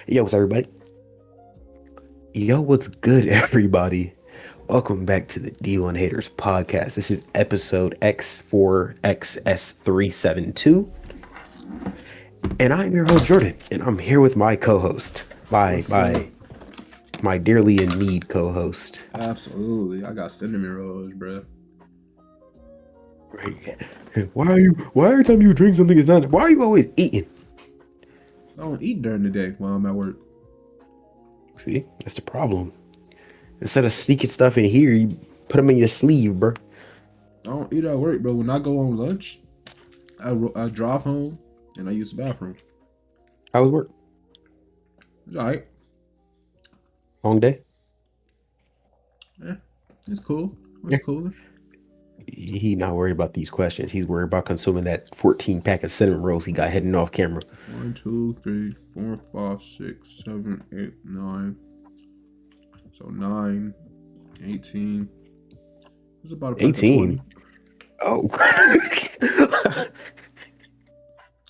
Yo, what's up, everybody? Yo, what's good, everybody? Welcome back to the D1 Haters podcast. This is episode X4XS372, and I'm your host Jordan, and I'm here with my co-host, my What's up? my my dearly in need co-host. Absolutely. I got cinnamon rolls, bro. Right? Why every time you drink something is not? Why are you always eating? I don't eat during the day while I'm at work. See, that's the problem. Instead of sneaking stuff in here, you put them in your sleeve, bro. I don't eat at work, bro. When I go on lunch, I drive home and I use the bathroom. How was work? It's all right. Long day? Yeah, it's cool. Yeah. It's cool. He not worried about these questions. He's worried about consuming that 14 pack of cinnamon rolls he got hidden off camera. 1, 2, 3, 4, 5, 6, 7, 8, 9. So 9, 18. It's about a pack 18. of 20. Oh.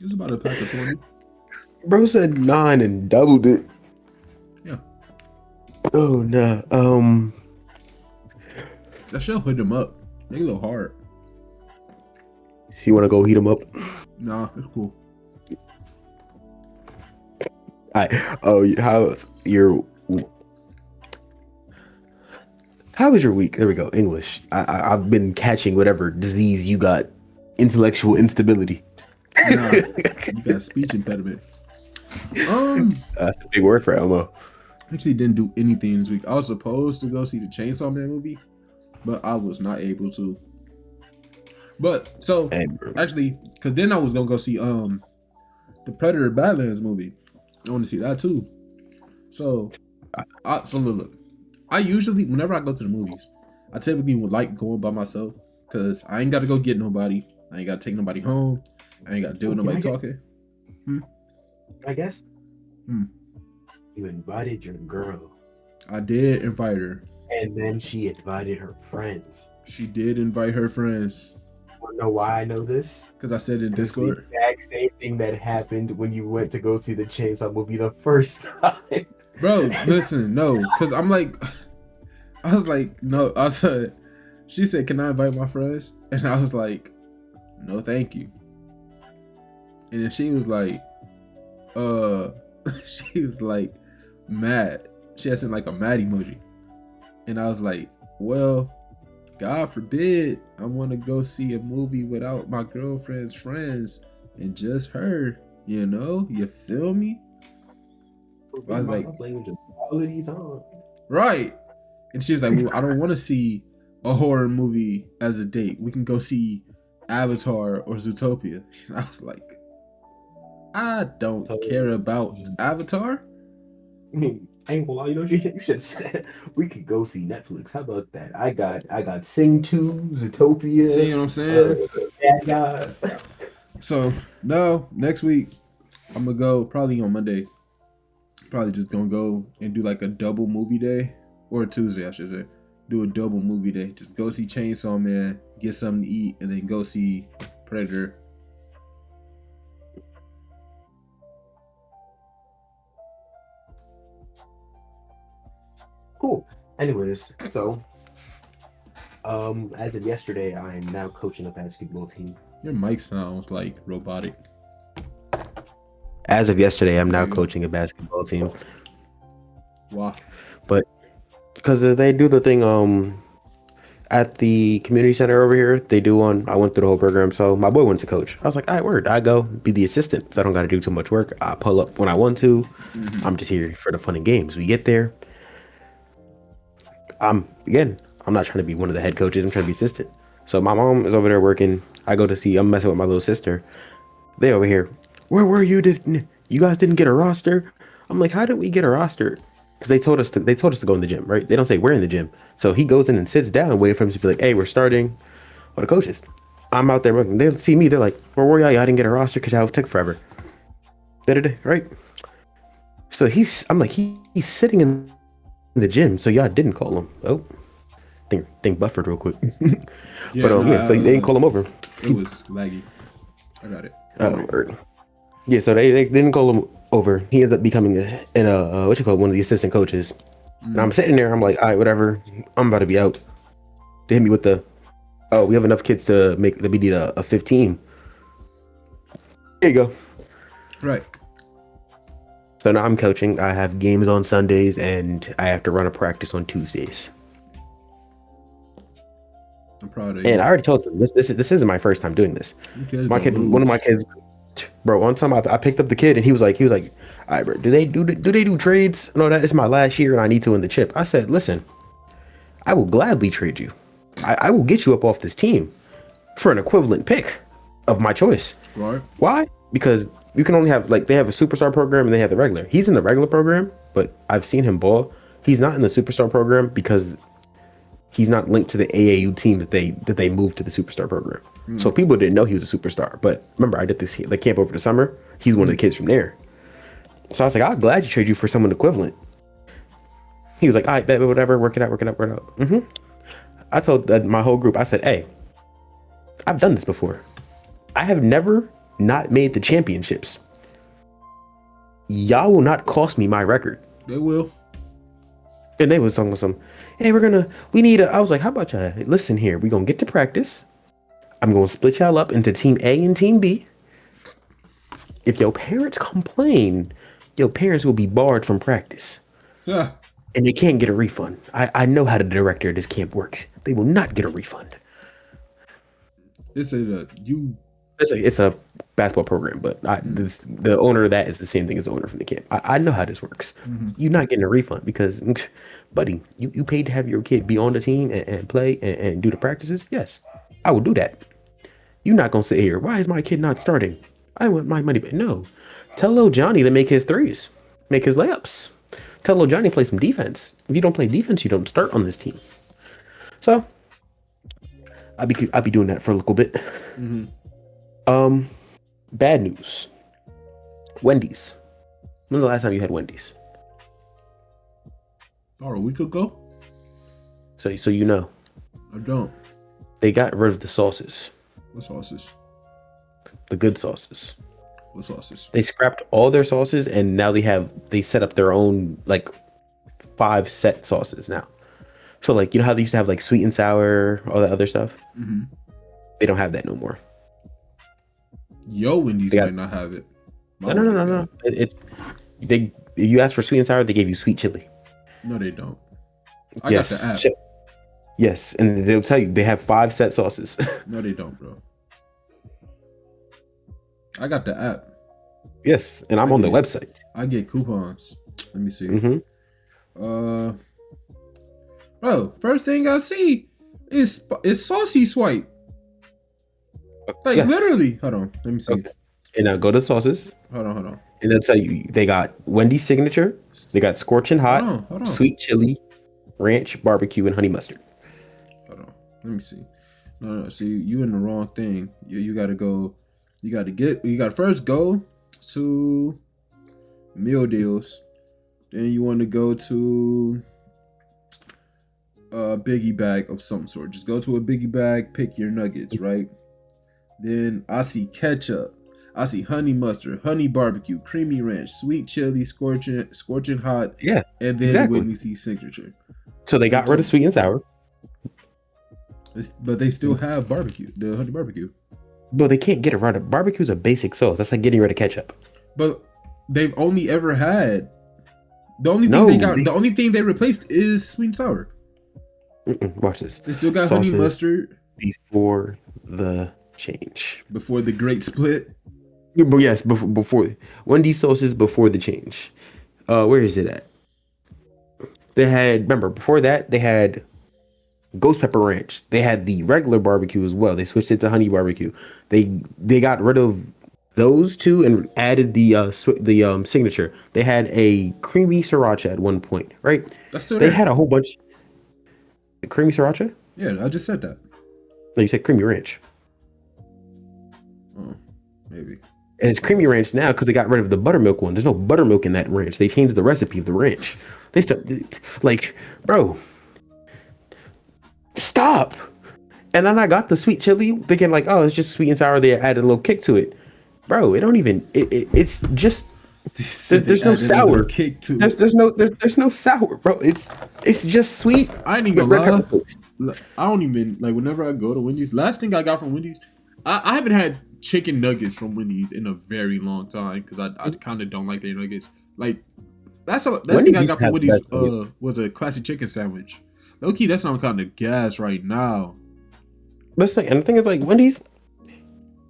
It's about a pack of 20. Bro said 9 and doubled it. Yeah. Oh no. That shit hit them up. They a little hard. You wanna go heat them up? Nah, it's cool. How was your week? There we go. English. I've been catching whatever disease you got. Intellectual instability. Nah, you got speech impediment. That's a big word for Elmo. Actually didn't do anything this week. I was supposed to go see the Chainsaw Man movie, but I was not able to. But so Hey, actually, because then I was gonna go see the Predator Badlands movie. I want to see that too. So look. I usually whenever I go to the movies, I typically would like going by myself because I ain't got to go get nobody. I ain't got to take nobody home. I ain't got to deal with nobody talking. I guess. Hmm. You invited your girl. I did invite her. And then she invited her friends. She did invite her friends. Wanna know why I know this? Because I said in It's the Discord. exact same thing that happened when you went to go see the Chainsaw movie the first time. Bro, listen, no. Because I'm like, I was like, no. I said, she said, can I invite my friends? And I was like, no, thank you. And then she was like, she was like mad. She had sent like a mad emoji. And I was like, well, God forbid I want to go see a movie without my girlfriend's friends and just her. You know? You feel me? I was like, right. And she was like, well, I don't want to see a horror movie as a date. We can go see Avatar or Zootopia. And I was like, I don't care about Avatar. I ain't gonna lie, you should have said we could go see Netflix. How about that? I got Sing 2, Zootopia. See what I'm saying? Bad Guys. So no, next week I'm gonna go probably on Monday. Probably just gonna go and do like a double movie day, or Tuesday I should say. Do a double movie day. Just go see Chainsaw Man, get something to eat, and then go see Predator. Cool. Anyways, so as of yesterday, I am now coaching a basketball team. Your mic sounds like robotic. As of yesterday, I'm now coaching a basketball team. Wow. But because they do the thing at the community center over here, they do one. I went through the whole program, so my boy went to coach. I was like, all right, word. I go be the assistant, so I don't got to do too much work. I pull up when I want to. Mm-hmm. I'm just here for the fun and games. We get there. I'm not trying to be one of the head coaches. I'm trying to be assistant. So my mom is over there working. I go to see. I'm messing with my little sister. They over here. Where were you? You guys didn't get a roster? I'm like, how did we get a roster? Because they told us to go in the gym, right? They don't say we're in the gym. So he goes in and sits down, waiting for him to be like, hey, we're starting. Or the coaches. I'm out there working. They see me. They're like, where were y'all? Y'all didn't get a roster because y'all took forever. Right? So he's sitting in the gym. So y'all didn't call him. Oh, think buffered real quick. Yeah, so they didn't call him over. It was laggy. I got it. Yeah, so they didn't call him over. He ends up becoming what you call it, one of the assistant coaches. And I'm sitting there. I'm like, all right, whatever. I'm about to be out. They hit me with the, oh, we have enough kids to make that we need a 15. Here you go. Right. So now I'm coaching. I have games on Sundays, and I have to run a practice on Tuesdays. I'm proud of you. And I already told them this isn't my first time doing this. My kid, one of my kids, bro. One time I picked up the kid, and he was like, all right, bro, do they do trades? No, that is my last year, and I need to win the chip. I said, listen, I will gladly trade you. I will get you up off this team for an equivalent pick of my choice. Right. Why? Because you can only have, like, they have a superstar program and they have the regular. He's in the regular program, but I've seen him ball. He's not in the superstar program because he's not linked to the AAU team that they moved to the superstar program. So people didn't know he was a superstar. But remember, I did the camp over the summer. He's one of the kids from there. So I was like, I'll gladly trade you for someone equivalent. He was like, all right, bet, whatever, work it out. I told my whole group, I said, hey, I've done this before. I have never not made the championships. Y'all will not cost me my record. They will. And they was talking with some, hey, I was like, how about y'all listen here? We're going to get to practice. I'm going to split y'all up into team A and team B. If your parents complain, your parents will be barred from practice. Yeah. And they can't get a refund. I know how the director of this camp works. They will not get a refund. It's a basketball program, but the owner of that is the same thing as the owner from the camp. I know how this works. You're not getting a refund because, buddy, you paid to have your kid be on the team and play and do the practices. Yes, I will do that. You're not gonna sit here. Why is my kid not starting? I want my money back. No, tell little Johnny to make his threes, make his layups. Tell little Johnny to play some defense. If you don't play defense, you don't start on this team. So I'll be doing that for a little bit. Bad news. Wendy's. When's the last time you had Wendy's? a week ago. So you know. I don't. They got rid of the sauces. What sauces? The good sauces. What sauces? They scrapped all their sauces and now they set up their own like 5 set sauces now. So like, you know how they used to have like sweet and sour, all that other stuff? They don't have that no more. Yo, Wendy's might not have it. No. You asked for sweet and sour, they gave you sweet chili. No, they don't. I got the app. Yes, and they'll tell you they have 5 set sauces. No, they don't, bro. I got the app. Yes, and I'm on the website. I get coupons. Let me see. Bro, first thing I see is saucy swipe. Like literally. Hold on. Let me see. Okay. And now go to sauces. Hold on. And they'll tell you they got Wendy's signature, they got scorching hot, hold on. sweet chili, ranch, barbecue, and honey mustard. Hold on. Let me see. No. See, you in the wrong thing. You gotta go. You gotta first go to meal deals. Then you want to go to a biggie bag of some sort. Just go to a biggie bag, pick your nuggets, right? Then I see ketchup. I see honey mustard, honey barbecue, creamy ranch, sweet chili, scorching hot. Yeah. And then exactly. Whitney C signature. So they got rid of sweet and sour. But they still have barbecue, the honey barbecue. But they can't get it right. Barbecue's a basic sauce. That's like getting rid of ketchup. But they've only ever had the only thing they replaced is sweet and sour. Watch this. They still got sauces honey mustard before the change. Before the great split. But yes, before Wendy's sauces before the change. Where is it at? They had, remember, before that they had ghost pepper ranch. They had the regular barbecue as well. They switched it to honey barbecue. They got rid of those two and added the signature. They had a creamy sriracha at one point, right? That's still they there. Had a whole bunch. Creamy sriracha? Yeah, I just said that. No, you said creamy ranch. Oh, maybe. And it's creamy ranch now because they got rid of the buttermilk one. There's no buttermilk in that ranch. They changed the recipe of the ranch. They like, bro, stop. And then I got the sweet chili thinking like, oh, it's just sweet and sour. They added a little kick to it. Bro, it don't even, it's just They said they There's no added a little sour. kick to it. There's no sour, bro. It's just sweet I ain't even with gonna red pepper lie. flakes. I don't even like whenever I go to Wendy's. Last thing I got from Wendy's, I haven't had chicken nuggets from Wendy's in a very long time because I kind of don't like their nuggets. Like that's When thing did I you got from have the Wendy's best nuggets? was a classic chicken sandwich. Low key, that sounds kind of gas right now. But it's like, and the thing is, like, Wendy's,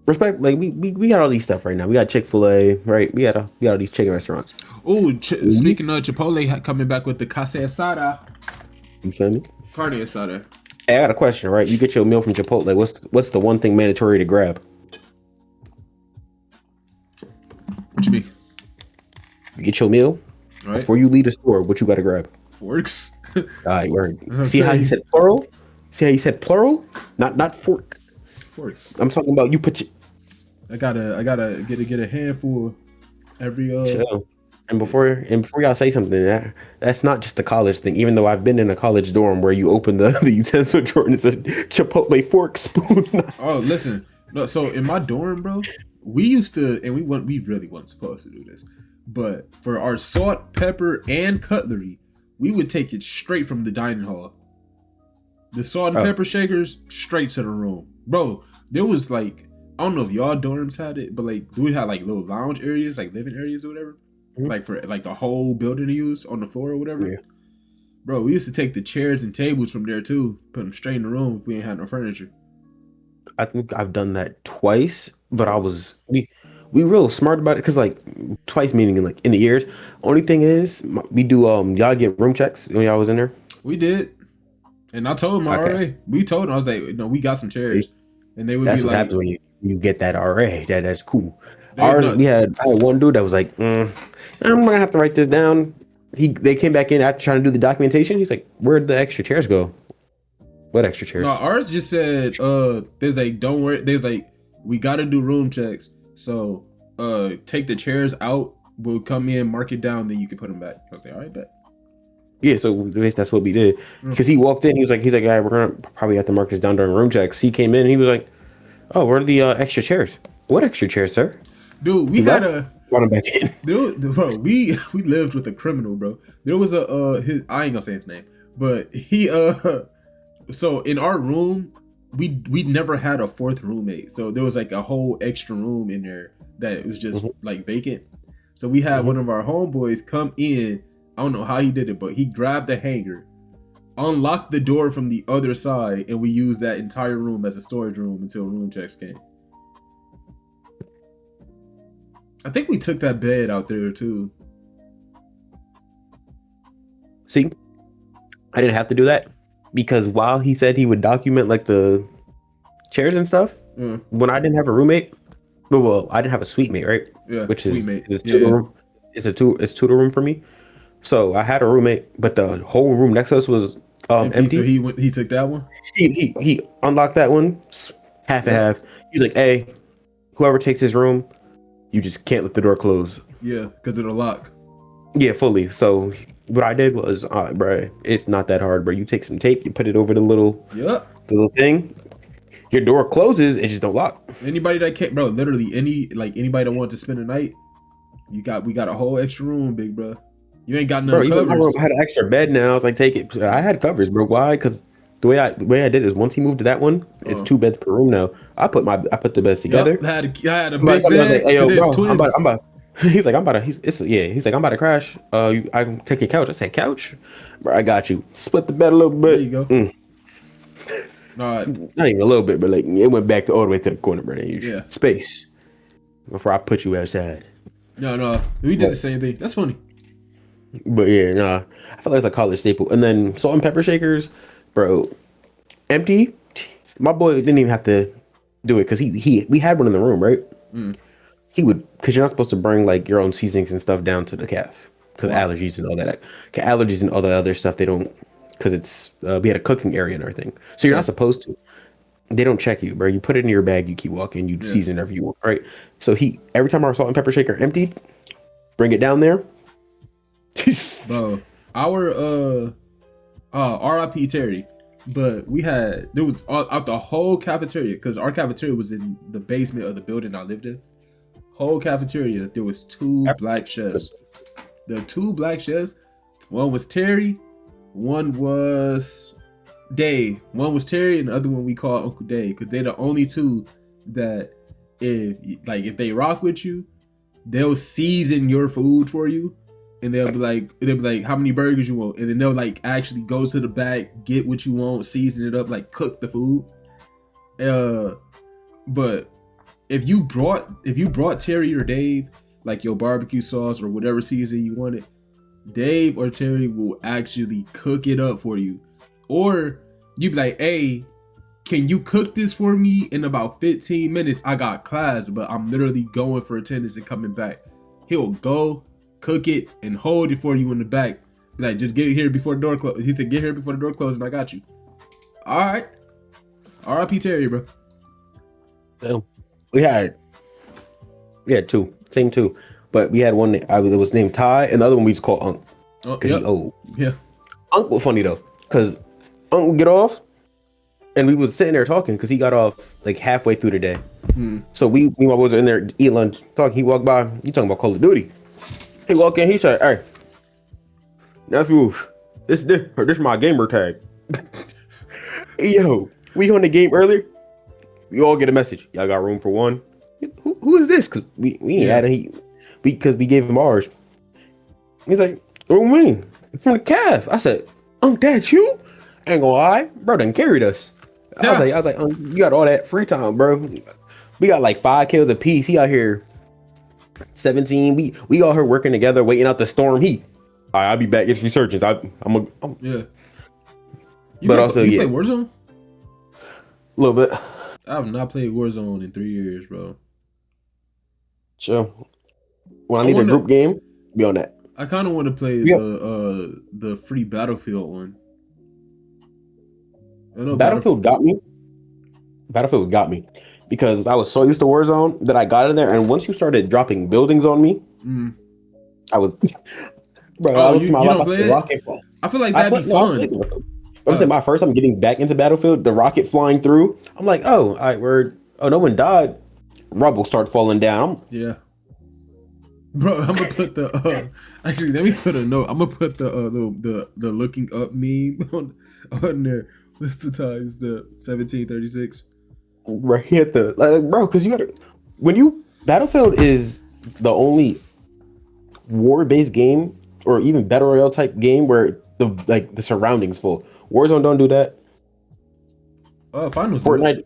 respect, like, we got all these stuff right now. We got Chick-fil-A, right? We got all these chicken restaurants. Oh, You speaking of Chipotle coming back with the Casa Asada, feel me? carne asada. Hey, I got a question, right? You get your meal from Chipotle. What's the one thing mandatory to grab? What you mean? You get your meal Right? before you leave the store. What you got to grab? Forks. All right, word. I'm See how he saying. said plural? See how he said plural? Not fork. Forks. I'm talking about you put your I gotta get a handful every chill. And before y'all say something, that's not just a college thing. Even though I've been in a college dorm where you open the utensil drawer and it's a Chipotle fork spoon. Oh, listen. No, so in my dorm, bro, we used to, and we really weren't supposed to do this, but for our salt, pepper, and cutlery, we would take it straight from the dining hall. The salt and Oh. pepper shakers straight to the room, bro. There was like, I don't know if y'all dorms had it, but like we had like little lounge areas, like living areas or whatever, like for like the whole building to use on the floor or whatever. Yeah. Bro, we used to take the chairs and tables from there too, put them straight in the room if we ain't had no furniture. I think I've done that twice, but we real smart about it because like twice meaning in like in the years. Only thing is we do y'all get room checks when y'all was in there. We did. And I told them Okay, already. We told them, I was like, no, we got some chairs. And they would be that's what like, happens when you get that RA. That's cool. they no, I had one dude that was like, I'm gonna have to write this down. They came back in after trying to do the documentation. He's like, where'd the extra chairs go? What extra chairs? no, ours just said, there's like, don't worry, there's like, we gotta do room checks. So take the chairs out, we'll come in, mark it down, then you can put them back. I was like, all right, bet. Yeah, so that's what we did. Because he walked in, he's like, all right, we're gonna probably have to mark this down during room checks. He came in, and he was like, oh, where are the extra chairs? What extra chairs, sir? Dude, we He had left. Brought him back in. dude, bro, we lived with a criminal, bro. There was a I ain't gonna say his name, but he so in our room, we never had a fourth roommate. So there was like a whole extra room in there that was just like vacant. So we had one of our homeboys come in. I don't know how he did it, but he grabbed the hanger, unlocked the door from the other side, and we used that entire room as a storage room until room checks came. I think we took that bed out there too. See, I didn't have to do that because while he said he would document like the chairs and stuff, when I didn't have a roommate, well, I didn't have a suite mate, right? Yeah, Which sweet is mate. it's two room. It's two room for me. So I had a roommate, but the whole room next to us was empty. So he took that one. He unlocked that one, half and half. He's like, hey, whoever takes his room, you just can't let the door close. Yeah, because it'll lock. Yeah, fully. So what I did was, all right, bro, it's not that hard, bro. You take some tape, you put it over the little thing. Your door closes, it just don't lock. Anybody that can't, bro, literally anybody that wants to spend a night, we got a whole extra room, big bro. You ain't got no Bro, even my covers. room, I had an extra bed now. I was like, take it. I had covers, bro. Why? Because the way I did is once he moved to that one, it's 2 beds per room now. I put the beds together. Yep, I had a But big somebody was bed like, hey, yo, because there's bro, twins. I'm about. He's like, I'm about to crash. I can take your couch. I said, couch, bro. I got you. Split the bed a little bit. There you go. Not even a little bit, but like it went back all the way to the corner, bro. Yeah. Space before I put you outside. No, we did the same thing. That's funny. But yeah, nah, I feel like it's a college staple. And then salt and pepper shakers, bro, empty. My boy didn't even have to do it because we had one in the room, right? He would, because you're not supposed to bring like your own seasonings and stuff down to the calf because allergies and all that. Allergies and all the other stuff they don't, because it's we had a cooking area and everything, so you're not supposed to. They don't check you, bro. You put it in your bag, you keep walking, you season whatever you want, right? So every time our salt and pepper shaker emptied, bring it down there. Bro, our RIP Terry, but there was out the whole cafeteria because our cafeteria was in the basement of the building I lived in. whole cafeteria, there was two black chefs. The two black chefs, one was Terry, one was Dave. One was Terry, and the other one we call Uncle Dave, because they're the only two that if they rock with you, they'll season your food for you, and they'll be like, how many burgers you want, and then they'll like actually go to the back, get what you want, season it up, like cook the food. But if you brought Terry or Dave like your barbecue sauce or whatever season you wanted, Dave or Terry will actually cook it up for you. Or you be like, hey, can you cook this for me in about 15 minutes? I got class, but I'm literally going for attendance and coming back. He'll go, cook it, and hold it for you in the back. Be like, just get here before the door closes. He said, get here before the door closes, and I got you. All right. R.I.P. Terry, bro. So we had two, same two, but we had one that was named Ty, and the other one we just called Unc. Oh, Cause yep. he old. Yeah. Unc was funny though, cause Unc would get off, and we was sitting there talking, cause he got off like halfway through the day. So me and my boys are in there eating lunch, talking. He walked by. You talking about Call of Duty? He walked in. He said, "Hey, nephew, this my gamer tag." Yo, we on the game earlier. We all get a message. Y'all got room for one? Who is this? Cause we ain't had it. Because we gave him ours. He's like, what do you mean? It's from the calf. I said, Unc, that you? Ain't gonna lie, bro done carried us. Yeah. I was like, Unc, you got all that free time, bro. We got like 5 kills a piece. He out here 17. We all here working together, waiting out the storm. I'll be back. It's resurgence. Yeah. You play Warzone? A little bit. I have not played Warzone in 3 years, bro. Sure. When I need a group game, be on that. I kind of want to play the free Battlefield one. I know Battlefield got me. Battlefield got me because I was so used to Warzone that I got in there, and once you started dropping buildings on me, I was, bro. I looked to my life. I rocket fall. I feel like that'd be fun. I'm saying my first time getting back into Battlefield, the rocket flying through. I'm like, oh, all right, no one died. Rubble start falling down. Yeah. Bro, I'm gonna put the actually let me put a note. I'm gonna put the looking up meme on there. What's the times? The 1736. Right here at the bro, because you gotta Battlefield is the only war-based game or even battle royale type game where the surroundings full. Warzone don't do that. Finals. Fortnite.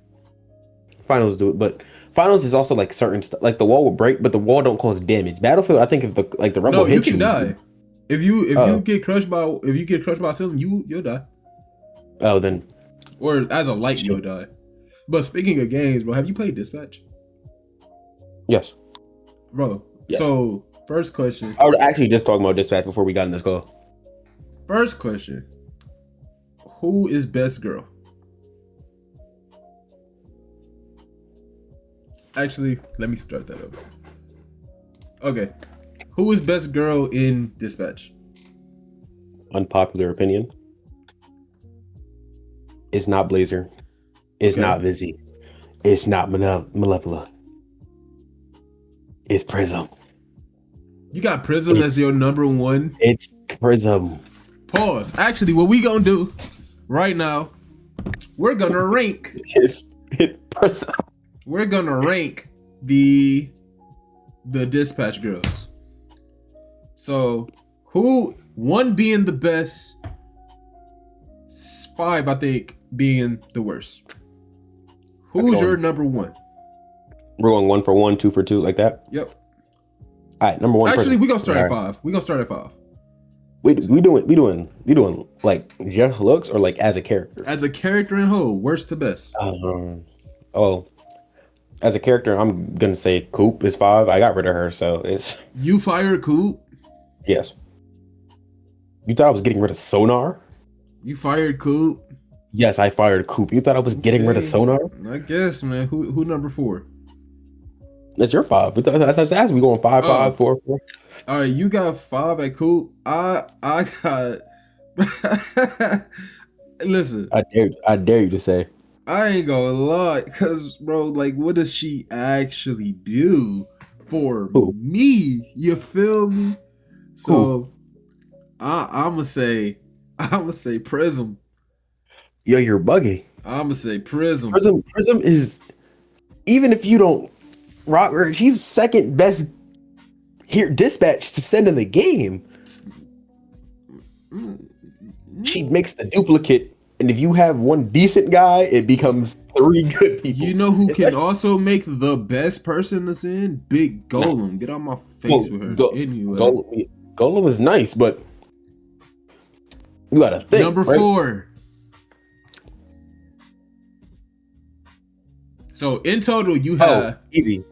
Finals do it, but Finals is also like certain stuff. Like the wall will break, but the wall don't cause damage. Battlefield, I think if the rebel hits you, can die. If you get crushed by something, you'll die. Oh, then. Or as a light, you'll die. But speaking of games, bro, have you played Dispatch? Yes. Bro. Yeah. So first question. I was actually just talking about Dispatch before we got in this call. First question. Who is best girl? Actually, let me start that over. Okay. Who is best girl in Dispatch? Unpopular opinion. It's not Blazer. It's not Vizzy. It's not Malevola. It's Prism. You got Prism as your number one? It's Prism. Pause. Actually, what we gonna do right now, we're gonna rank. It's Prism. We're gonna rank the Dispatch girls. So, one being the best, 5 I think being the worst. Who's your number one? We're going 1 for 1, 2 for 2, like that. Yep. All right, number 1. Actually, we gonna start at 5. We gonna start at 5. We doing like just looks or like as a character? As a character in whole, worst to best. As a character, I'm gonna say Coop is 5. I got rid of her, so it's. You fired Coop? Yes. You thought I was getting rid of Sonar? You fired Coop? Yes, I fired Coop. You thought I was getting rid of Sonar? I guess, man. Who number 4? That's your 5. That's as we going 5, 5, 4, 4. All right, you got 5 at Coop. I got. Listen. I dare you to say. I ain't gonna lie, cause bro, like, what does she actually do for Who? me. You feel me? Who? So I'ma say Prism. Yo, you're bugging. I'ma say Prism. Prism is, even if you don't rock her, she's second best here dispatch to send in the game. She makes the duplicate, and if you have one decent guy, it becomes 3 good people. You know who can also make the best person to send? Big Golem. Get on my face with her. Anyway. Golem is nice, but you gotta think. Number right? 4. So in total, you have easy.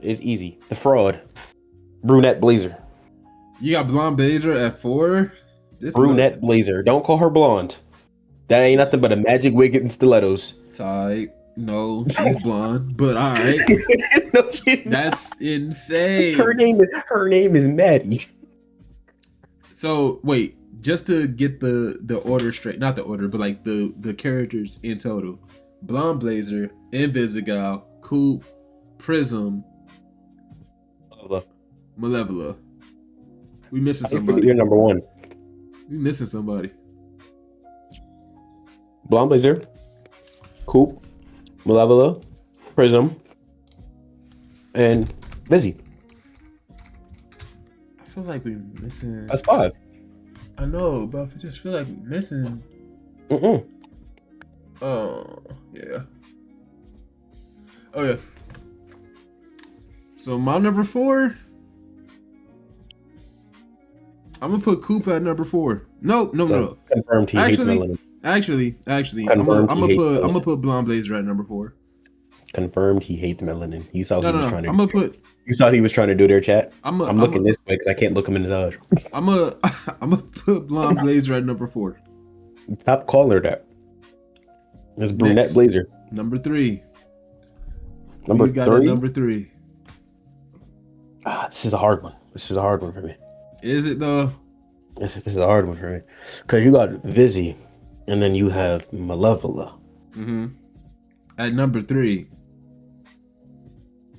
It's easy. The fraud, brunette blazer. You got blonde blazer at 4. Brunette blazer. Don't call her blonde. That ain't nothing but a magic wig and stilettos. Type. No, she's blonde. But all right. No, that's insane. Her name is Maddie. So wait, just to get the order straight, not the order, but like the characters in total: blonde blazer, Invisigal, Coop, Prism, Malevola. We missing somebody. You're number 1. We missing somebody. Blonde blazer, Coop, Malevola, Prism, and Busy. I feel like we're missing. That's 5. I know, but I just feel like we're missing. Oh yeah. Oh yeah. So my number 4. I'm gonna put Coop at number 4. No. Confirmed he hates melanin. Actually, I'm gonna put blonde blazer at number 4. Confirmed he hates melanin. You saw what he was trying to I'm do. gonna put. You saw what he was trying to do there, chat. I'm looking this way because I can't look him in his eyes. I'm gonna put blonde blazer at number 4. Stop calling her that. It's brunette blazer. Number 3. Number 3. Number 3. This is a hard one. This is a hard one for me. Is it though? This is a hard one for me because you got Vizzy, and then you have Malevola. Mm-hmm. At number 3.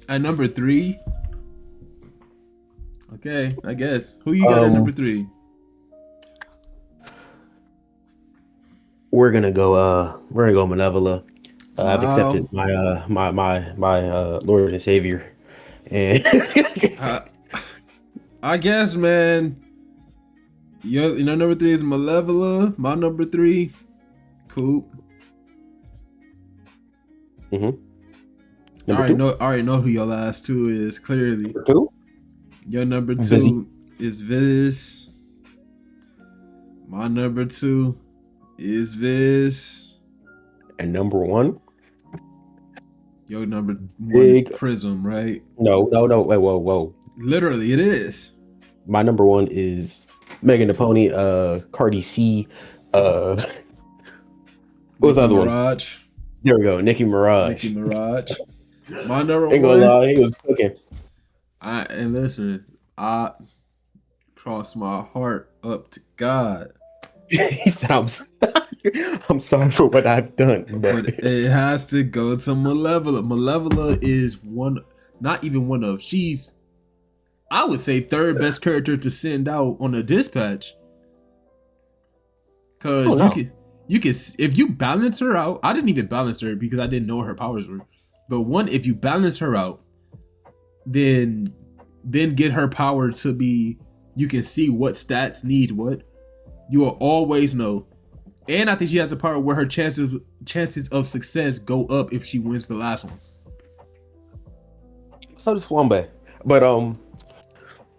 At number 3. Okay, I guess. Who you got at number 3? We're gonna go Malevola. I've accepted my Lord and Savior, and I guess, man. Your number 3 is Malevola. My number 3, Coop. Mm-hmm. I already know who your last 2 is. Clearly, Number 2. Your number 2 Vizzy. is Viz. My number 2 is Viz. And number 1. Your number 1 is Prism, right? No. Wait, whoa. Literally, it is. My number 1 is Megan the Pony, Cardi C, what was the other one? There we go, Nicki Minaj. My number 1. Ain't gonna lie, he was cooking. And listen, I cross my heart up to God. He said, I'm sorry for what I've done. But it has to go to Malevola. Malevola is not even one of, she's, I would say, 3rd best character to send out on a dispatch. Cause you can if you balance her out. I didn't even balance her because I didn't know what her powers were. But if you balance her out, then get her power to be, you can see what stats need what. You will always know. And I think she has a power where her chances of success go up if she wins the last one. So does Flambe. But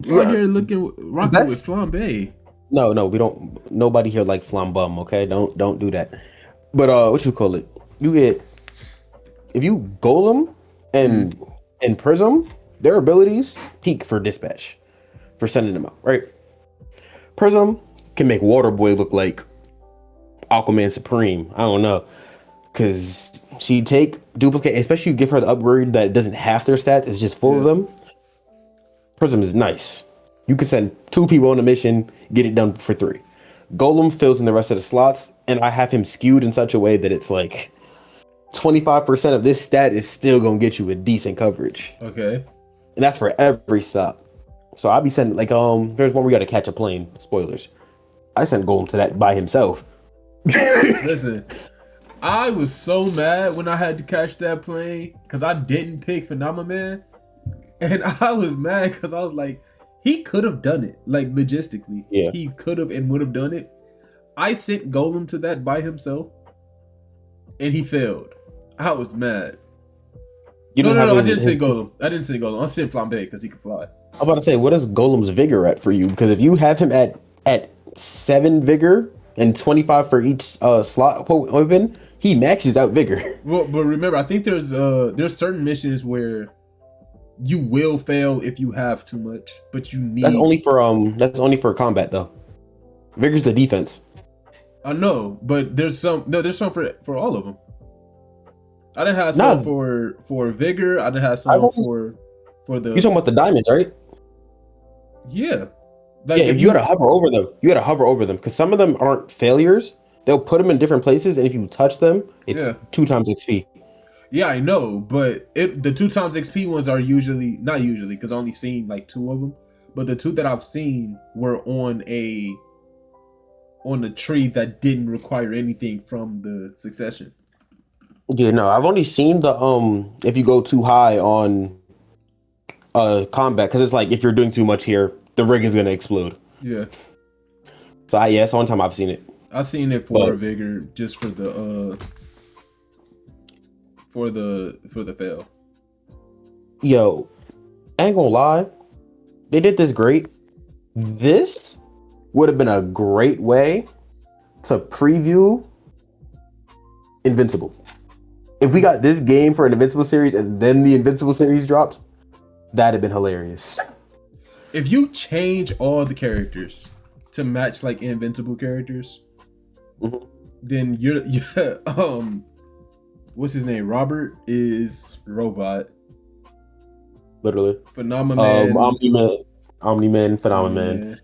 you're out here rocking with Flambe. No, we don't. Nobody here like Flambum. Okay, don't do that. But what you call it? You get, if you Golem and Prism, their abilities peak for dispatch, for sending them out. Right. Prism can make Water Boy look like Aquaman Supreme. I don't know, because she take duplicate, especially you give her the upgrade that doesn't half their stats, it's just full of them. Prism is nice. You can send 2 people on a mission, get it done for 3. Golem fills in the rest of the slots, and I have him skewed in such a way that it's like 25% of this stat is still gonna get you a decent coverage. Okay. and that's for every stop. So I'll be sending like there's one we got to catch a plane. Spoilers. I sent Golem to that by himself. Listen, I was so mad when I had to catch that plane because I didn't pick Phenomenon, and I was mad because I was like, he could have done it, like logistically. Yeah. He could have and would have done it. I sent Golem to that by himself, and he failed. I was mad. No, I didn't say Golem. I sent Flambe because he could fly. I'm about to say, what is Golem's vigor at for you? Because if you have him at 7 vigor and 25 for each slot open, he maxes out vigor. Well, but remember, I think there's certain missions where you will fail if you have too much, but you need. That's only for combat though. Vigor's the defense. I know, but there's some for all of them. I didn't have some for vigor. I didn't have some for the. You're talking about the diamonds, right? Yeah. Like if you had to hover over them, because some of them aren't failures. They'll put them in different places, and if you touch them, it's 2 times XP. Yeah, I know, but the 2 times XP ones are not usually, because I only seen like 2 of them. But the 2 that I've seen were on a tree that didn't require anything from the succession. Yeah, no, I've only seen the if you go too high on combat, because it's like if you're doing too much here, the rig is gonna explode. Yeah. So it's the one time I've seen it. I've seen it for vigor, just for the for the fail. Yo, I ain't gonna lie, they did this great. This would have been a great way to preview Invincible. If we got this game for an Invincible series and then the Invincible series dropped, that'd have been hilarious. If you change all the characters to match like Invincible characters, then you're what's his name? Robert is robot. Literally. Phenomenon. Omni-Man, Phenomenon.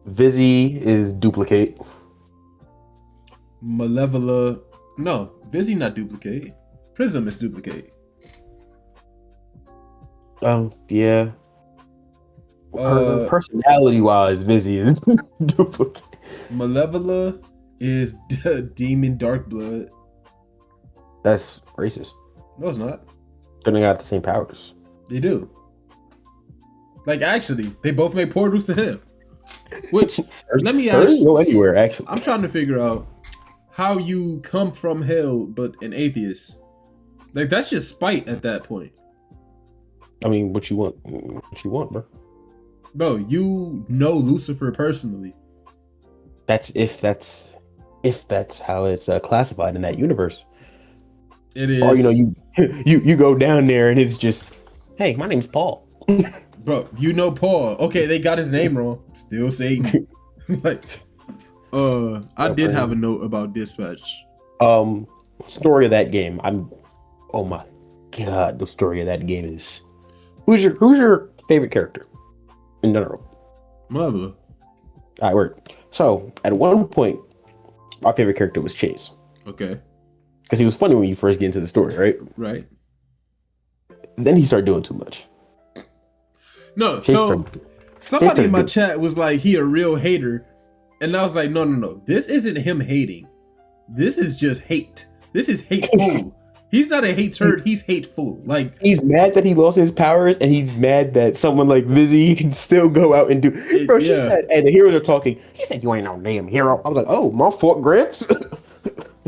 Vizzy is duplicate. Malevola. No, Vizzy not duplicate. Prism is duplicate. Yeah. Personality wise, Vizzy is duplicate. Malevola is Demon Dark Blood. That's racist. No, it's not. They don't got the same powers. They do. Like, actually, they both make portals to him. Which, let me ask you. Go anywhere, actually. I'm trying to figure out how you come from hell but an atheist. Like, that's just spite at that point. I mean, what you want, bro? Bro, you know Lucifer personally. That's if that's how it's classified in that universe. It is. Or you go down there and it's just, hey, my name's Paul. Bro, you know Paul. Okay, they got his name wrong. Still Satan. Like, I did have a note about Dispatch. Story of that game. Oh my god, the story of that game is. Who's your favorite character in general? Mother. All right, word. So at one point, my favorite character was Chase. Okay. Because he was funny when you first get into the story, right? Right. Then he started doing too much. No, so somebody in my chat was like, he a real hater. And I was like, no. This isn't him hating. This is just hate. This is hateful. He's not a hater, he's hateful. Like, he's mad that he lost his powers, and he's mad that someone like Vizzy can still go out and do. Bro, she said, and the heroes are talking. He said, "You ain't no damn hero." I was like, "Oh, my fault, Gramps."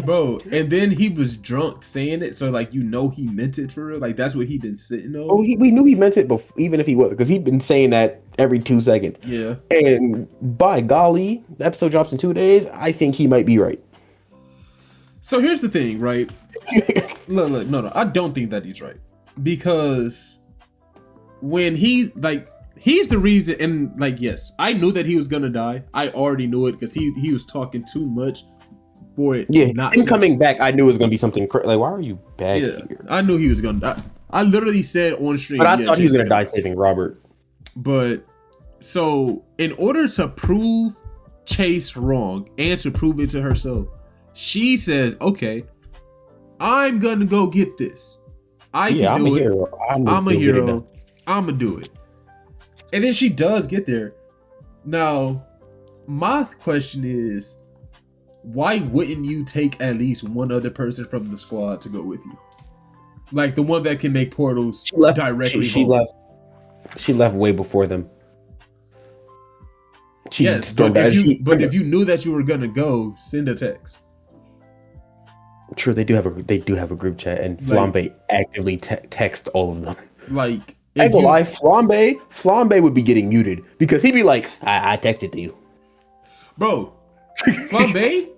Bro, and then he was drunk saying it, so like he meant it for real. Like that's what he been sitting on. Oh, we knew he meant it, even if he was, because he'd been saying that every 2 seconds. Yeah. And by golly, the episode drops in 2 days. I think he might be right. So here's the thing, right? Look, no, I don't think that he's right, because when he's the reason, and like, yes, I knew that he was gonna die. I already knew it because he was talking too much for it. Yeah, him coming back, I knew it was gonna be something like, why are you back here? I knew he was gonna die. I literally said on stream, but I thought he was gonna die saving Robert. But so in order to prove Chase wrong and to prove it to herself, she says, okay, I'm gonna go get this. I can Yeah, I'm a do it. hero. I'm gonna I'm a go get it done. hero. I'm gonna do it. And then she does get there. Now, my question is, why wouldn't you take at least one other person from the squad to go with you? Like the one that can make portals She left. directly She home. left. She left way before them. She Yes, stormed out. if you knew that you were gonna go, send a text. True, they do have a group chat, and Like, Flambe actively text all of them. like I ain't if gonna lie, you, Flambe would be getting muted because he'd be like, I texted to you. bro, Flambe,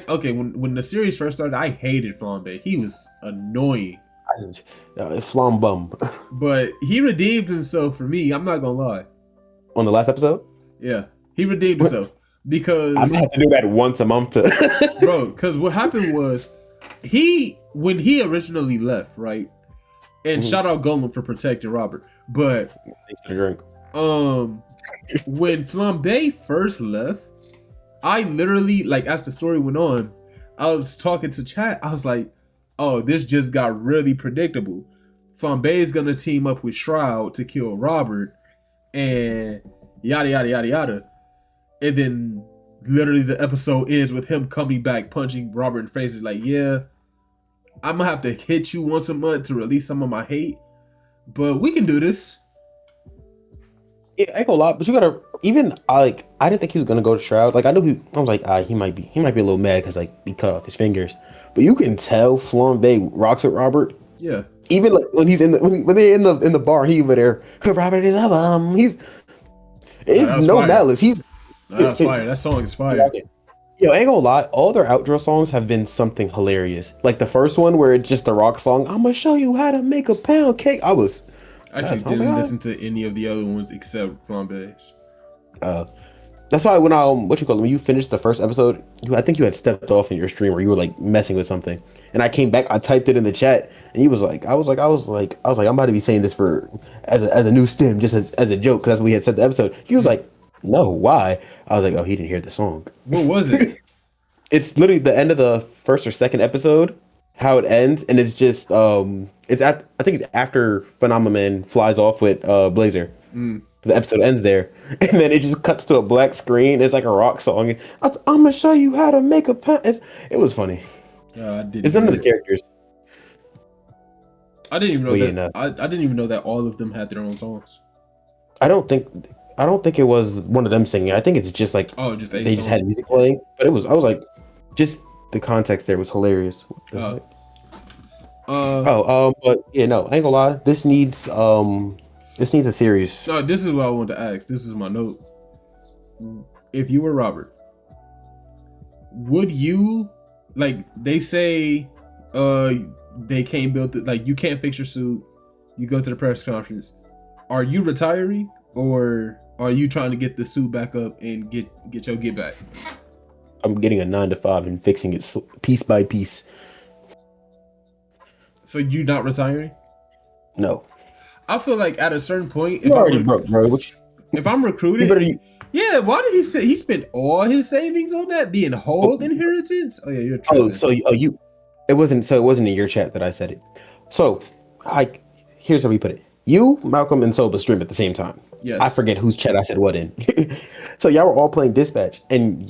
okay. When the series first started, I hated Flambe. He was annoying, Flambum. but he redeemed himself for me. I'm not gonna lie. On the last episode? Yeah, he redeemed himself I'm because, gonna have to do that once a month to bro. Because what happened was when he originally left, right? And shout out Golem for protecting Robert. But Thanks for the drink. when Flambe first left, I literally, like, as the story went on, I was talking to chat. I was like, oh, this just got really predictable. Flambe is gonna team up with Shroud to kill Robert, and yada yada yada yada. And then literally the episode ends with him coming back, punching Robert in the face. It's like, yeah, I'm gonna have to hit you once a month to release some of my hate, but we can do this. Yeah, I ain't gonna lie, but you gotta even I didn't think he was gonna go to Shroud. Like I knew I was like, he might be a little mad because like he cut off his fingers. But you can tell Flambe rocks with Robert. Yeah. Even like when he's when they're in the bar, he over there. Robert is he's it's no fire. malice. That's fire. That song is fire. Yo, I ain't gonna lie, all their outro songs have been something hilarious. Like the first one where it's just the rock song, I'm gonna show you how to make a pound cake. I actually didn't listen to any of the other ones except Flambe's. That's why when when you finished the first episode, I think you had stepped off in your stream or you were like messing with something. And I came back, I typed it in the chat, and he was like, I was like, I'm about to be saying this for as a new stem, just as a joke, because that's what we had said the episode. He was like, no, why? I was like, oh, he didn't hear the song. What was it? It's literally the end of the first or second episode, how it ends, and it's just I think it's after Phenomenon flies off with Blazer. The episode ends there, and then it just cuts to a black screen. It's like a rock song. I'm gonna show you how to make a pen. It was funny. I didn't. It's none of the characters. I didn't even know that. I didn't even know that all of them had their own songs. I don't think it was one of them singing. I think it's just like they just had music playing. But I was like, just the context there was hilarious. But yeah, no, I ain't gonna lie. This needs a series. No, this is what I wanted to ask. This is my note. If you were Robert, would you, like, they say they can't build it, like, you can't fix your suit, you go to the press conference, are you retiring or are you trying to get the suit back up and get your get back? I'm getting a 9 to 5 and fixing it piece by piece. So you not retiring? No. I feel like at a certain point, if already broke, bro. If I'm recruited, yeah. Why did he say he spent all his savings on that? The whole inheritance? Oh yeah, you're true. It wasn't in your chat that I said it. So here's how we put it. You, Malcolm, and Soba stream at the same time. Yes. I forget whose chat I said what in. So y'all were all playing Dispatch, and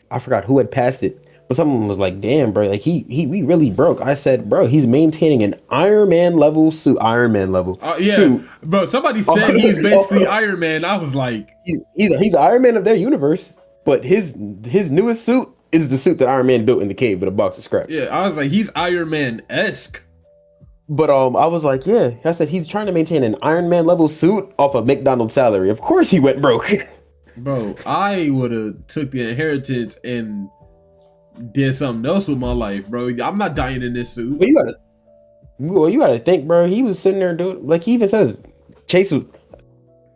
I forgot who had passed it. But someone was like, damn, bro, like we really broke. I said, bro, he's maintaining an Iron Man level suit. Yeah, suit. Bro, somebody said he's basically Iron Man. I was like, he's Iron Man of their universe, but his newest suit is the suit that Iron Man built in the cave with a box of scraps. Yeah, I was like, he's Iron Man-esque. But I was like, yeah, I said he's trying to maintain an Iron Man level suit off a McDonald's salary. Of course he went broke. Bro, I would have took the inheritance and did something else with my life, bro. I'm not dying in this suit. Well, you gotta think, bro. He was sitting there doing, like, he even says Chase was.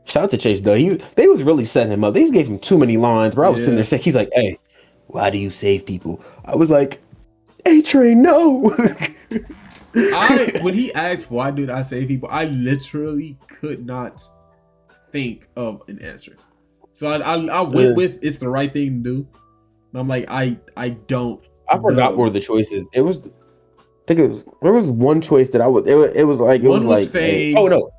Shout out to Chase though. They was really setting him up. They just gave him too many lines, bro. I was sitting there saying, he's like, hey, why do you save people? I was like, A-Train, no. When he asked why did I save people, I literally could not think of an answer. So I went with it's the right thing to do. I'm like, I don't. I forgot what the choices. It was think there was one choice that I would it was One was like Fame. no,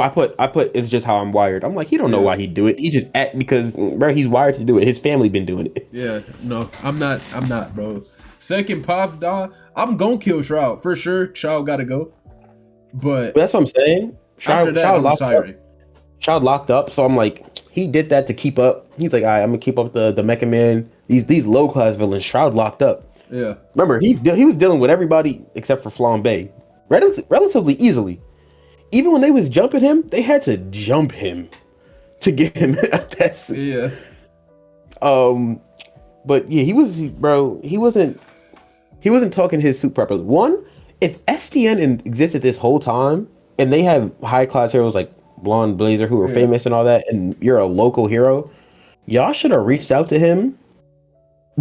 I put it's just how I'm wired. I'm like, he don't know Yeah. why he do it. He just act because bro, he's wired to do it. His family been doing it. Yeah. No, I'm not. I'm not, bro. Second Pops, dog. I'm gonna kill Shroud for sure. Shroud gotta go. But But that's what I'm saying. after that, I'm Locked up. retiring. Child locked up, so I'm like, he did that to keep up. He's like, all right, I'm gonna keep up the Mecha Man. These low class villains. Shroud locked up. Yeah. Remember, he was dealing with everybody except for Flambe, relatively easily. Even when they was jumping him, they had to jump him to get him out that suit. Yeah. But yeah, bro. He wasn't talking his suit properly. One, if STN existed this whole time, and they have high class heroes like Blonde Blazer who are famous and all that, and you're a local hero, y'all should have reached out to him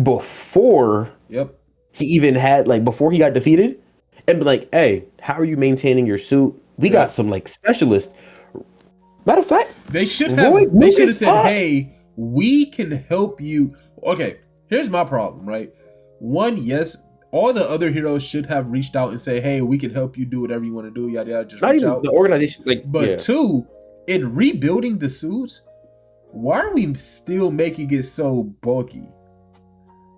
before Yep. he even had before he got defeated, and be like, hey, how are you maintaining your suit? We got some specialists. Matter of fact, They should Roy have. They should have Lucas said, up. "Hey, we can help you." Okay, here's my problem. Right, one, yes, all the other heroes should have reached out and say, "Hey, we can help you do whatever you want to do." Yada yada. Just Not reach even out. the organization. But Yeah. two, in rebuilding the suits, why are we still making it so bulky?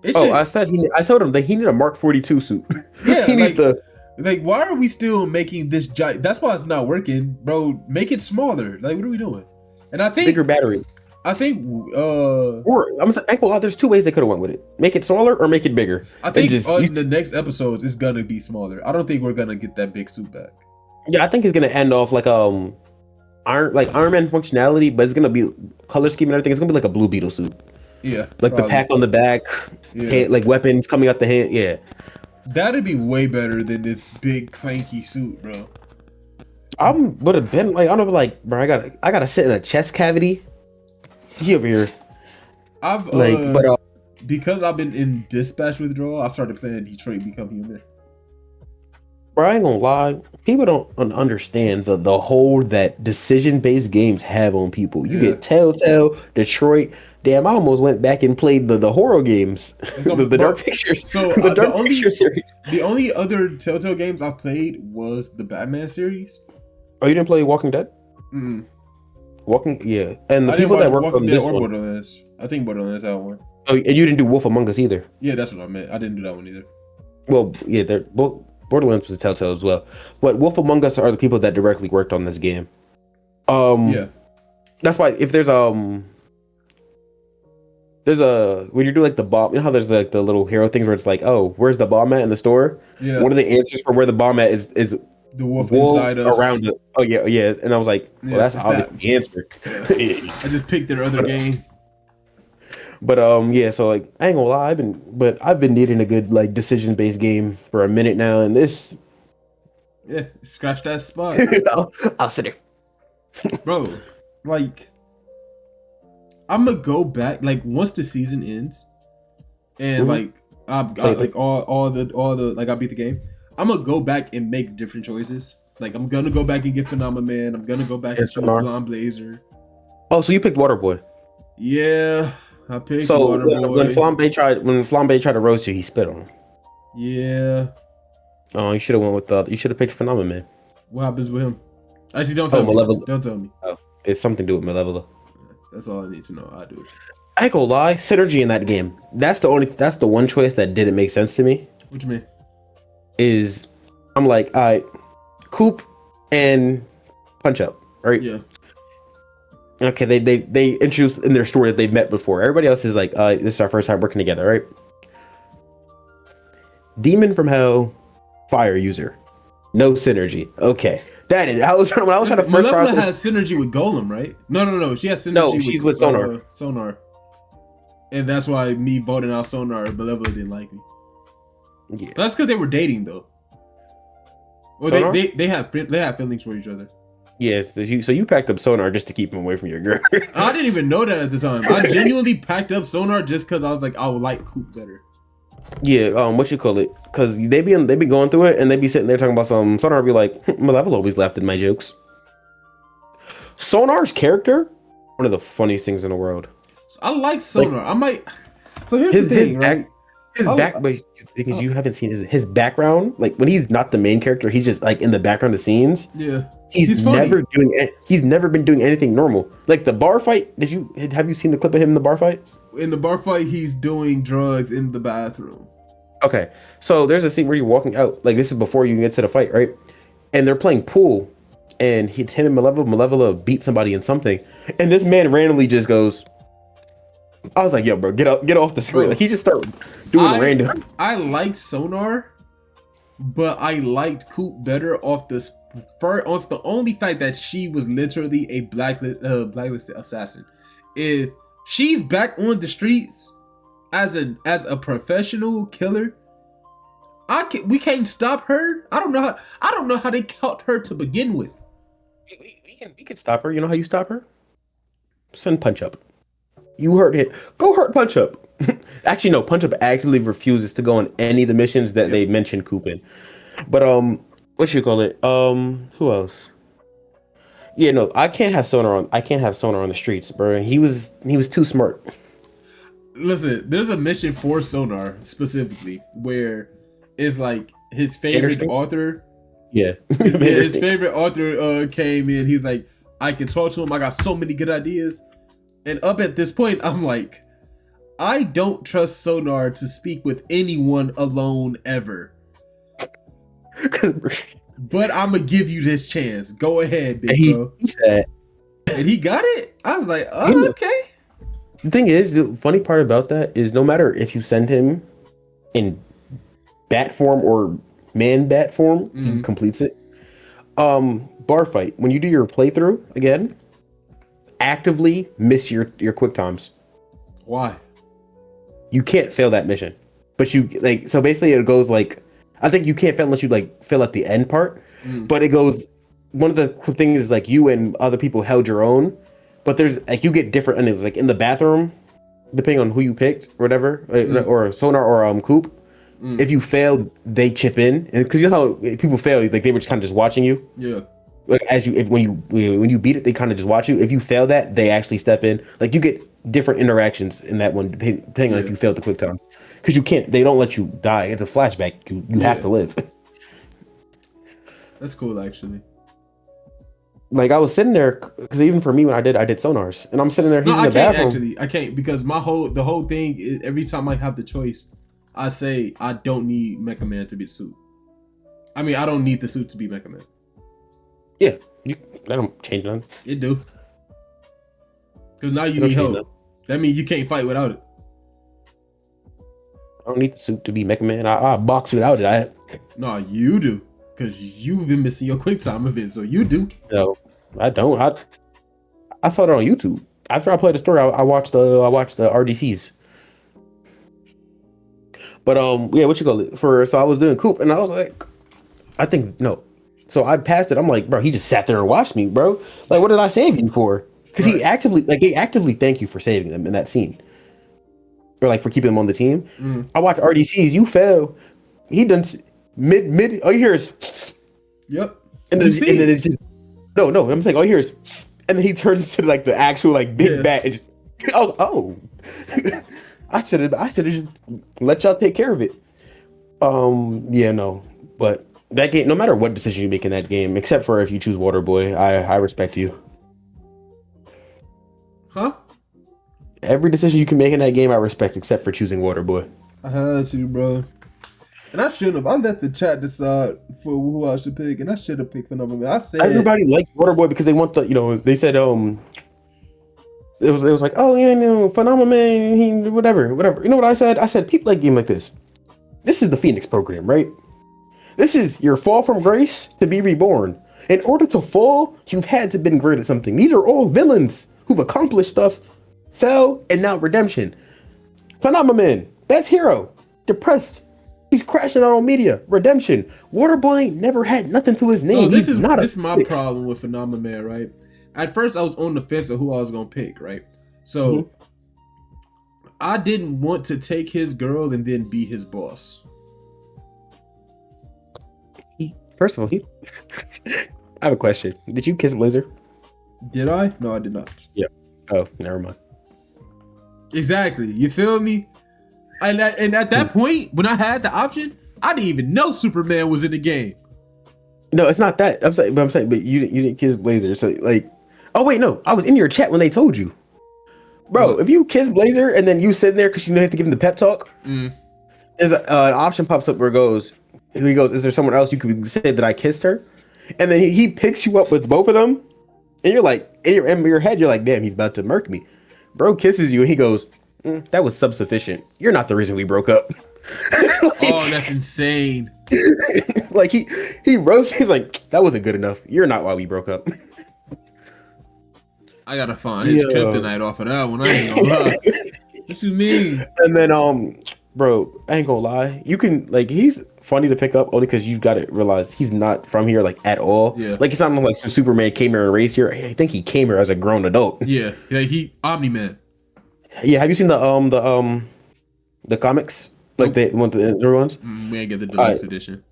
It Oh, should, I told him that he need a Mark 42 suit. yeah, He needs like why are we still making this giant? That's why it's not working, bro. Make it smaller. Like, what are we doing? And I think bigger battery. I think Or I'm saying, well, there's two ways they could have went with it: make it smaller or make it bigger. I think just on the next episodes it's gonna be smaller. I don't think we're gonna get that big suit back. yeah, I think it's gonna end off like Iron Man functionality, but it's gonna be color scheme and everything. It's gonna be like a Blue Beetle suit, Yeah, like probably. the pack on the back, Yeah. like weapons coming out the hand. Yeah, That'd be way better than this big clanky suit, bro. I would have been like, I don't know, like, bro, I gotta sit in a chest cavity. He over here, I've but because I've been in dispatch withdrawal, I started playing Detroit Become Human. bro, I ain't gonna lie. People don't understand the hold that decision based games have on people. You Yeah. get Telltale, Detroit. Damn, I almost went back and played the horror games, So, the bro, Dark Pictures, so, the the Dark only- Picture series. The only other Telltale games I've played was the Batman series. Oh, you didn't play Walking Dead? Mm. Yeah, and the I didn't people watch that worked Walking on Dead this or one. Borderlands. I think Borderlands had one. Oh, and you didn't do Wolf Among Us either. Yeah, that's what I meant. I didn't do that one either. Well, yeah, they're both. Borderlands was a Telltale as well, but Wolf Among Us are the people that directly worked on this game. Yeah. That's why if there's when you do like the bomb, you know how there's like the little hero things where it's like, oh, where's the bomb at in the store? Yeah. One of the answers for where the bomb at is The wolf wolves inside us. around it. Oh yeah, yeah, and I was like, well, Yeah, that's it's obviously the answer. I just picked their other game. But yeah, so like I ain't gonna lie, I've been needing a good like decision based game for a minute now, and this Yeah, scratch that spot. I'll sit there. Bro, like I'm gonna go back like once the season ends and Mhm. like I've got like all the like I beat the game. I'm gonna go back and make different choices. Like I'm gonna go back and get Phenomena Man. I'm gonna go back and Yes, choose Phenom. Blonde Blazer. Oh, so you picked Waterboy. Yeah, I picked So Waterboy. when Flambe tried to roast you, he spit on him. Yeah. Oh, you should have went with you should have picked Phenomenon Man. What happens with him? Actually, don't tell me. Malevolent. Don't tell me. Oh, it's something to do with Malevola. That's all I need to know. I do it. I ain't gonna lie, synergy in that game. That's the one choice that didn't make sense to me. What you mean? Is I'm like, all right, Coop and Punch Up, right? Yeah. Okay, they introduced in their story that they've met before. Everybody else is like, this is our first time working together, right? Demon from Hell, Fire User, no synergy. Okay, that is. When I was trying to first Malevola process. has synergy with Golem, right? No. She has synergy. No, she's with Sonar. Sonar. And that's why me voting out Sonar, Malevola didn't like me. Yeah. But that's because they were dating though. Well, Sonar? they have feelings for each other. Yes, so you packed up Sonar just to keep him away from your girl. I didn't even know that at the time. I genuinely packed up Sonar just because I was like, I would like Coop better. Yeah, what you call it? Because they be going through it and they be sitting there talking about some Sonar. Be like, Malevolent always laughed at my jokes. Sonar's character, one of the funniest things in the world. So I like Sonar. I might. So here's the thing, right? his I, back, but because I, you haven't seen his background, like when he's not the main character, he's just like in the background of scenes. yeah, He's he's funny. never he's never been doing anything normal. Like the bar fight. Have you seen the clip of him in the bar fight? In the bar fight, he's doing drugs in the bathroom. Okay, so there's a scene where you're walking out. Like this is before you get to the fight, right? And they're playing pool, and him and Malevola beat somebody in something, and this man randomly just goes. I was like, "Yo, bro, get off the screen!" Bro, Like he just started doing random. I liked Sonar, but I liked Coop better off this off the only fact that she was literally a blacklisted assassin. If she's back on the streets as a professional killer, we can't stop her. I don't know how they caught her to begin with. We can stop her. You know how you stop her? Send Punch Up. You hurt it. Go hurt Punch Up. Actually, no. Punch Up actively refuses to go on any of the missions that they mentioned Coop in. But what you call it? Who else? Yeah, no. I can't have Sonar on. I can't have Sonar on the streets, bro. He was too smart. Listen, there's a mission for Sonar specifically where it's like his favorite author. Yeah. His favorite author came in. He's like, I can talk to him. I got so many good ideas. And up at this point, I'm like, I don't trust Sonar to speak with anyone alone ever. But I'm gonna give you this chance. Go ahead, big bro. And he got it. I was like, oh, okay. The thing is, the funny part about that is no matter if you send him in bat form or man bat form, he completes it. Bar fight. When you do your playthrough again, actively miss your quick times. Why? You can't fail that mission. But you like so basically it goes like I think you can't fail unless you like fail at the end part. But it goes one of the things is like you and other people held your own. But there's like you get different endings. Like in the bathroom, depending on who you picked or whatever, or Sonar or Coop. If you failed, they chip in, and because you know how people fail, like they were just kind of just watching you. Yeah. Like when you beat it, they kind of just watch you. If you fail that, they actually step in. Like you get different interactions in that one depending on if you failed the quick times, because you can't. They don't let you die. It's a flashback. You have to live. That's cool, actually. Like I was sitting there because even for me when I did Sonars, and I'm sitting there. He's in the bathroom. I can't because the whole thing is every time I have the choice, I say I don't need Mecha Man to be the suit. I mean, I don't need the suit to be Mecha Man. Yeah, that don't change nothing. It do. Because now you need help. That means you can't fight without it. I don't need the suit to be Mecha Man. I box without it. No, you do. Because you've been missing your quick time event, so you do. No, I don't. I saw it on YouTube. After I played the story, I watched the RDCs. But yeah, what you call it? So I was doing Coop, and I was like, I think no. So I passed it. I'm like, bro, he just sat there and watched me, bro. Like, what did I save you for? Because they actively thank you for saving them in that scene, or like for keeping them on the team. I watched RDCs. You fail. He done mid. All you hear is, yep. And then it's just no. I'm saying all you hear is, and then he turns into like the actual like big bat. And just, I was I should have just let y'all take care of it. Yeah, no, but. That game, no matter what decision you make in that game, except for if you choose Water Boy, I respect you. Huh? Every decision you can make in that game, I respect, except for choosing Water Boy. I had to, bro. And I shouldn't have. I let the chat decide for who I should pick, and I should have picked another man. I said everybody likes Water Boy because they want they said it was like, oh yeah, Phenomenal Man, he whatever. You know what I said? I said people like game like this. This is the Phoenix program, right? This is your fall from grace to be reborn. In order to fall, you've had to been great at something. These are all villains who've accomplished stuff, fell, and now redemption. Phenomenon, best hero, depressed. He's crashing out on media. Redemption. Waterboy never had nothing to his name. So this is my problem with Phenomenon, right? At first, I was on the fence of who I was gonna pick, right? So I didn't want to take his girl and then be his boss. First of all, I have a question. Did you kiss Blizzard? Did I? No, I did not. Yeah. Oh, never mind. Exactly. You feel me? And at that point, when I had the option, I didn't even know Superman was in the game. No, it's not that. But you didn't kiss Blazer. So like, oh wait, no, I was in your chat when they told you, bro. What? If you kiss Blazer and then you sitting there because you have to give him the pep talk, there's an option pops up where he goes, is there someone else you could say that I kissed her? And then he picks you up with both of them, and you're like, in your head, you're like, damn, he's about to murk me. Bro kisses you, and he goes, that was subsufficient. You're not the reason we broke up. Oh, that's insane. Like he roasts. He's like, that wasn't good enough. You're not why we broke up. I gotta find his kryptonite off of that one. I ain't gonna lie. What you mean? And then bro, I ain't gonna lie. You can like he's funny to pick up only because you gotta realize he's not from here like at all. Yeah. Like it's not like Superman came here and raised here. I think he came here as a grown adult. Yeah. He Omni-Man. Yeah. Have you seen the comics? Like the other ones? We ain't get the deluxe edition.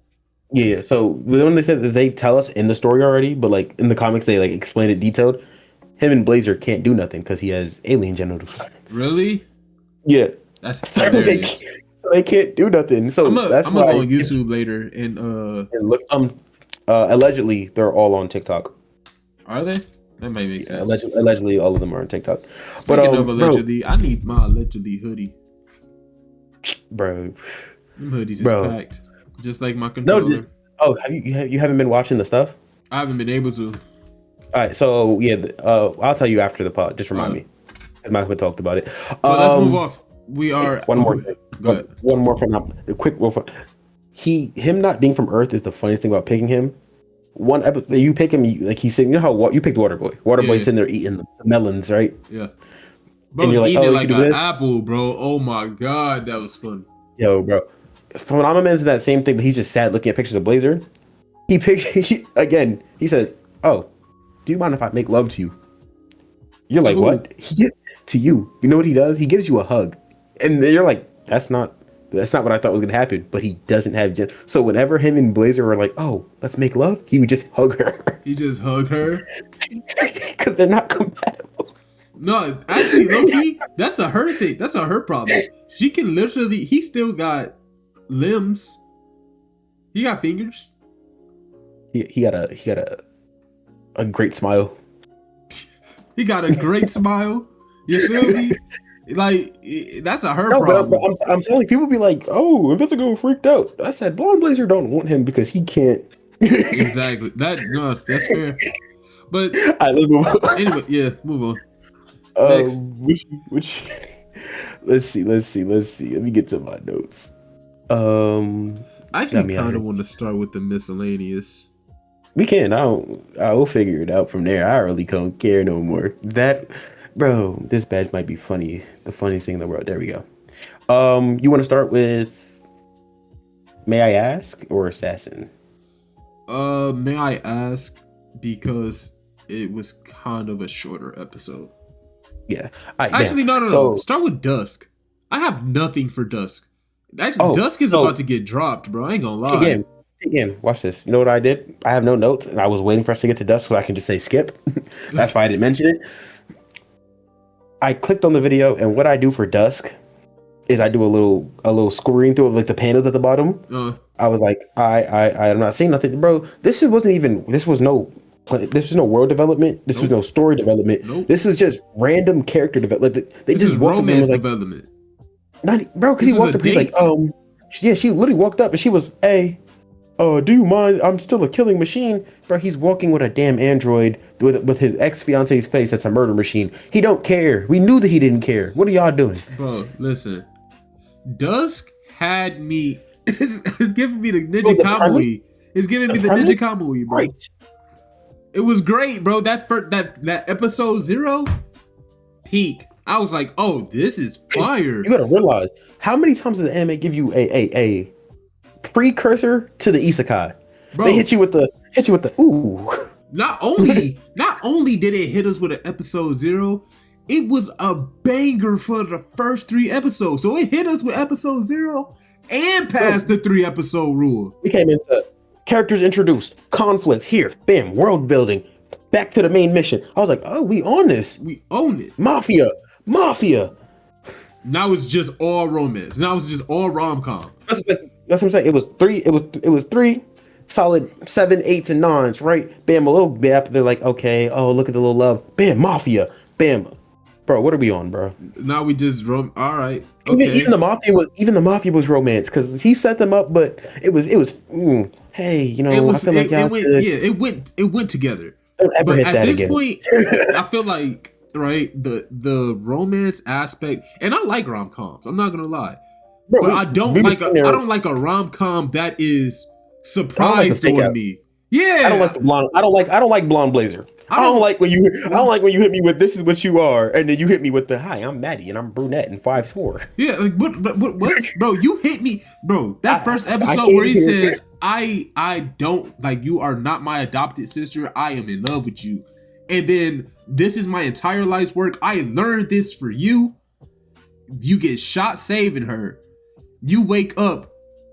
Yeah. So the one they said is they tell us in the story already, but like in the comics they like explain it detailed. Him and Blazer can't do nothing because he has alien genitals. Really? Yeah. That's hilarious. They can't do nothing. So that's why I'm gonna go on YouTube later and look. Allegedly they're all on TikTok. Are they? That might make sense. Allegedly all of them are on TikTok. Speaking of allegedly, I need my allegedly hoodie. Bro, them hoodies is packed, just like my controller. Have you haven't been watching the stuff? I haven't been able to. All right, so yeah, I'll tell you after the pod. Just remind me. Michael talked about it. Well, let's move off. We are one more thing. One more for now. A quick one. Him not being from Earth is the funniest thing about picking him. One episode, you pick him, like he's sitting. You know how you picked Waterboy. Waterboy's sitting there eating the melons, right? Yeah. Bro, eating it like an apple, bro. Oh my god, that was fun. Yo, bro. When I'm in that same thing, but he's just sad looking at pictures of Blazer. He says, "Oh, do you mind if I make love to you?" You're like, what? To you. You know what he does? He gives you a hug. And then you're like, that's not what I thought was gonna happen. But he doesn't have so whenever him and Blazer were like, oh, let's make love, he would just hug her. He just hug her? Because they're not compatible. No, actually, low-key, that's a her thing. That's a her problem. She can literally, he still got limbs. He got fingers. He got a great smile. He got a great smile. You feel me? Like, that's a her problem. But I'm telling you, people be like, oh, Invincible freaked out. I said, Blonde Blazer don't want him because he can't. Exactly. That's fair. But let's move on. Anyway, yeah, move on. Next. Which let's see. Let me get to my notes. I actually kind of want to start with the miscellaneous. We can. I will figure it out from there. I really don't care no more. Bro, this badge might be funny. The funniest thing in the world. There we go. You want to start with May I Ask or Assassin? May I Ask because it was kind of a shorter episode. Yeah. Actually, no. Start with Dusk. I have nothing for Dusk. Actually, Dusk is about to get dropped, bro. I ain't gonna lie. Again, watch this. You know what I did? I have no notes, and I was waiting for us to get to Dusk so I can just say skip. That's why I didn't mention it. I clicked on the video, and what I do for Dusk is I do a little scrolling through like the panels at the bottom. I was like, I'm not seeing nothing, bro. This was no world development. This was no story development. Nope. This was just random character development. This is romance development. Bro, because he walked up, he's like, yeah, she literally walked up and she was, hey, do you mind? I'm still a killing machine. Bro, he's walking with a damn android with his ex-fiance's face that's a murder machine. He don't care. We knew that he didn't care. What are y'all doing? Bro, listen. Dusk had me, it's giving me the Ninja Kamui. It's giving me the Ninja Kamui, bro. Right. It was great, bro. That episode 0 peak. I was like, oh, this is fire. You gotta realize, how many times does the anime give you a precursor to the isekai? Bro, they hit you with the ooh. Not only did it hit us with an episode 0, it was a banger for the first 3 episodes. So it hit us with episode 0 and passed the 3 episode rule. We came into characters introduced, conflicts here, bam, world building, back to the main mission. I was like, oh, we on this. We own it. Mafia. Now it's just all romance. Now it's just all rom com. That's what I'm saying. It was three. It was three solid 7, 8s, and 9s. Right. Bam. A little bit after they're like, okay. Oh, look at the little love. Bam. Mafia. Bam. Bro, what are we on, bro? Now we just all right. Even, Okay. even the mafia was romance because he set them up, but it was hey, you know, It I was feel like y'all it went should yeah, it went together. don't ever But hit at that this again. point, I feel like right the romance aspect, and I like rom coms. I'm not gonna lie, Bro, but I don't we was like sitting there. I don't like a rom com that is I don't like the surprised fake on out. me. I don't like Yeah, the blonde. I don't like blonde blazer. I don't. I don't like when you hit me with this is what you are, and then you hit me with the hi, I'm Maddie and I'm brunette and 5'4". Yeah, like what's bro? You hit me, bro. That first I episode came where he here. says, I don't like you are not my adopted sister. I am in love with you." And then this is my entire life's work. I learned this for you. You get shot saving her. You wake up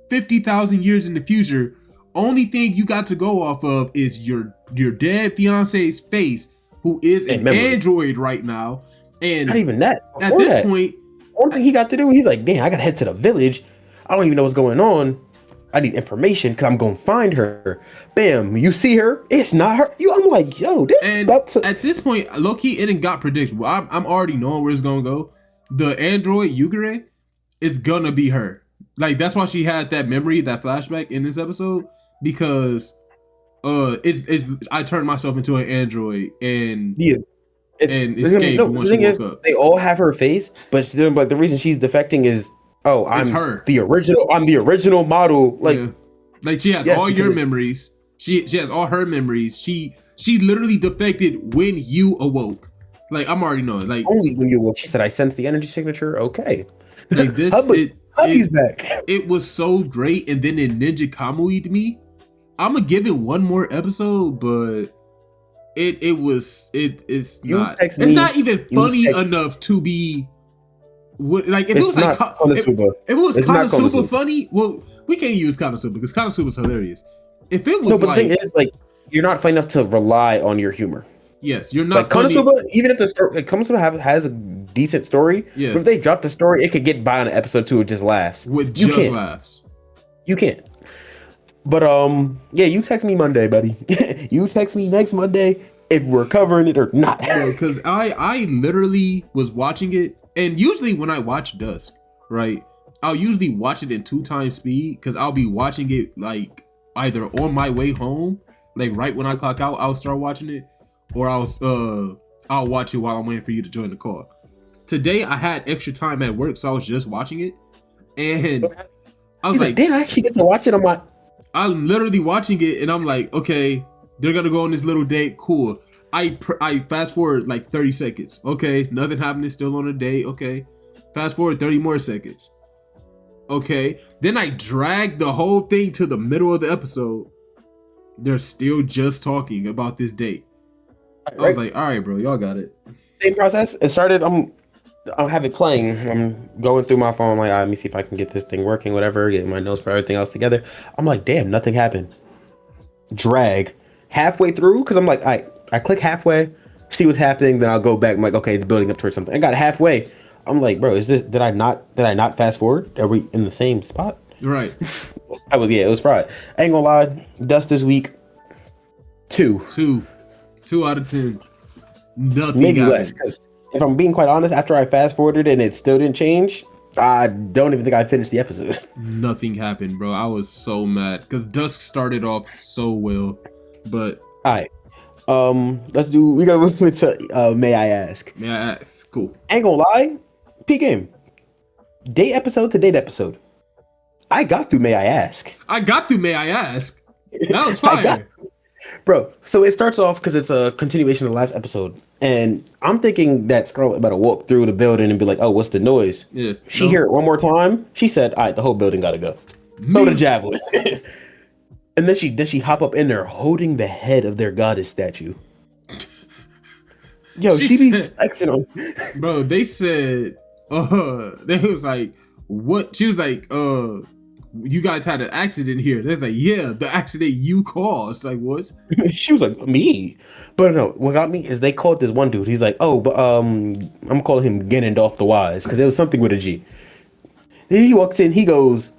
50,000 years in the future. Only thing you got to go off of is your dead fiance's face, who is And an memory. android right now. And Not even that. at Before this that, point, one thing he got to do, he's like, damn, I gotta head to the village. I don't even know what's going on. I need information because I'm gonna find her. Bam, you see her? It's not her. I'm like, yo, and that's at this point, low key, it ain't got predictable. I'm already knowing where it's gonna go. The android Yugure is gonna be her. Like that's why she had that memory, that flashback in this episode, because it's I turned myself into an android and yeah. and escaped once she woke up. They all have her face, but the reason she's defecting is, oh, It's her. the original. I'm the original model. Like, Yeah. Like she has yes, all your because- memories. She has all her memories. She literally defected when you awoke. Like I'm already knowing. Like only when you woke. She said, I sense the energy signature. Okay. like this Hubby's back. it was so great, and then it Ninja Kamui'd me. I'm gonna give it one more episode, but it's not text it's me- not even you funny text- enough to be what like if it It's was like not Konosuba. if it was It's not Konosuba Konosuba. funny, well we can't use Konosuba because Konosuba's hilarious. If it was No, but like the thing is, like, you're not funny enough to rely on your humor. yes, you're Like not funny. Konosuba, even if the story, like, Konosuba has a decent story, Yeah. but if they drop the story, it could get by on an episode 2 with just laughs. With You just can't. laughs. You can't. But yeah, you text me Monday, buddy. You text me next Monday if we're covering it or not. Because I literally was watching it, and usually when I watch Dusk, right, I'll usually watch it in 2 times speed because I'll be watching it like either on my way home, like right when I clock out, I'll start watching it, or I'll watch it while I'm waiting for you to join the call. Today I had extra time at work, so I was just watching it, and I was He's like, damn, I actually get to watch it on my. I'm literally watching it, and I'm like, okay, they're gonna go on this little date. Cool. I fast forward like 30 seconds. Okay, nothing happening. Still on a date. Okay, fast forward 30 more seconds. Okay, then I dragged the whole thing to the middle of the episode. They're still just talking about this date. I was like, all right, bro, y'all got it. Same process. It started. I'll have it playing. I'm going through my phone. Like, let me see if I can get this thing working. Whatever. Getting my notes for everything else together. I'm like, damn, nothing happened. Drag halfway through because I'm like, I click halfway, see what's happening. Then I'll go back. I'm like, okay, it's building up towards something. I got halfway. I'm like, bro, is this? Did I not fast forward? Are we in the same spot? Right. It was fried. I ain't gonna lie. Dust this week. 2. 2 out of 10. Nothing. Maybe happened. less. Because if I'm being quite honest, after I fast forwarded and it still didn't change, I don't even think I finished the episode. Nothing happened, bro. I was so mad because Dusk started off so well, but All right. We gotta move into May I Ask. may I ask? Cool. Ain't gonna lie, P game. Date episode to date episode. I got through May I Ask. I got through. May I ask? That was I got- fire. Bro, so it starts off because it's a continuation of the last episode. And I'm thinking that Scarlet about to walk through the building and be like, oh, what's the noise? Yeah. She hear it one more time. She said, all right, the whole building gotta go. Throw the javelin. And then she hop up in there holding the head of their goddess statue. Yo, She she be said- flexing on. Bro, they said, they was like, what? She was like, you guys had an accident here. There's like, yeah, the accident you caused. Like, what? She was like, me? But no, what got me is they called this one dude. He's like, oh, but I'm calling him Ganondorf the Wise because it was something with a G. Then he walks in, he goes,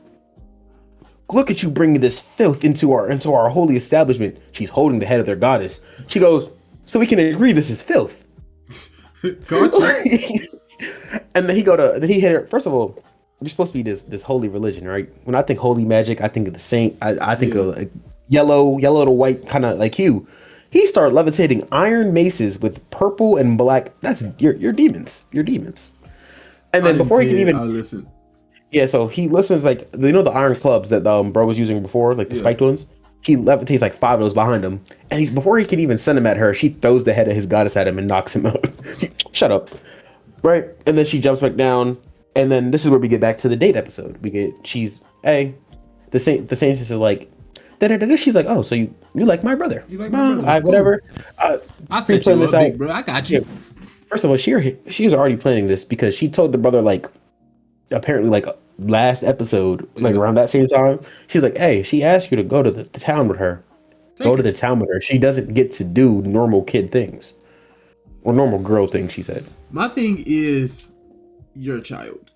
look at you bringing this filth into our holy establishment. She's holding the head of their goddess. She goes, so we can agree this is filth. Gotcha. And then he hit her. First of all, you're supposed to be this holy religion, right? When I think holy magic, I think of the saint. I think of like yellow to white kind of like hue. He started levitating iron maces with purple and black. That's your demons. Your demons. And then before he can even listen. yeah, so he listens like the iron clubs that bro was using before, like the spiked ones. He levitates like 5 of those behind him, and before he can even send them at her, she throws the head of his goddess at him and knocks him out. Shut up, right? And then she jumps back down, and then this is where we get back to the date episode. The saintess is like, da-da-da-da. She's like, oh, so you like my brother? You like my brother? Cool. Whatever. I set you up, big bro. I got you. First of all, she was already planning this because she told the brother like, apparently like last episode, like around that same time, she's like, hey, she asked you to go to the town with her. Go to the town with her. She doesn't get to do normal kid things or normal girl things, she said. My thing is, you're a child.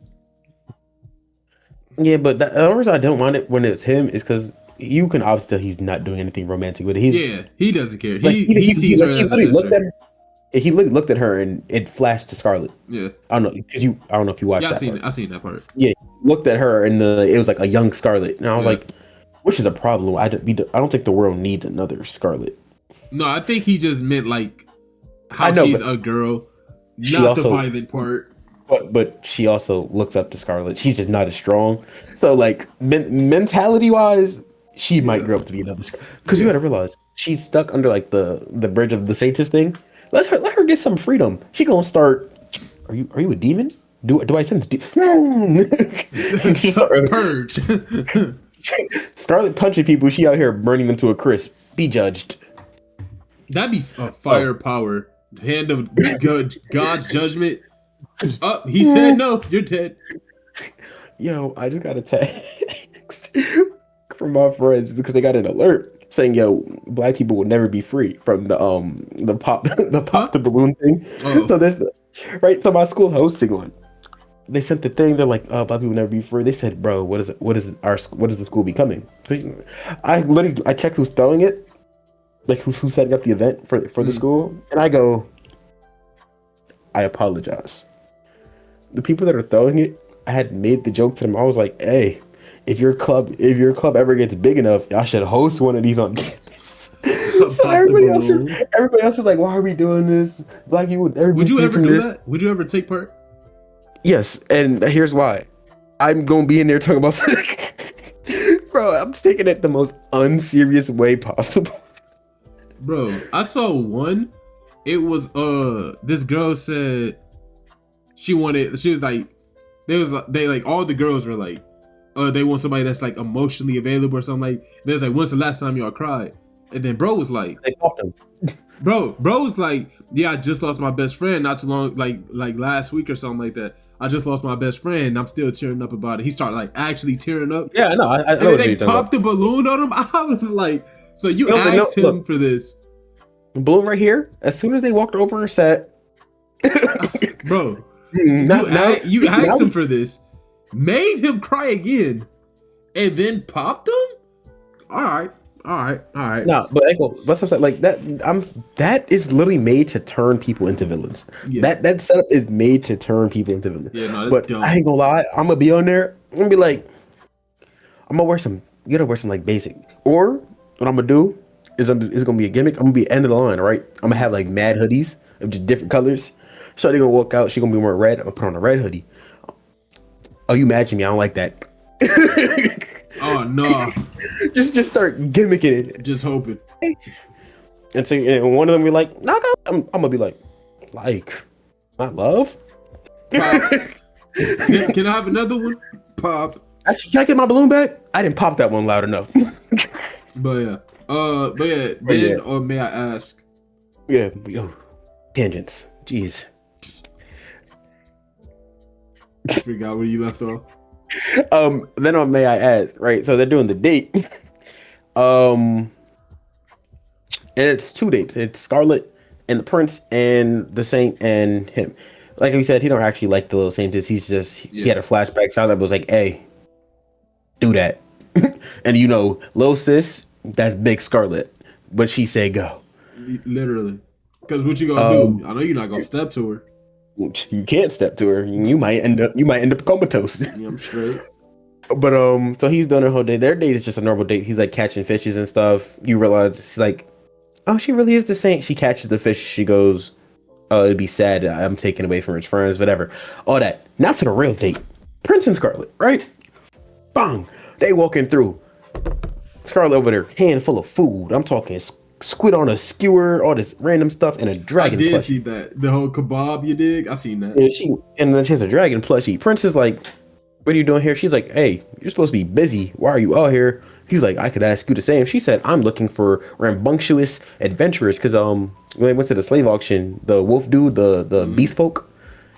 Yeah, but the only reason I don't mind it when it's him is because you can obviously tell he's not doing anything romantic with it. He doesn't care. Like, he sees her as a sister. He looked at her and it flashed to Scarlet. Yeah, I don't know I don't know if you watched that. I seen that part. Yeah, looked at her and it was like a young Scarlet, and I was like, which is a problem. I don't think the world needs another Scarlet. No, I think he just meant like how she's a girl, not the violent part. But she also looks up to Scarlet. She's just not as strong. So like mentality wise, she might grow up to be another Scarlet. Because you gotta realize she's stuck under like the bridge of the Satanist thing. Let her get some freedom. She gonna start. Are you a demon? Do I sense purge? Scarlet punching people. She out here burning them to a crisp. Be judged. That'd be a firepower. Hand of God's judgment. He said no. You're dead. Yo, I just got a text from my friends because they got an alert saying, "Yo, black people will never be free from the pop the balloon thing." Oh. So there's so my school hosting one. They sent the thing. They're like, "Oh, black people will never be free." They said, "Bro, what is the school becoming?" I checked who's throwing it, like who's setting up the event for the school, and I go, I apologize. The people that are throwing it, I had made the joke to them. I was like, "Hey, if your club ever gets big enough, y'all should host one of these on campus." So everybody else is like, "Why are we doing this? Black people would never Would you ever do that? Would you ever take part? Yes, and here's why. I'm gonna be in there talking about bro, I'm taking it the most unserious way possible. Bro, I saw one. It was this girl said she was like all the girls were like they want somebody that's like emotionally available or something. Like there's like, when's the last time y'all cried? And then bro was like, they popped him. Bro was like, yeah, I just lost my best friend not too long, like last week or something like that. I just lost my best friend. I'm still tearing up about it. He started like actually tearing up. Yeah, no, I and then they popped the balloon on him. I was like, so you asked him for this? Balloon right here. As soon as they walked over her set, bro, you asked him for this, made him cry again, and then popped him. All right. No, but I'm saying, like that. That is literally made to turn people into villains. Yeah. That setup is made to turn people into villains. Yeah, no, but dumb. I ain't gonna lie. I'm gonna be on there. I'm gonna be like, I'm gonna wear some. You gotta wear some like basic. Or what I'm gonna do is it's gonna be a gimmick. I'm gonna be end of the line, right? I'm gonna have like mad hoodies of just different colors. So they're gonna walk out. She gonna be wearing red. I'm gonna put on a red hoodie. Oh, you imagine me? I don't like that. Oh no! just start gimmicking it. Just hoping. And so one of them be like, knock out. I'm gonna be like not love. Pop. Can I have another one? Pop. Actually, can I get my balloon back? I didn't pop that one loud enough. But yeah. Or may I ask? Yeah. Tangents. Jeez. Forgot where you left off. Then on May I Ask, right? So they're doing the date. Um, and it's two dates. It's Scarlet and the Prince and the Saint and him. Like we said, he don't actually like the little Saints. He's just he Yeah, had a flashback. Scarlet was like, "Hey, do that," and little sis, that's big Scarlet, but she said go. literally. Because what you gonna Um, do? I know you're not gonna step to her. you can't step to her. You might end up comatose. Yeah, I'm straight. But so he's done her whole day. Their date is just a normal date. He's like catching fishes and stuff. You realize she's like, oh, she really is the saint. She catches the fish. She goes, oh, it'd be sad. I'm taken away from his friends, whatever. All that. Now to the real date. Prince and Scarlet, right? Bang. They walking through. Scarlet over there, hand full of food. I'm talking squid on a skewer, all this random stuff, and a I dragon did plushie. see that. The whole kebab you dig. I seen that. And then she has a dragon plushie. Prince is like, what are you doing here? She's like, hey, you're supposed to be busy. Why are you out here? He's like, I could ask you the same. She said, I'm looking for rambunctious adventurers because when they went to the slave auction, the wolf dude, the beast folk,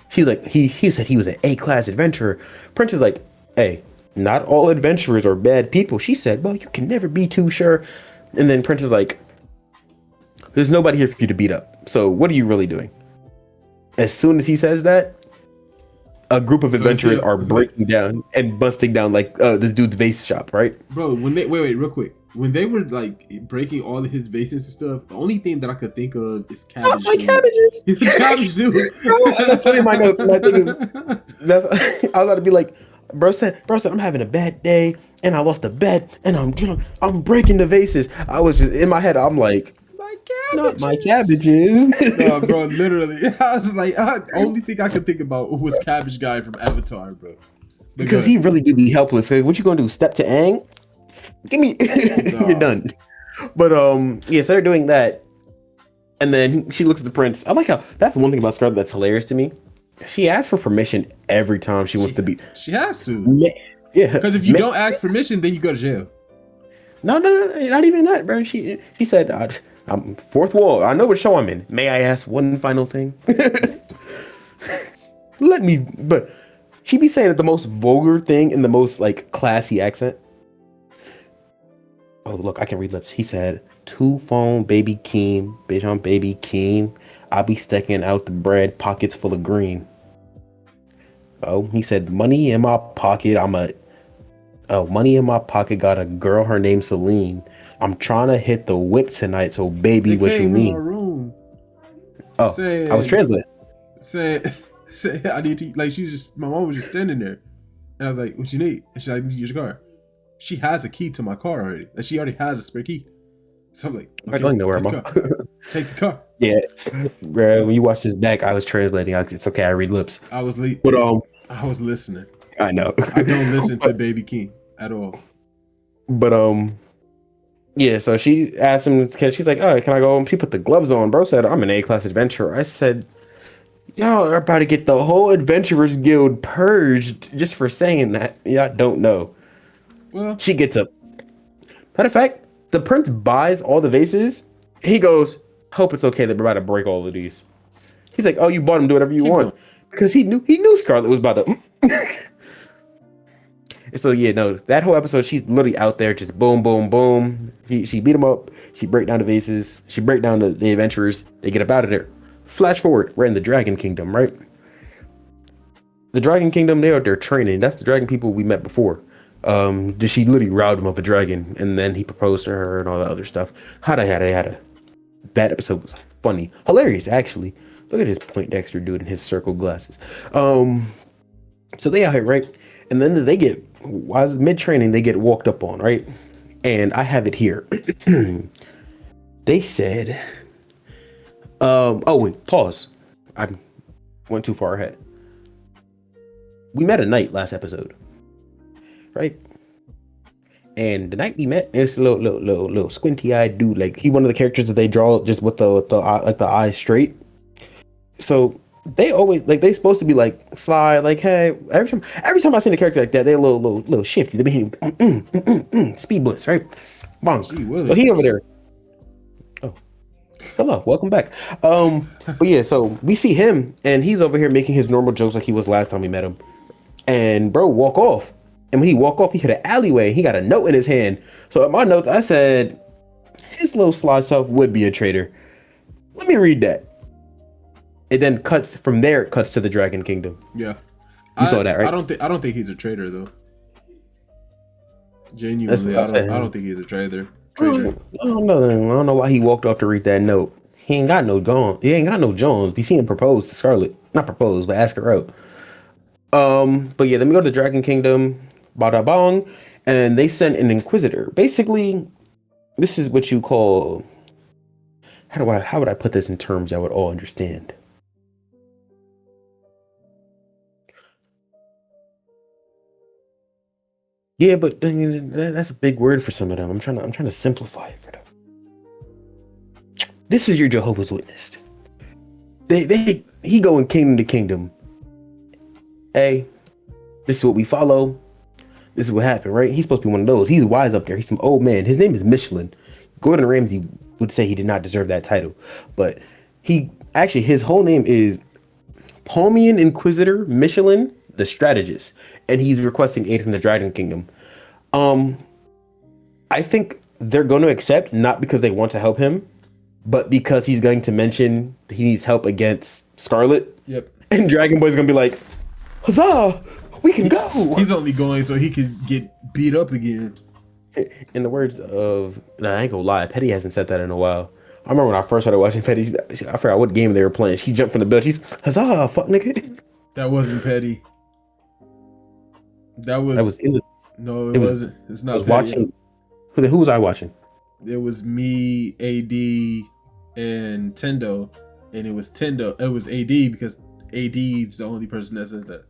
she's like, he said he was an A-class adventurer. Prince is like, hey, not all adventurers are bad people. She said, well, you can never be too sure. And then Prince is like, there's nobody here for you to beat up. So what are you really doing? As soon as he says that, a group of adventurers are breaking down and busting down like this dude's vase shop, right? Bro, when they wait, real quick. When they were like breaking all of his vases and stuff, the only thing that I could think of is cabbage. My cabbages. Cabbage dude. That's funny in my notes. My thing is, that's I was about to be like, bro said, I'm having a bad day and I lost a bet and I'm drunk. I'm breaking the vases. I was just in my head. I'm like, My not cabbages. my cabbages. No, bro, literally. I was like, only thing I could think about was Cabbage Guy from Avatar, bro. Because he really do be helpless. So what you gonna do? Step to Aang? Give me. You're done. But yeah. So they're doing that, and then she looks at the prince. I like how that's one thing about Scarlet that's hilarious to me. She asks for permission every time she wants to be. She has to. Yeah. Because if you don't ask permission, then you go to jail. No, not even that, bro. She said, I'm fourth wall. I know what show I'm in. May I ask one final thing? Let me. But she be saying it the most vulgar thing in the most like classy accent. Oh, look, I can read lips. He said, two phone, baby Keem. Bitch, I'm baby Keem. I be sticking out the bread, pockets full of green. Oh, he said, money in my pocket. Money in my pocket. Got a girl, her name's Celine. I'm trying to hit the whip tonight. So, baby, what you mean? My room. Oh, I was translating. Said, I need to, like, my mom was just standing there. And I was like, what you need? And she's like, I need to use your car. She has a key to my car already. Like, she already has a spare key. So I'm like, okay, I don't know where I'm Take the car. Yeah, bro, when you watch this back, I was translating. It's okay, I read lips. I was late. But I was listening. I know. I don't listen to Baby King at all. But yeah. So she asked him, she's like, "Oh, can I go home?" She put the gloves on. Bro said, "I'm an A-class adventurer." I said, "Y'all are about to get the whole Adventurers Guild purged just for saying that." Yeah, I don't know. Well, she gets up. Matter of fact, the prince buys all the vases. He goes, "Hope it's okay that we're about to break all of these." He's like, "Oh, you bought them. Do whatever you want." Because he knew Scarlet was about to. So yeah, no, that whole episode, she's literally out there just boom, boom, boom. She beat him up. She break down the vases. She break down the adventurers. They get up out of there. Flash forward, we're in the Dragon Kingdom, right? The Dragon Kingdom, they're training. That's the dragon people we met before. She literally robbed him of a dragon, and then he proposed to her and all that other stuff. Hada. That episode was funny, hilarious actually. Look at his Poindexter dude and his circle glasses. So they out here, right? And then they get, while mid training, they get walked up on, right? And I have it here. They said, oh wait, pause. I went too far ahead. We met a knight last episode, right? And the night we met, it's a little squinty-eyed dude. Like he one of the characters that they draw just with the eyes straight. So they always like they supposed to be like sly, like hey. Every time I see a character like that, they're a little shifty. They be hitting speed blitz, right? Bonk. So he over there. Oh, hello, welcome back. But yeah, so we see him, and he's over here making his normal jokes like he was last time we met him. And bro, walk off. And when he walked off, he hit an alleyway. He got a note in his hand. So in my notes, I said his little sly self would be a traitor. Let me read that. It then cuts from there. It cuts to the Dragon Kingdom. Yeah, You saw that, right? I don't think he's a traitor though. That's Genuinely, what I said. I don't think he's a traitor. I don't know. I don't know why he walked off to read that note. He ain't got no Jones. He ain't got no Jones. We seen him propose to Scarlet. Not propose, but ask her out. But yeah, then we go to the Dragon Kingdom, bada bong, and they sent an Inquisitor. Basically, this is what you call how would I put this in terms I would all understand? Yeah, but that's a big word for some of them. I'm trying to simplify it for them. This is your Jehovah's Witness. He going kingdom to kingdom. Hey, this is what we follow. This is what happened, right? He's supposed to be one of those. He's wise up there. He's some old man. His name is Michelin. Gordon Ramsay would say he did not deserve that title, but his whole name is Palmian Inquisitor Michelin, the strategist, and he's requesting aid from the Dragon Kingdom. I think they're going to accept, not because they want to help him, but because he's going to mention he needs help against Scarlet. Yep. And Dragon Boy's gonna be like, huzzah, we can go. He's only going so he could get beat up again. In the words of, I ain't gonna lie, Petty hasn't said that in a while. I remember when I first started watching Petty, I forgot what game they were playing. She jumped from the bed. She's, huzzah, fuck nigga. That wasn't Petty. That was in the, no, it wasn't. It's not. I was Petty. watching. Who was I watching? It was me, AD, and Tendo, and it was Tendo. It was AD because AD's the only person that says that.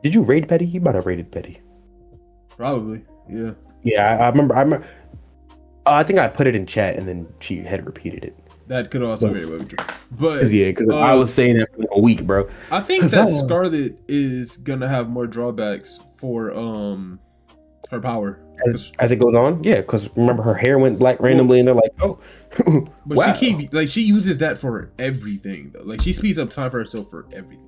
Did you raid Petty? You might have raided Petty. Probably, yeah. Yeah, I remember. I think I put it in chat and then she had repeated it. That could also very well be true. But yeah, because I was saying that for like a week, bro. I think that Scarlet is gonna have more drawbacks for her power as it goes on. Yeah, because remember her hair went black randomly, and they're like, oh. But wow. she uses that for everything though. Like she speeds up time for herself for everything.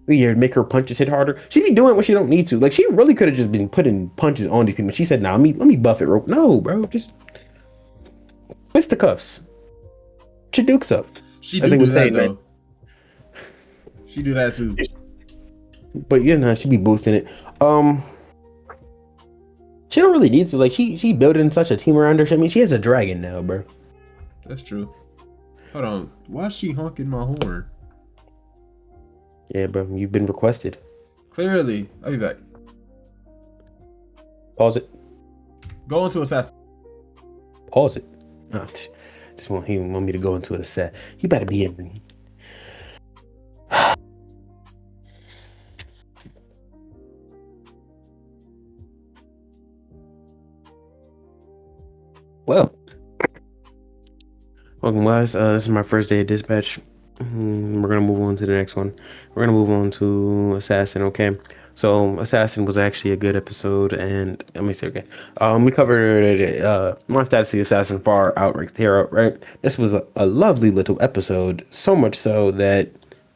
Yeah, make her punches hit harder. She be doing what she don't need to. Like she really could have just been putting punches on these people. She said, "Nah, let me buff it." No, bro, just twist the cuffs. Your dukes up. She do that though. She do that too. But yeah, nah, she be boosting it. She don't really need to. Like she building such a team around her. I mean, she has a dragon now, bro. That's true. Hold on, why is she honking my horn? Yeah, bro, you've been requested. Clearly, I'll be back. Pause it. Go into assassin. Pause it. Oh, he want me to go into it a set. You better be in. Well, welcome guys. This is my first day of dispatch. We're gonna move on to the next one. We're gonna move on to Assassin. Okay, so Assassin was actually a good episode, and let me see. Okay, we covered my status. The Assassin far outranks the hero. Right. This was a lovely little episode. So much so that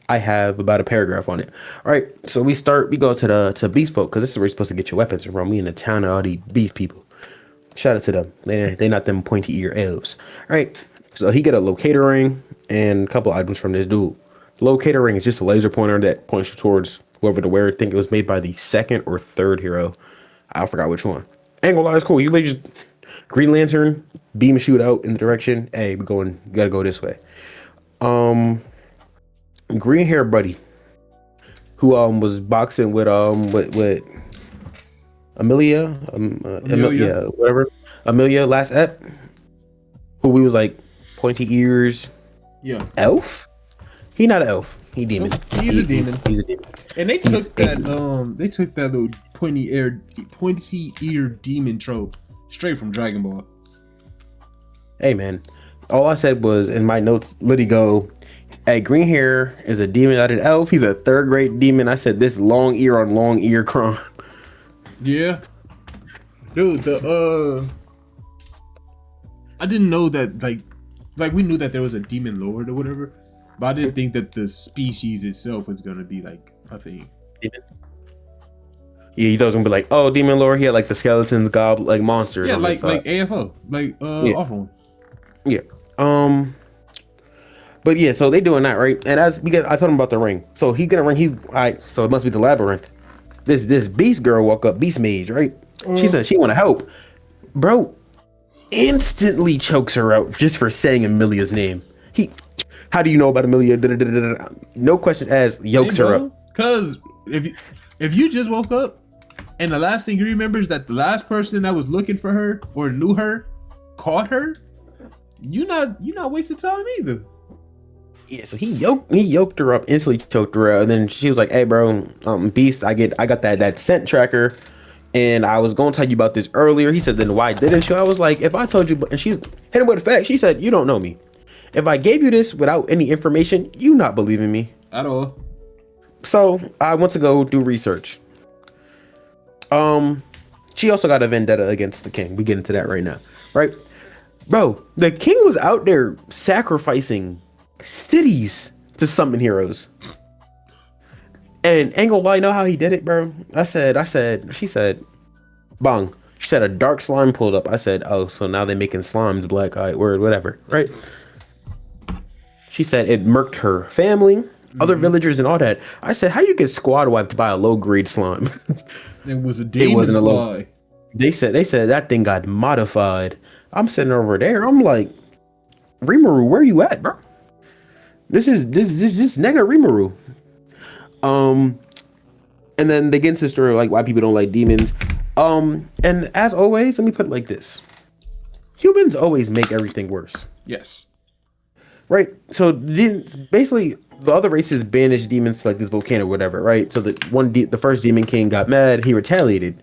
I have about a paragraph on it. All right. So we go to Beast Folk because this is where you're supposed to get your weapons from. We in the town of all these beast people. Shout out to them. They not them pointy ear elves. All right. So he get a locator ring and a couple items from this dude. The locator ring is just a laser pointer that points you towards whoever to wear. I think it was made by the second or third hero. I forgot which one. Ain't gonna lie, it's cool. You really just Green Lantern, beam shoot out in the direction. Hey, you gotta go this way. Green hair buddy, who was boxing with Amelia, whatever. Amelia last ep. Who we was like pointy ears. Yeah. Elf? He not an elf. He demon. He's a demon. He's a demon. And they took that little pointy ear demon trope straight from Dragon Ball. Hey man. All I said was in my notes, let it go. Hey, green hair is a demon, not an elf. He's a third grade demon. I said this long ear on long ear crime. Yeah. Dude, I didn't know that like we knew that there was a demon lord or whatever, but I didn't think that the species itself was gonna be like a thing. Yeah, he thought it was gonna be like, oh, Demon Lord, he had like the skeletons, goblin, like monsters Yeah, on his side. like AFO, like Yeah, Awful. yeah. Um, but yeah, so they doing that right, and as we get, I told him about the ring. So he get a ring. He's all right. So it must be the labyrinth. This beast girl walk up, beast mage, right? She said she want to help, bro. Instantly chokes her out just for saying Amelia's name. He, how do you know about Amelia? Da, da, da, da, da. No questions asked. Hey, Yokes her bro, up. because if you just woke up and the last thing you remember is that the last person that was looking for her or knew her caught her, you not wasting time either. Yeah, so he yoked her up, instantly choked her out, and then she was like, "Hey, bro, Beast, I got that scent tracker, and I was gonna tell you about this earlier." He said, "Then why didn't you?" I was like, "If I told you," and she's hit him with a fact. She said, "You don't know me. If I gave you this without any information, you not believing me." At all. So I went to go do research. She also got a vendetta against the king. We get into that right now, right? Bro, the king was out there sacrificing cities to summon heroes. And ain't gonna lie, know how he did it, bro? She said, bong. She said a dark slime pulled up. I said, oh, so now they're making slimes black eye word, whatever, right? She said it murked her family, other villagers, and all that. I said, how you get squad wiped by a low grade slime? It was a It demon wasn't a low. slide. They said that thing got modified. I'm sitting over there. I'm like, Rimuru, where you at, bro? This nigga Rimuru. And then they get into the story of like why people don't like demons. And as always, let me put it like this: humans always make everything worse, Yes. right? So basically, the other races banished demons to like this volcano or whatever, right? So the first demon king got mad, he retaliated.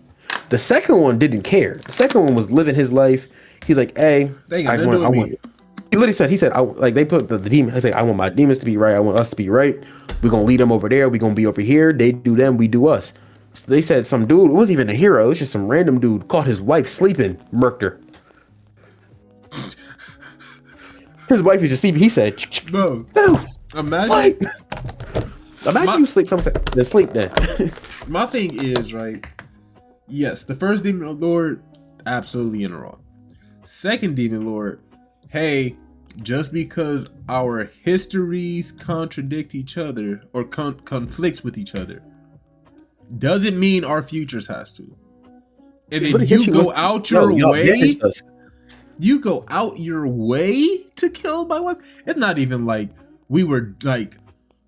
The second one didn't care. The second one was living his life. He's like, hey, They ain't got nothing to do with me. he literally said, like they put the demon. He's like, I want my demons to be right. I want us to be right. We're gonna lead them over there. We're gonna be over here. They do them. We do us. So they said some dude. It wasn't even a hero. It was just some random dude caught his wife sleeping. Murked her. His wife was just sleeping. He said, Bro, no, imagine. sleep. Imagine you sleep. Someone said, then sleep then. My thing is, right, yes, the first demon lord, absolutely in the wrong. Second demon lord, hey, just because our histories contradict each other or conflicts with each other doesn't mean our futures has to. And then you go out your way. You go out your way to kill my wife. It's not even like we were like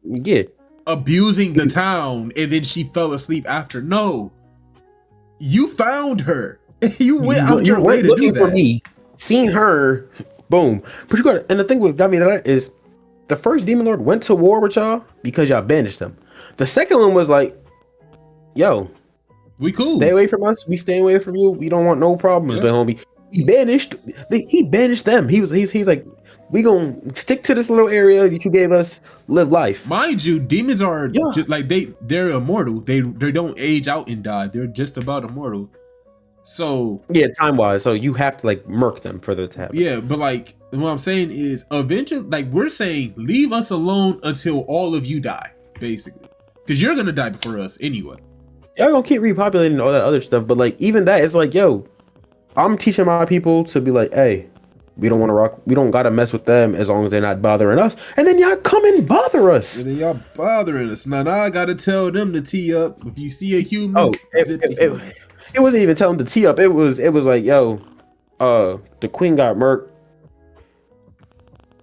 Yeah. abusing the town and then she fell asleep after. No, you found her. You went out your way to do that. For me, seeing her, boom. But you got, and the thing with got me that is, the first demon lord went to war with y'all because y'all banished them. The second one was like, yo, we cool. Stay away from us. We stay away from you. We don't want no problems, but homie, he banished them. He's like, we gonna stick to this little area that you gave us. Live life. Mind you, demons are just like they're immortal. They don't age out and die. They're just about immortal. So yeah, time wise, so you have to like murk them for that to happen. Yeah, but like what I'm saying is, eventually, like we're saying, leave us alone until all of you die, basically, because you're gonna die before us anyway. Y'all gonna keep repopulating all that other stuff, but like even that, it's like, yo, I'm teaching my people to be like, hey, we don't want to rock. We don't gotta mess with them as long as they're not bothering us. And then y'all come and bother us. And then y'all bothering us. Now I gotta tell them to tee up. If you see a human, it wasn't even telling them to tee up. It was like, yo, the queen got murked.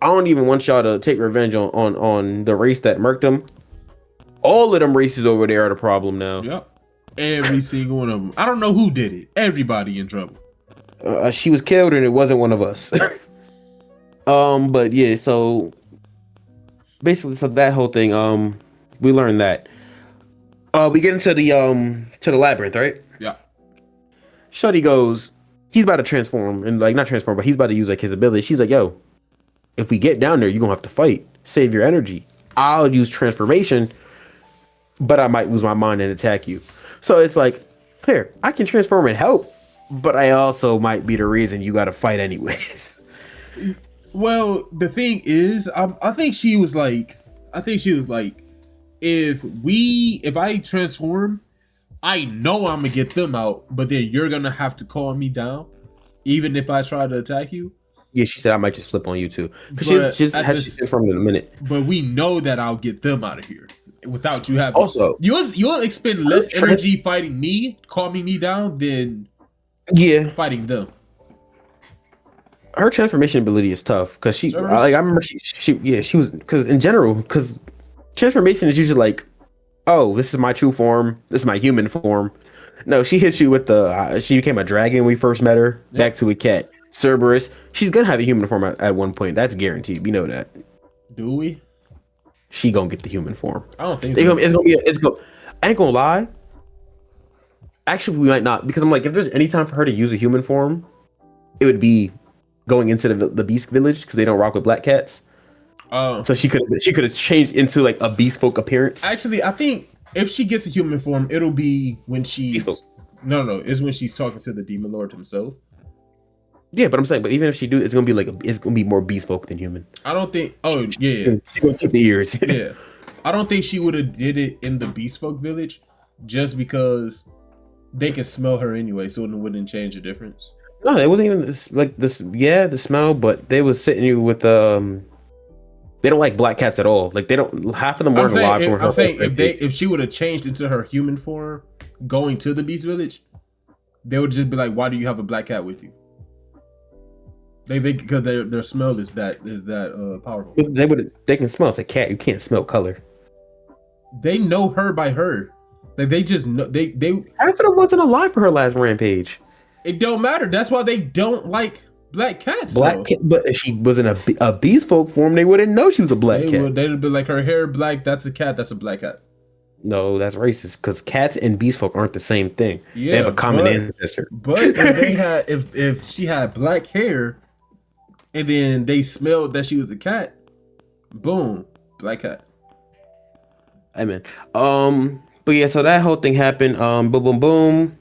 I don't even want y'all to take revenge on the race that murked them. All of them races over there are the problem now. Yep. Every single one of them. I don't know who did it. Everybody in trouble. She was killed and it wasn't one of us. But yeah, so basically, so that whole thing, we learned that. We get into the labyrinth, right? Yeah. Shuddy goes, he's about to transform, and like not transform, but he's about to use like his ability. She's like, yo, if we get down there, you're gonna have to fight. Save your energy. I'll use transformation, but I might lose my mind and attack you. So it's like, here, I can transform and help, but I also might be the reason you gotta fight anyways. Well, the thing is, I think she was like, if I transform I know I'm gonna get them out, but then you're gonna have to calm me down, even if I try to attack you. Yeah, she said I might just flip on you too. Because But she's at has she this, sent from in a minute. but we know that I'll get them out of here without you having. Also, You'll expend less energy fighting me, calming me down, than yeah, fighting them. her transformation ability is tough because she like I remember she was because in general because transformation is usually like, oh, this is my true form, this is my human form. No, she hits you with the she became a dragon when we first met her, back to a cat. Cerberus, she's gonna have a human form at one point. That's guaranteed. We know that. Do we? She gonna get the human form. I don't think so. I ain't gonna lie. Actually, we might not because I'm like, if there's any time for her to use a human form, it would be going into the Beast Village because they don't rock with black cats. Oh, So she could have changed into like a beast folk appearance. actually, I think if she gets a human form, it'll be when she's Beast no, it's when she's talking to the demon lord himself. Yeah, but I'm saying, but even if she do, it's gonna be like it's gonna be more beast folk than human. I don't think. Oh yeah, She gonna keep the ears. yeah. I don't think she would have did it in the Beast Folk village, just because they can smell her anyway, so it wouldn't change the difference. No, it wasn't even like this. Yeah, the smell, but they was sitting you with They don't like black cats at all. Like they don't. Half of them weren't alive. I'm saying if she would have changed into her human form, going to the Beast Village, they would just be like, "Why do you have a black cat with you?" They because their smell is that powerful. They can smell. It's a cat. You can't smell color. They know her by her. Like they just know they. Half of them wasn't alive for her last rampage. It don't matter. That's why they don't like black cats. But if she was in a beast folk form, they wouldn't know she was a black cat. They'd be like, her hair black. That's a cat. That's a black cat. No, that's racist because cats and beast folk aren't the same thing. Yeah, they have a common ancestor. But if they had, if she had black hair, and then they smelled that she was a cat, boom, black cat. I mean, but yeah, so that whole thing happened. Boom, boom, boom.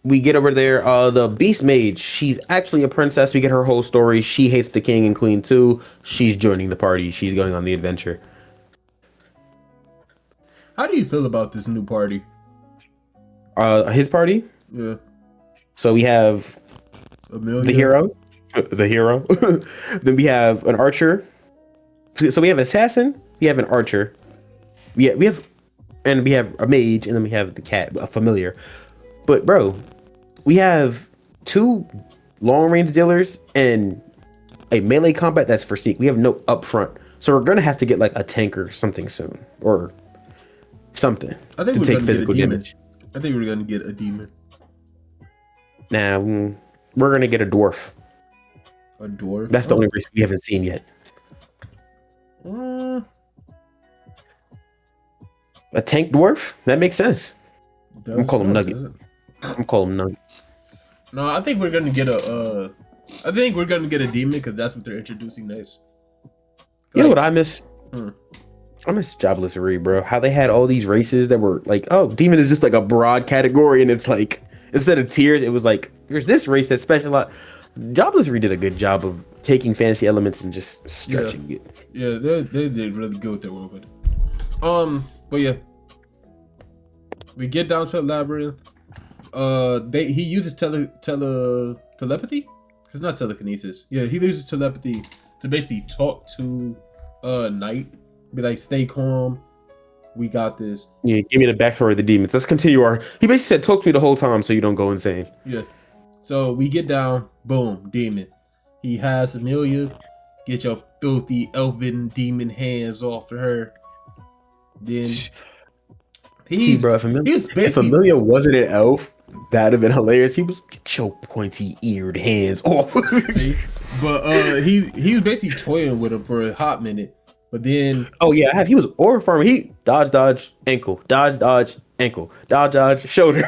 We get over there. The Beast Mage, she's actually a princess. We get her whole story. She hates the king and queen too. She's joining the party. She's going on the adventure. How do you feel about this new party? His party. Yeah. So we have the hero. Then we have an archer. So we have an assassin. We have an archer. We have a mage, and then we have the cat, a familiar. But bro, we have 2 long range dealers and a melee combat that's for Seek. We have no upfront, so we're gonna have to get like a tank or something soon, or something. I think to take physical damage. I think we're gonna get a demon. Now we're gonna get a dwarf. A dwarf. That's the only race we haven't seen yet. A tank dwarf? That makes sense. I'm gonna call him Nugget. No, I think we're gonna get a. I think we're gonna get a demon because that's what they're introducing next. You know what I miss? I miss Jobless Re, bro. How they had all these races that were like, oh, demon is just like a broad category, and it's like instead of tiers, it was like there's this race that's specialized. Jobless Re did a good job of taking fantasy elements and just stretching it. Yeah, they did really good with their world. But yeah, we get down to the labyrinth. He uses telepathy. It's not telekinesis. Yeah, he uses telepathy to basically talk to Knight. Be like, stay calm. We got this. Yeah, give me the backstory of the demons. Let's continue our. He basically said, talk to me the whole time so you don't go insane. Yeah. So we get down. Boom, demon. He has Amelia. Get your filthy elven demon hands off of her. Then see, bro, if Amelia wasn't an elf, that'd have been hilarious. He was, get your pointy eared hands off. See? But he was basically toying with him for a hot minute. But then he was aura farming. He dodge ankle, dodge ankle, dodge shoulder.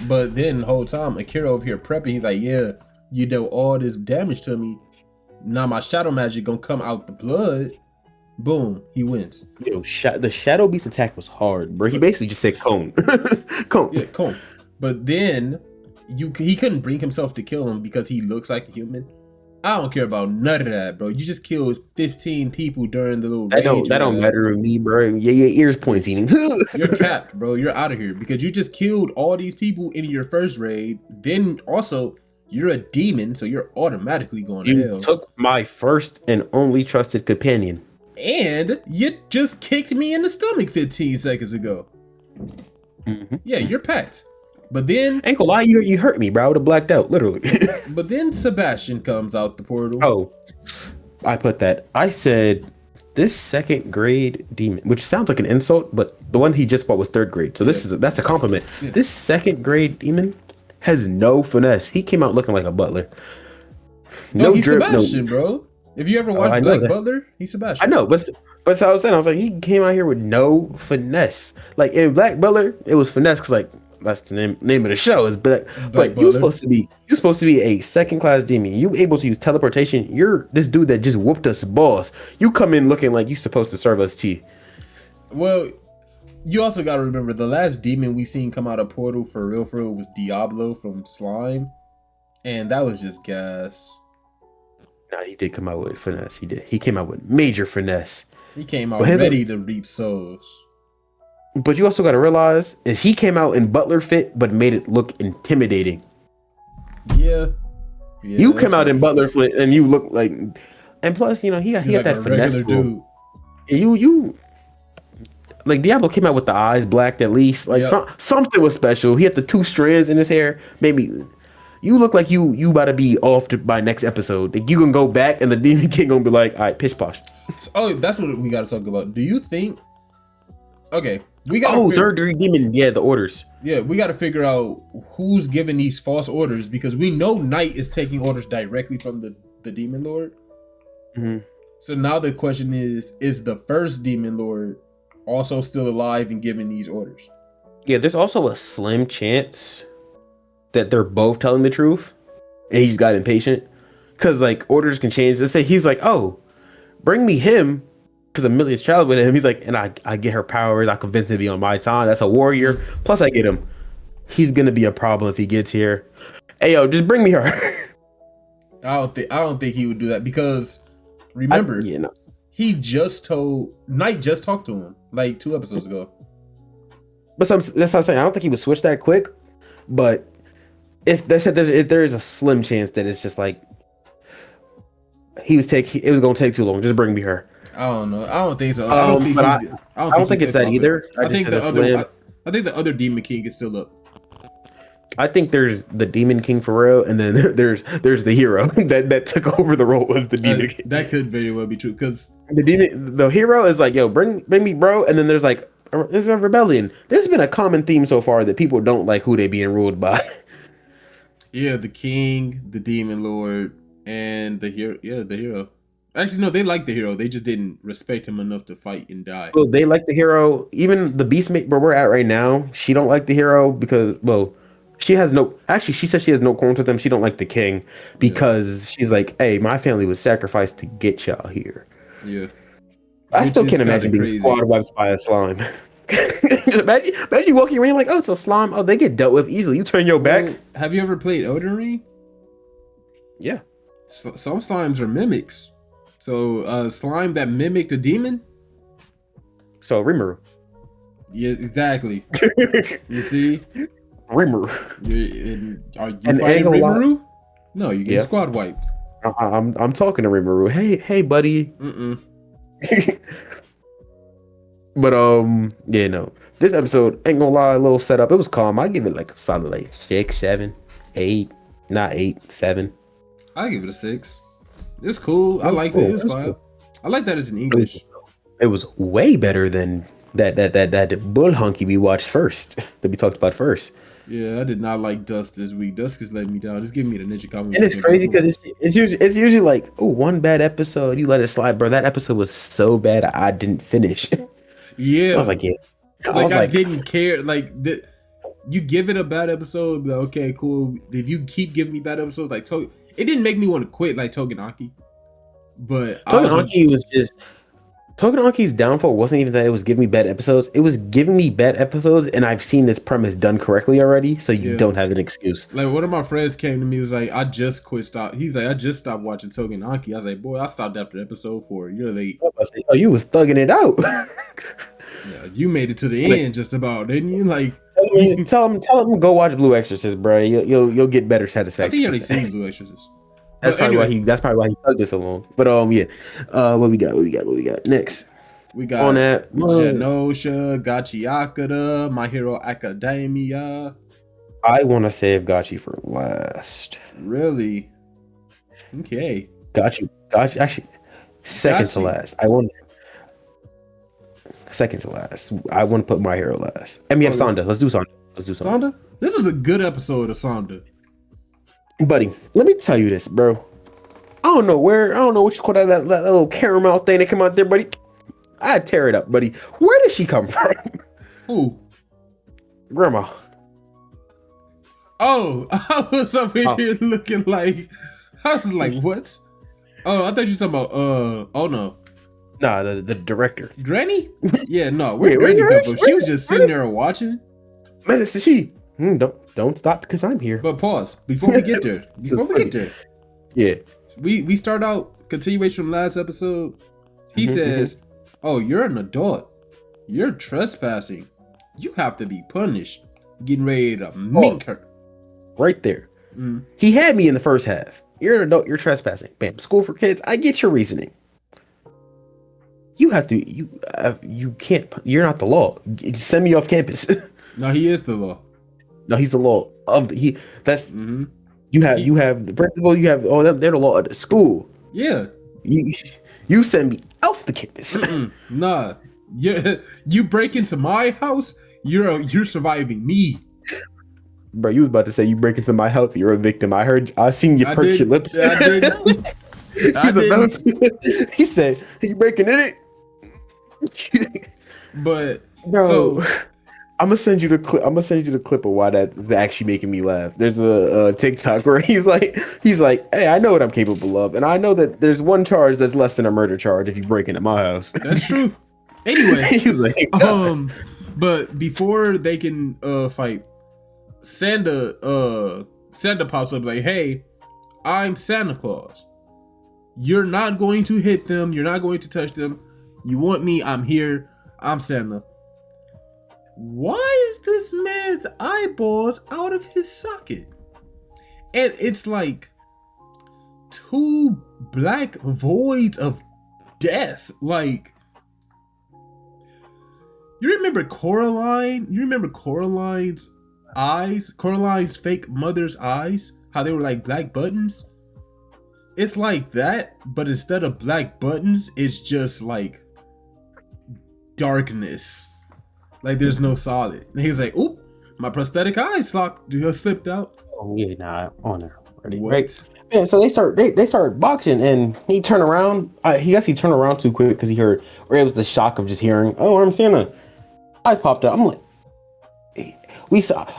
But then the whole time Akira over here prepping, he's like, yeah, you do all this damage to me. Now my shadow magic gonna come out the blood. Boom, he wins. Yo, the Shadow Beast attack was hard, bro. He basically just said cone. Cone. Yeah, cone. But then he couldn't bring himself to kill him because he looks like a human. I don't care about none of that, bro. You just killed 15 people during the little That rage don't ride. matter to me, bro. Yeah, your ears You're, pointing. you're capped, bro. You're out of here because you just killed all these people in your first raid. Then also, you're a demon, so you're automatically going to You hell. took my first and only trusted companion. And you just kicked me in the stomach 15 seconds ago. Mm-hmm. Yeah, you're packed. But then, Ain't gonna lie, you hurt me, bro. I would have blacked out, literally. but then Sebastian comes out the portal. Oh, I put that. I said this second grade demon, which sounds like an insult, but the one he just fought was third grade. So that's a compliment. Yeah. This second grade demon has no finesse. He came out looking like a butler. No, he's drip, Sebastian, bro. If you ever watched I know Black that. Butler, he's I Sebastian. know, but so I was saying, I was like, he came out here with no finesse. Like in Black Butler, it was finesse because like that's the name of the show is Black. But Butler. you're supposed to be a second class demon. You able to use teleportation. You're this dude that just whooped us balls. You come in looking like you're supposed to serve us tea. Well, you also got to remember the last demon we seen come out of portal for real was Diablo from Slime, and that was just gas. Nah, he did come out with finesse. He did. He came out with major finesse. He came out But his- ready to reap souls. But you also got to realize is he came out in Butler fit, but made it look intimidating. Yeah. You come out in Butler fit and you look like, and plus you know he got like that a finesse. regular Dude. You like Diablo came out with the eyes blacked at least. Like something was special. He had the two strands in his hair. Maybe you look like you about to be off by next episode. Like you can go back and the Demon King gonna be like, all right, pish posh. Oh, that's what we got to talk about. Do you think? Okay, we got. Third degree demon. Yeah, the orders. Yeah, we got to figure out who's giving these false orders because we know Knight is taking orders directly from the Demon Lord. Mm-hmm. So now the question is the first Demon Lord also still alive and giving these orders? Yeah, there's also a slim chance that they're both telling the truth, and he just got impatient because like orders can change. Let's say he's like, oh, bring me him. Because Amelia's child with him, he's like, and I get her powers. I convince him to be on my time. That's a warrior. Plus, I get him. He's gonna be a problem if he gets here. Hey, yo, just bring me her. I don't think he would do that because remember, he just told Knight just talked to him like 2 episodes ago. But that's what I'm saying. I don't think he would switch that quick. But if they said if there is a slim chance that it's just like it was gonna take too long. Just bring me her. I don't know. I don't think so. I don't think it's that either. I think the other Demon King is still up. I think there's the Demon King for real, and then there's the hero that took over the role as the Demon King. That could very well be true because the hero is like, yo, bring me, bro, and then there's like there's a rebellion. There's been a common theme so far that people don't like who they being ruled by. Yeah, the King, the Demon Lord, and the hero. Yeah, the hero. Actually, no, they like the hero. They just didn't respect him enough to fight and die. Well, they like the hero. Even the Beastmaker where we're at right now, she don't like the hero because, well, she has no. Actually, she says she has no qualms with them. She don't like the king because she's like, hey, my family was sacrificed to get y'all here. Yeah, I still can't imagine being squad wiped by a slime. imagine walking around like, oh, it's a slime. Oh, they get dealt with easily. You turn your back. Have you ever played Elden Ring? Yeah. Some slimes are mimics. So, slime that mimicked a demon? So, Rimuru. Yeah, exactly. You see? Rimuru. Are you fighting Rimuru? No, you get squad wiped. I'm talking to Rimuru. Hey, buddy. But, yeah, no. This episode, ain't gonna lie, a little setup. It was calm. I give it like a solid like 6, 7, 8. Not 8, 7. I give it a 6. It was cool. I liked it. It was fine. Cool. I like that it's in English. It was way better than that bull hunky we watched first. That we talked about first. Yeah, I did not like Dusk this week. Dusk is letting me down. Just give me the Ninja Comic. And it's crazy because it's usually like, oh, one bad episode, you let it slide, bro. That episode was so bad I didn't finish. Yeah, I was like, yeah. I didn't care. Like you give it a bad episode, like, okay, cool. If you keep giving me bad episodes, like it didn't make me want to quit like Togenaki. But Togenaki was just Togenki's downfall wasn't even that it was giving me bad episodes. It was giving me bad episodes, and I've seen this premise done correctly already, so you Yeah. don't have an excuse. Like one of my friends came to me, was like, I just quit stop. He's like, I just stopped watching Togenki. I was like, boy, I stopped after episode 4. You're late. I was like, oh, you was thugging it out. Yeah, you made it to the end just about, didn't you? Like, tell him go watch Blue Exorcist, bro. You'll get better I satisfaction. think you already seen Blue Exorcist. That's But probably anyway, that's probably why he thugged it so long. But yeah. What we got next? we got On that, Genosha, Gachiakura, My Hero Academia. I want to save Gachi for last. Really? Okay. Gachi actually second to Gachi. last. Second to last. I want to put My Hero last. And we have Sonda. Let's do Sonda. Sonda? This was a good episode of Sonda. Buddy, let me tell you this, bro. I don't know what you call that little caramel thing that come out there, buddy. I'd tear it up, buddy. Where did she come from? Who? Grandma. Oh, I was over here looking like, I was like, what? Oh, I thought you were talking about, oh no. Nah, the director. Granny? Yeah, no, where Granny come from? She was just sitting there watching. Man, it's she. Don't stop because I'm here. But pause, before we get there. Yeah. We start out, continuation from last episode. He says, oh, you're an adult. You're trespassing. You have to be punished. Getting ready to mink her. Right there. He had me in the first half. You're an adult, you're trespassing. Bam. School for kids. I get your reasoning. You have to, you can't, you're not the law. Send me off campus. No, he is the law. No, he's the law of the, you have the principal, they're the law of the school. Yeah. You send me off the campus. Nah. Yeah, you break into my house, you're surviving me. Bro, you was about to say you break into my house, you're a victim. I seen you perk your lips. I did. He said, you breaking in it? But Bro, so I'm gonna send you the clip. I'm gonna send you the clip of why that's actually making me laugh. There's a TikTok where he's like, hey, I know what I'm capable of, and I know that there's one charge that's less than a murder charge if you break into my house. that's true. Anyway, he's like, but before they can fight, Santa pops up like, hey, I'm Santa Claus. You're not going to hit them. You're not going to touch them. You want me? I'm here. I'm Santa. Why is this man's eyeballs out of his socket? And it's like 2 black voids of death. Like, you remember Coraline? You remember Coraline's eyes? Coraline's fake mother's eyes? How they were like black buttons? It's like that, but instead of black buttons, it's just like darkness. Like there's no solid. And he's like, oop, my prosthetic eye slipped out. oh yeah, nah, on there. Ready? What? Right. Yeah, so they start boxing, and he turned around. He turned around too quick because he heard, or it was the shock of just hearing, oh, I'm Santa. Eyes popped up. I'm like,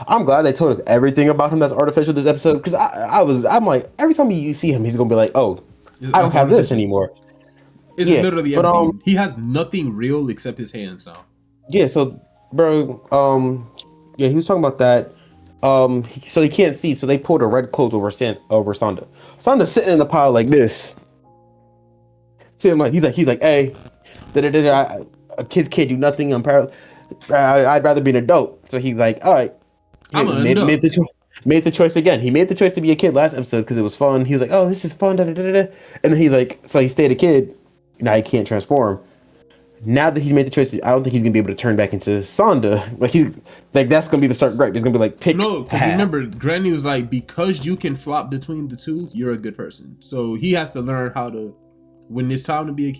I'm glad they told us everything about him that's artificial this episode, because I'm like, every time you see him, he's gonna be like, oh, I don't have this anymore. It's literally everything. He has nothing real except his hands now. Yeah, so bro, yeah, he was talking about that. So he can't see, so they pulled a red clothes over Sonda. Sonda's sitting in the pile like this. See him like he's like, hey, a kids can't do nothing. I'm paralyzed. I'd rather be an adult. So he's like, all right, made the choice again. He made the choice to be a kid last episode because it was fun. He was like, oh, this is fun. And then he's like, so he stayed a kid. Now he can't transform. Now that he's made the choice, I don't think he's gonna be able to turn back into Sonda. Like that's gonna be the start gripe. It's gonna be like pick. No, because remember, Granny was like, because you can flop between the two, you're a good person. So he has to learn how to, when it's time to be a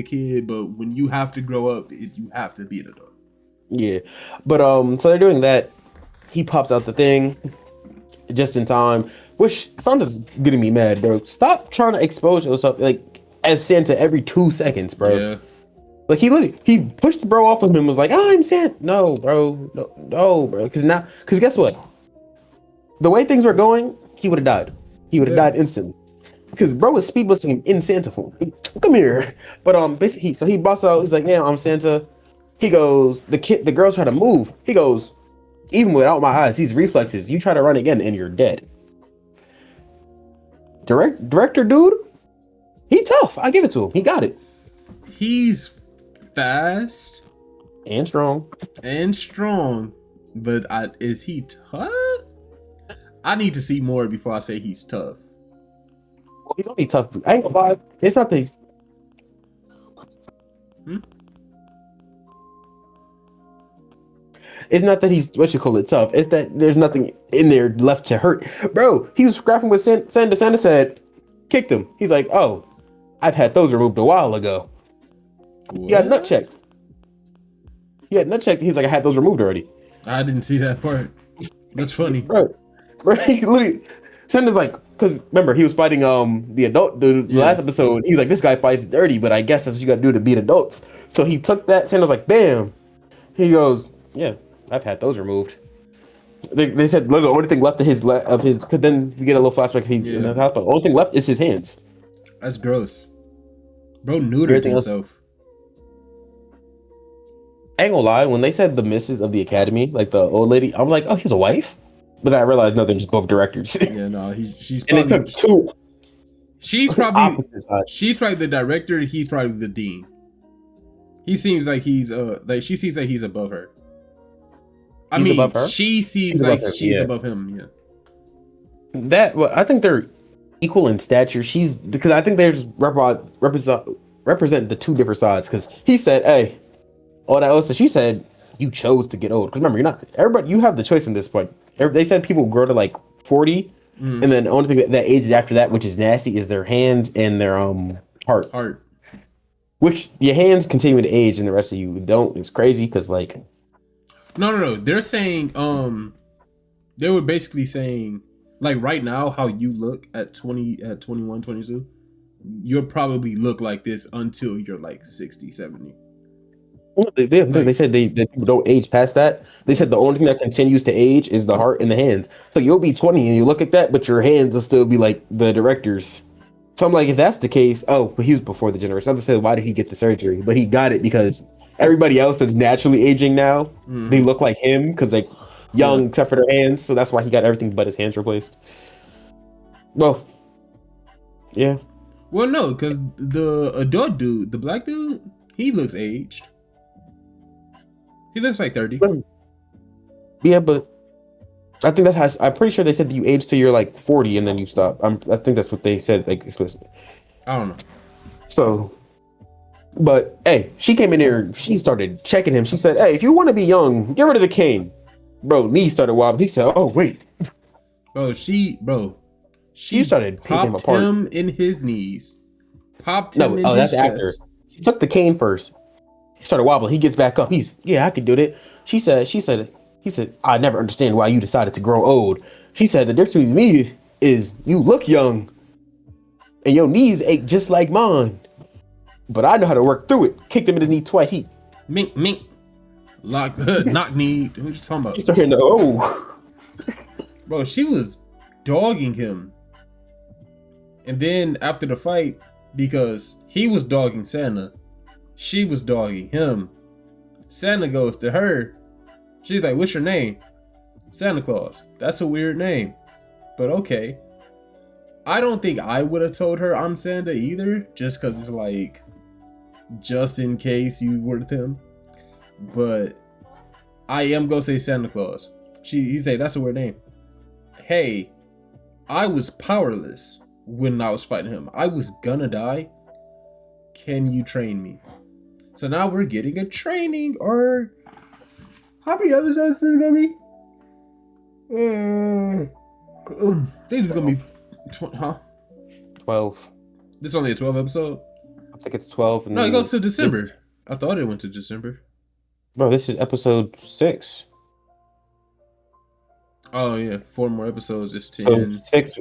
kid. But when you have to grow up, you have to be an adult. Yeah, but so they're doing that. He pops out the thing just in time, which Sonda's getting me mad, bro. Stop trying to expose yourself like as Santa every 2 seconds, bro. Yeah. Like he pushed the bro off of him and was like, oh, I'm Santa. No, bro. No, bro. Because guess what? The way things were going, he would have died. He would have died instantly. because bro was speed busting him in Santa form. Come here. But basically, so he busts out. He's like, "Yeah, I'm Santa." He goes, the girls try to move. He goes, "Even without my eyes, these reflexes. You try to run again, and you're dead." Director dude, he tough. I give it to him. He got it. He's fast And strong. and strong, but is he tough? I need to see more before I say he's tough. Well, he's only tough. I ain't gonna lie. It's not the. It's not that he's what you call it tough. It's that there's nothing in there left to hurt, bro. He was scrapping with Santa. Santa said, kicked him. He's like, "Oh, I've had those removed a while ago." What? He got nut checked. He's like, "I had those removed already." I didn't see that part. That's funny. Bro, he literally, Santa's like, because remember he was fighting the adult dude last episode. He's like, "This guy fights dirty, but I guess that's what you got to do to beat adults." So he took that. Santa's like, "Bam." He goes, "Yeah, I've had those removed." They said the only thing left of his because then we get a little flashback. He's in the hospital. The only thing left is his hands. That's gross. Bro neutered himself. I ain't gonna lie, when they said the missus of the academy, like the old lady, I'm like, "Oh, he's a wife," but then I realized no, they're just both directors. Yeah, no, she's and probably, it took two. She's probably the director. He's probably the dean. He seems like he's she seems like he's above her. I mean, above her? She seems like she's above him. Yeah. I think they're equal in stature. Because I think they just represent the two different sides. Because he said, "Hey." All that else, she said, "You chose to get old." Because remember, you're not everybody. You have the choice in this point. They said people grow to like 40, and then the only thing that ages after that, which is nasty, is their hands and their heart. Which your hands continue to age, and the rest of you don't. It's crazy because like, no. They're saying they were basically saying like right now how you look at 21, 22, you'll probably look like this until you're like 60, 70. They said they people don't age past that. They said the only thing that continues to age is the heart and the hands. So you'll be 20 and you look at that, but your hands will still be like the director's. So I'm like, if that's the case, but he was before the generation. I'm just saying, why did he get the surgery? But he got it because everybody else that's naturally aging now, they look like him because like young except for their hands. So that's why he got everything but his hands replaced. Well, yeah. Well, no, because the adult dude, the black dude, he looks aged. He looks like 30. Yeah, but I think I'm pretty sure they said that you age till you're like 40 and then you stop. I think that's what they said, like explicitly. I don't know. So, but hey, she came in here. She started checking him. She said, "Hey, if you want to be young, get rid of the cane." Bro, knee started wobbling. He said, "Oh wait." She started taking him apart. Him in his knees. Popped him in his chest. After. She took the cane first. He started wobbling. He gets back up. I could do it. He said, "I never understand why you decided to grow old." She said, "The difference between me is you look young and your knees ache just like mine. But I know how to work through it." Kicked him in his knee twice. Mink. Knock knee. What you talking about? He started to, Bro, she was dogging him. And then after the fight, because he was dogging Santa, she was dogging him. Santa goes to her. She's like, "What's your name?" "Santa Claus." "That's a weird name, but okay." I don't think I would have told her I'm Santa either, just because it's like, just in case you were with him. But I am gonna say Santa Claus. He said, "That's a weird name." Hey, I was powerless when I was fighting him. I was gonna die. Can you train me? So now we're getting a training arc. How many episodes is it gonna be? I think it's gonna be 12. This is only a 12 episode? I think it's 12. No, it goes to December. I thought it went to December. Bro, this is episode 6. Oh yeah, 4 more episodes is 10. So 6,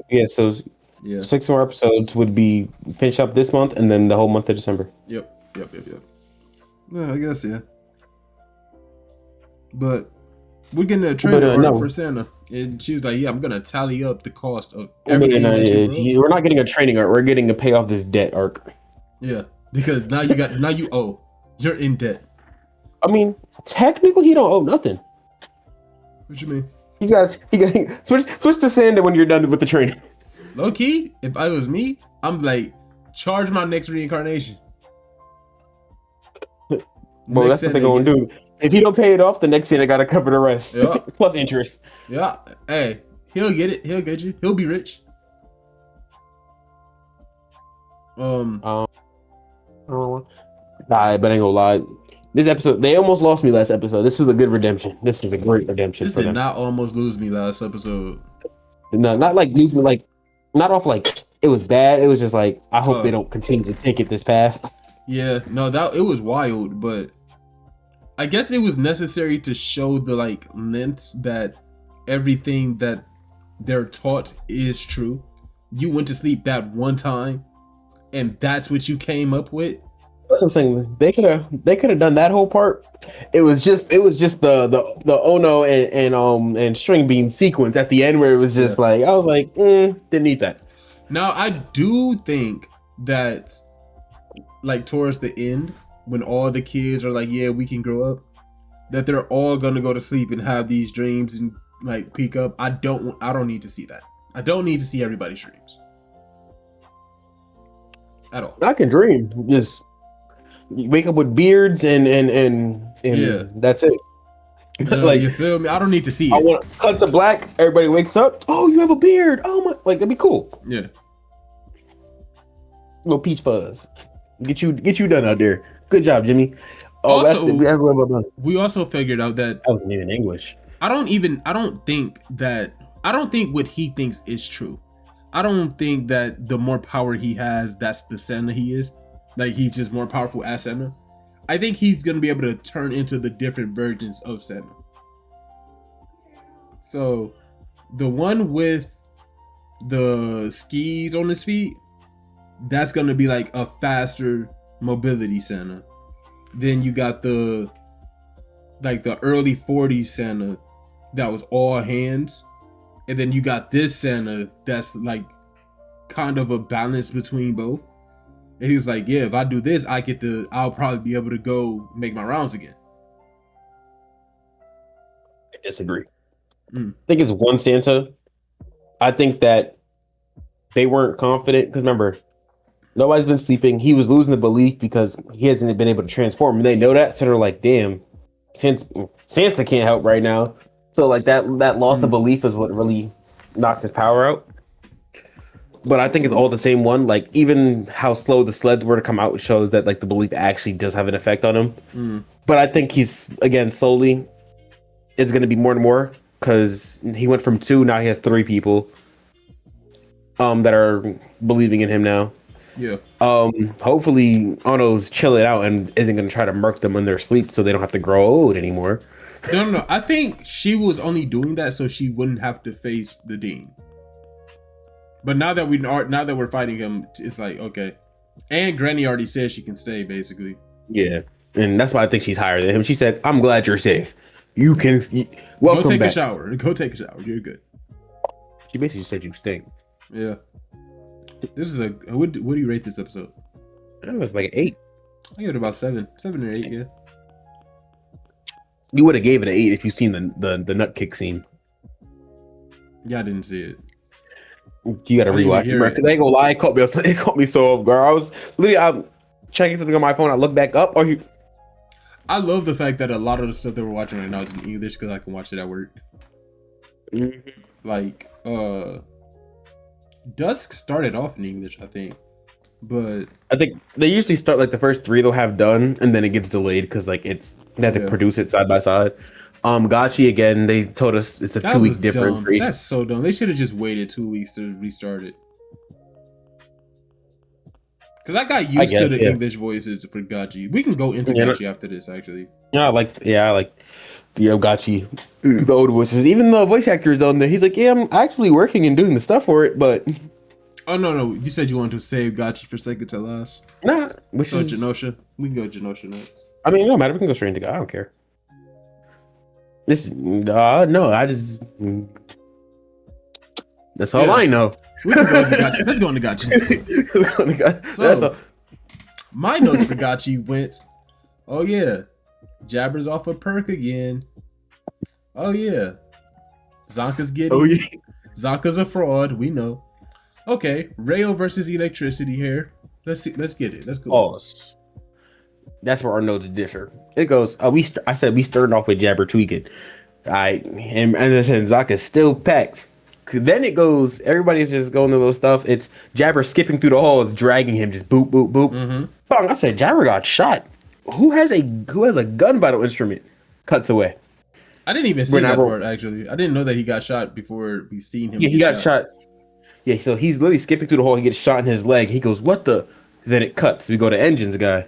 yeah. 6 more episodes would be finish up this month and then the whole month of December. Yep. Yeah, I guess, yeah. But We're getting a But trainer art for no, Santa, and she was like, "Yeah, I'm gonna tally up the cost of I mean, everything that you wrote." we're not getting a training arc. We're getting to pay off this debt arc. Yeah, because now you owe. You're in debt. I mean, technically, he don't owe nothing. What you mean? He got switch to Sanda when you're done with the training. Low key, if I was me, I'm like, charge my next reincarnation. Well, that's what they're gonna do. If he don't pay it off, the next Santa gotta cover the rest. Yeah. Plus interest. Yeah. Hey, he'll get it. He'll get you. He'll be rich. Nah, but I ain't gonna lie. This episode, they almost lost me last episode. This was a good redemption. This was a great redemption. This for did them. not almost lose me last episode. No, not like lose me, like not off like it was bad. It was just like I hope they don't continue to take it this path. Yeah, no, that it was wild, but I guess it was necessary to show the like lengths that everything that they're taught is true. You went to sleep that one time, and that's what you came up with. That's what I'm saying. They could have done that whole part. It was just the Ono and String Bean sequence at the end where it was just like I was like, didn't need that. Now I do think that like towards the end, when all the kids are like, yeah, we can grow up, that they're all gonna go to sleep and have these dreams and like peak up. I don't need to see that. I don't need to see everybody's dreams at all. I can dream. Just wake up with beards and Yeah, that's it. Like you feel me? I don't need to see it. I want to cut to black. Everybody wakes up. Oh, you have a beard. Oh my, like that'd be cool. Yeah. Little peach fuzz. Get you done out there. Good job, Jimmy. Oh, Also, we also figured out that wasn't even English. I don't think what he thinks is true. I don't think that the more power he has, that's the Santa he is. Like he's just more powerful as Santa. I think he's gonna be able to turn into the different versions of Santa. So the one with the skis on his feet, that's gonna be like a faster mobility Santa. Then you got the early 40s Santa that was all hands. And then you got this Santa that's like kind of a balance between both. And he was like, yeah, if I do this, I'll probably be able to go make my rounds again. I disagree. I think it's one Santa. I think that they weren't confident because remember, nobody's been sleeping. He was losing the belief because he hasn't been able to transform. And they know that, so they're like, damn, Santa can't help right now. So like that loss of belief is what really knocked his power out. But I think it's all the same one. Like even how slow the sleds were to come out shows that like the belief actually does have an effect on him. But I think he's again slowly. It's going to be more and more because he went from 2, now he has 3 people that are believing in him now. Yeah. Hopefully Ono's chilling out and isn't going to try to murk them in their sleep so they don't have to grow old anymore. No. I think she was only doing that so she wouldn't have to face the Dean. But now that we're fighting him, it's like okay. And Granny already said she can stay, basically. Yeah, and that's why I think she's higher than him. She said, "I'm glad you're safe. You can welcome go take back. a shower. Go take a shower. You're good." She basically said you stink. Yeah. This is what do you rate this episode? I was like an 8. I give it about 7 or 8. Yeah. You would have gave it an 8 if you seen the nut kick scene. Yeah, I didn't see it. You gotta rewatch it, bro. Because I ain't gonna lie, it caught me so off guard. I was literally I'm checking something on my phone. I look back up. I love the fact that a lot of the stuff that we're watching right now is in English because I can watch it at work. Like, Dusk started off in English, I think, but I think they usually start like the first 3 they'll have done, and then it gets delayed because like they have to produce it side by side. Gotchi again. They told us it's a 2-week difference. That's so dumb. They should have just waited 2 weeks to restart it. Because I got used to the English voices for Gotchi. We can go into Gotchi after this, actually. I like Gotchi, the old voices. Even the voice actor is on there. He's like, yeah, I'm actually working and doing the stuff for it, but. Oh no! You said you wanted to save Gotchi for second to last. Nah, Genosha. We can go Genosha next. I mean, no matter. We can go straight into God. I don't care. This no, I just that's all Yeah. I know. We can go into Gachi. Let's go into Gachi. That's So, all. my notes for Gachi went, oh yeah, Jabber's off a perk again. Oh yeah, Zonka's getting. Oh yeah. Zonka's a fraud. We know. Okay, Rayo versus Electricity here. Let's see. Let's get it. Let's go. Pause. That's where our notes differ. It goes. I said we started off with Jabber tweaking. And I said Zaka's still packed. Then it goes. Everybody's just going to little stuff. It's Jabber skipping through the halls, dragging him, just boop boop boop. Bang! I said Jabber got shot. Who has a gun vital instrument? Cuts away. I didn't even see that part actually. I didn't know that he got shot before we seen him. Yeah, he got shot. Yeah, so he's literally skipping through the hall. He gets shot in his leg. He goes, "What the?" Then it cuts. We go to Engines guy.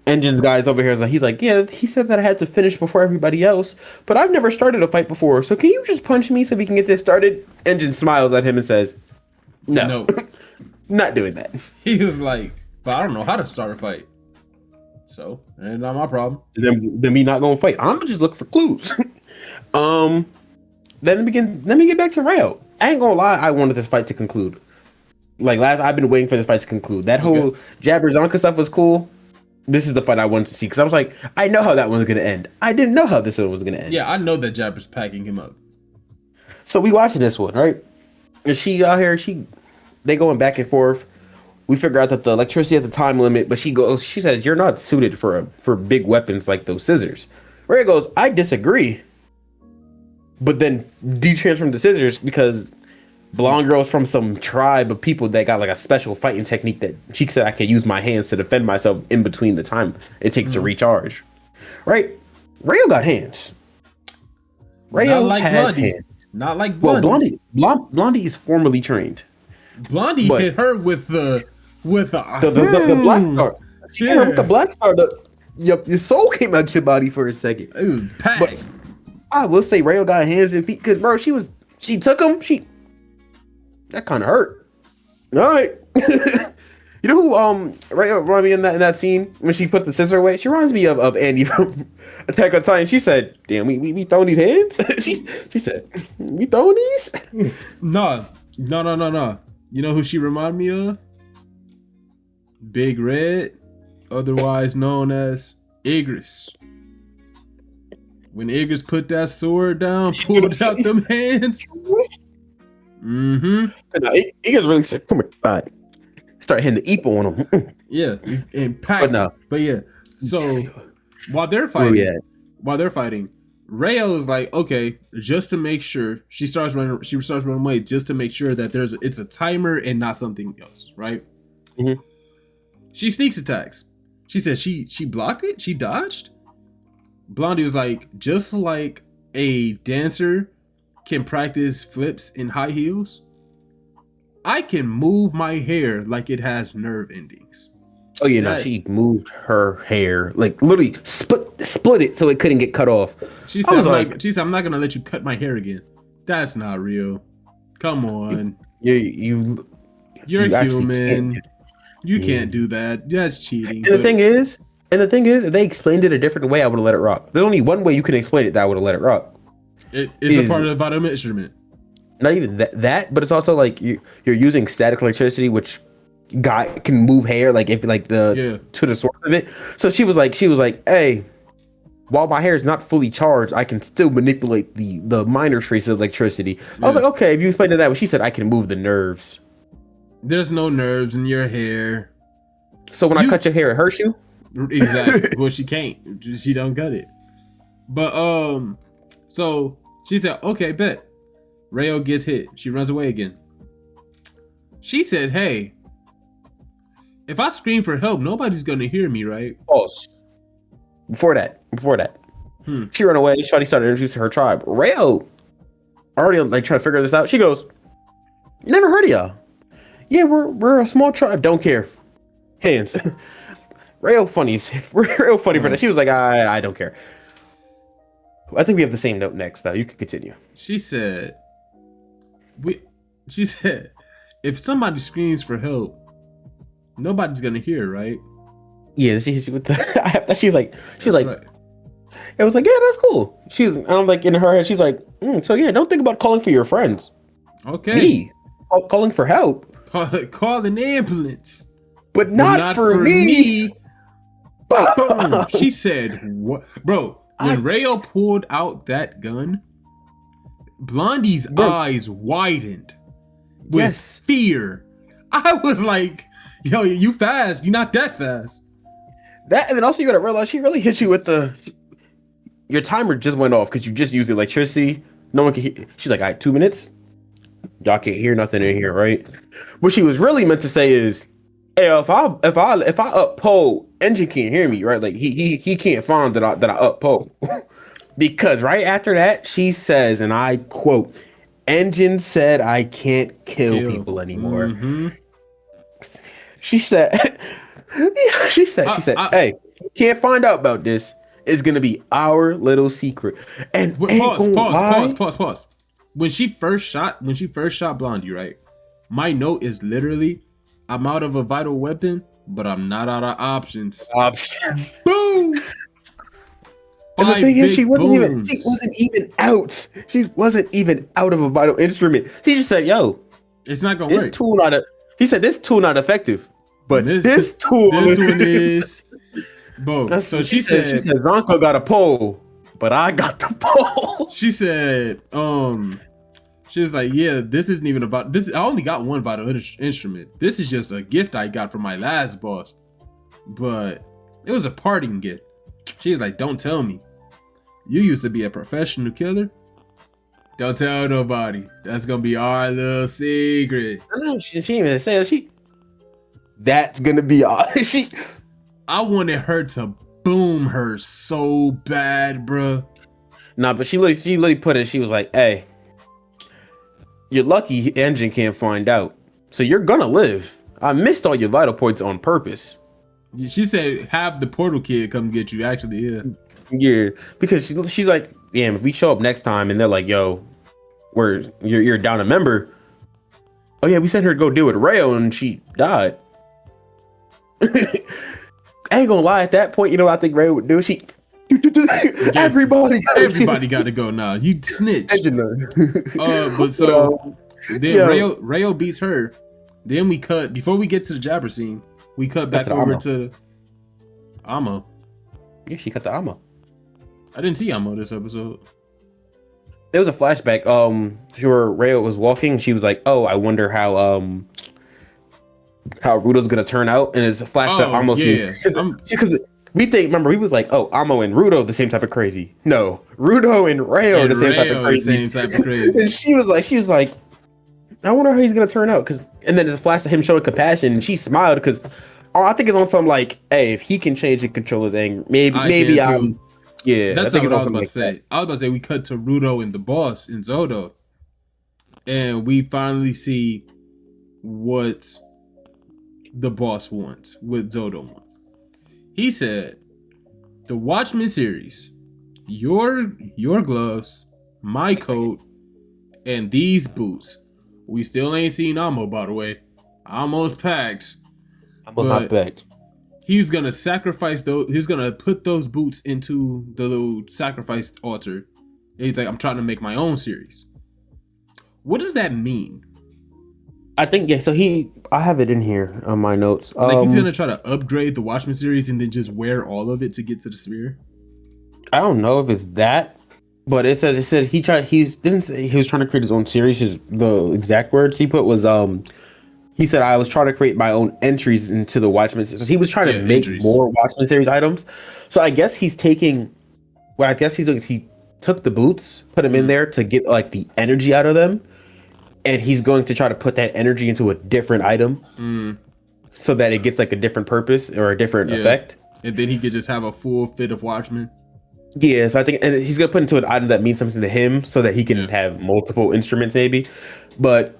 Engines guy's over here. He's like, "Yeah, he said that I had to finish before everybody else, but I've never started a fight before. So can you just punch me so we can get this started?" Engine smiles at him and says, "No, not doing that." He was like, "But I don't know how to start a fight, so ain't not my problem." Then we not gonna fight. I'm gonna just look for clues. Then let me get back to Rayo. I ain't gonna lie, I wanted this fight to conclude. I've been waiting for this fight to conclude. That whole Jabber Zonka stuff was cool. This is the fight I wanted to see because I was like, I know how that one's gonna end. I didn't know how this one was gonna end. Yeah, I know that Jabber's packing him up. So we watching this one, right? And she out here, they going back and forth. We figure out that the electricity has a time limit, but she says, "You're not suited for big weapons like those scissors." Ray goes, "I disagree." But then detransform the scissors because blonde girl's from some tribe of people that got like a special fighting technique that she said I could use my hands to defend myself in between the time it takes to recharge. Right? Rayo got hands. Rayo has Blondie. hands. Not like Blondie. Well, Blondie is formally trained. Blondie hit her with the black star. She hit her with the black star. Your soul came out your body for a second. It was packed. But I will say Rayo got hands and feet because bro, she took him. That kind of hurt. All right. You know who Rayo reminded me in that scene when she put the scissor away? She reminds me of Andy from Attack on Titan. She said, "Damn, we throwing these hands." she said, "We throwing these?" No. You know who she reminded me of? Big Red, otherwise known as Igris. When Igris put that sword down, pulled out them hands. No, Igris really said, "Come here, fine." Start hitting the Epo on him. Yeah, and pack. But yeah, so while they're fighting, Rayo's like, okay, just to make sure she starts running away, just to make sure that it's a timer and not something else, right? Mm-hmm. She sneaks attacks. She says she blocked it. She dodged. Blondie was like, just like a dancer can practice flips in high heels, I can move my hair like it has nerve endings. Oh yeah, no, she moved her hair, like literally split it so it couldn't get cut off. She said, "I'm not gonna let you cut my hair again." That's not real. Come on, you're human. You can't do that. That's cheating. And the thing is, if they explained it a different way, I would have let it rock. There's only one way you can explain it that I would have let it rock. It's a part of the vital instrument. Not even that, but it's also like you're using static electricity, which can move hair, like if to the source of it. So she was like, "Hey, while my hair is not fully charged, I can still manipulate the minor traces of electricity." I was like, "Okay, if you explained it that way," she said, "I can move the nerves." There's no nerves in your hair. So when I cut your hair, it hurts you? Exactly. Well, she can't. She don't cut it. But so she said, "Okay, bet." Rayo gets hit. She runs away again. She said, "Hey, if I scream for help, nobody's gonna hear me, right?" Pause. Before that, she ran away. Shawty started introducing her tribe. Rayo already trying to figure this out. She goes, "Never heard of y'all. Yeah, we're a small tribe. Don't care. Hands." Rayo funny for that. She was like, I don't care. I think we have the same note next, though. You can continue. She said, if somebody screams for help, nobody's gonna hear, right? Yeah, she's with the. She's like, right. It was like, yeah, that's cool. And I'm like, in her head, she's like, so yeah, don't think about calling for your friends. Okay. Me calling for help, Call an ambulance, but but not for me. Boom. She said, "What, bro?" When Riyo pulled out that gun, Blondie's eyes widened with fear. I was like, "Yo, you fast? You not that fast?" That, and then also you gotta realize she really hit you with your timer just went off because you just used electricity. No one can hear. She's like, all right, 2 minutes. Y'all can't hear nothing in here, right? What she was really meant to say is, hey, if I up pole, engine can't hear me, right? Like he can't find that I up pole. Because right after that, she says, and I quote, engine said I can't kill people anymore. Mm-hmm. She said, she said, hey, you can't find out about this. It's gonna be our little secret. And pause. When she first shot Blondie, right? My note is literally, I'm out of a vital weapon, but I'm not out of options. Boom. And the thing is, she wasn't even out. She wasn't even out of a vital instrument. She just said, "Yo, it's not gonna work." He said, "This tool not effective, but this one is." Both. So she said, Zanka got a pole, but I got the pole. She said, she was like, yeah, this isn't even about this. I only got one vital instrument. This is just a gift I got from my last boss, but it was a parting gift. She was like, don't tell me. You used to be a professional killer. Don't tell nobody. That's gonna be our little secret. I know she didn't even say it. That's gonna be all. I wanted her to boom her so bad, bruh. Nah, but she literally put it. She was like, "Hey, you're lucky engine can't find out, so you're gonna live. I missed all your vital points on purpose." She said, "Have the portal kid come get you." Actually, yeah, because she's like, "Damn, if we show up next time and they're like, yo, you're down a member. Oh yeah, we sent her to go deal with Riyo and she died." I ain't gonna lie. At that point, you know what I think Riyo would do? Everybody got to go now. You snitch. But so then Riyo beats her. Then we cut before we get to the jabber scene. We cut back over to Amo. Yeah, she cut to Amo. I didn't see Amo this episode. There was a flashback. Where Riyo was walking. She was like, "Oh, I wonder how Rudo's gonna turn out," and it's a flash to Amo. Yeah, because we think, remember, he was like, "Oh, Amo and Rudo the same type of crazy." No, Rudo and Riyo are the same type of crazy. And she was like, "I wonder how he's gonna turn out." And then there's a flash to him showing compassion, and she smiled because I think it's on some like, "Hey, if he can change and control his anger, maybe I'm." Yeah, that's what I was about to say. I was about to say we cut to Rudo and the boss in Zodo, and we finally see what the boss wants, what Zodo wants. He said, "The Watchmen series, your gloves, my coat, and these boots. We still ain't seen Amo, by the way. Almost packed. Not packed. He's gonna sacrifice those. He's gonna put those boots into the little sacrifice altar. And he's like, I'm trying to make my own series." What does that mean? I think so. I have it in here on my notes. Like he's gonna try to upgrade the Watchmen series and then just wear all of it to get to the sphere. I don't know if it's that, but it said he didn't say he was trying to create his own series. The exact words he put was he said, "I was trying to create my own entries into the Watchmen series." So he was trying to make more Watchmen series items. So I guess he's taking. What I guess he's doing is he took the boots, put them in there to get like the energy out of them. And he's going to try to put that energy into a different item so that it gets like a different purpose or a different effect. And then he could just have a full fit of Watchmen. Yeah, so I think, and he's going to put into an item that means something to him so that he can have multiple instruments maybe. But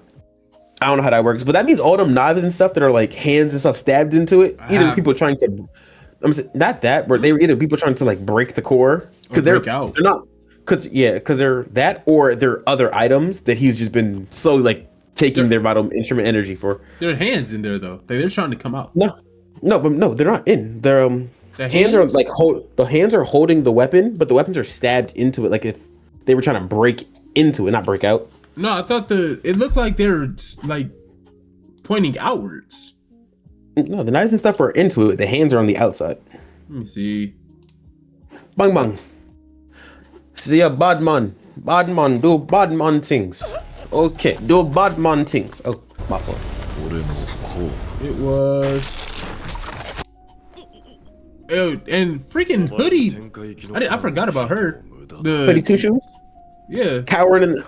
I don't know how that works. But that means all them knives and stuff that are like hands and stuff stabbed into it, either people trying to, not that, but they were either people trying to like break the core. Because they're not. Because they're that, or they're other items that he's just been slowly like taking their vital instrument energy for. There are hands in there though. They're trying to come out. No, they're not in. They're The Hands are hands? like the hands are holding the weapon, but the weapons are stabbed into it, like if they were trying to break into it, not break out. No, I thought it looked like they're like pointing outwards. No, the knives and stuff are into it. The hands are on the outside. Let me see. Bang bang. See a bad man. Bad man do bad man things. Okay, do bad man things. Oh, my fault. It was. Oh, and freaking hoodie. I forgot about her. Hoodie two shoes. Yeah. Cowering in the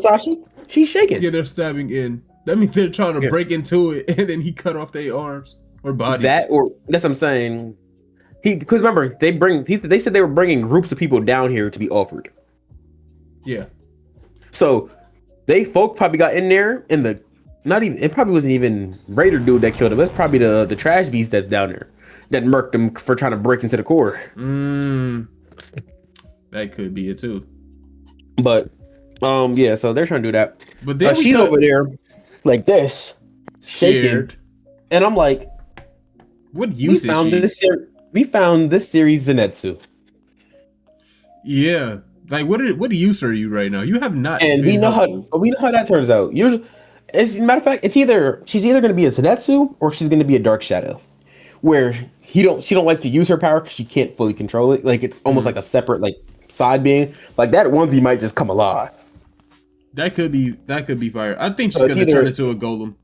Sashi. She's shaking. Yeah, they're stabbing in. That means they're trying to break into it, and then he cut off their arms or bodies. That's what I'm saying. Because remember, they said they were bringing groups of people down here to be offered. Yeah. So they folk probably got in there, and it probably wasn't even Raider dude that killed him. It's probably the trash beast that's down there that murked him for trying to break into the core. That could be it too. But yeah, so they're trying to do that. But then she's over there like this, scared, shaking, and I'm like, "What use is she?" We found this series Zenitsu. Yeah, like what use are you right now? You have not, and we know how that turns out. Usually, as a matter of fact, she's either going to be a Zenitsu or she's going to be a Dark Shadow, where she don't like to use her power because she can't fully control it. Like it's almost like a separate like side being. Like that onesie might just come alive. That could be fire. I think she's gonna turn into a golem.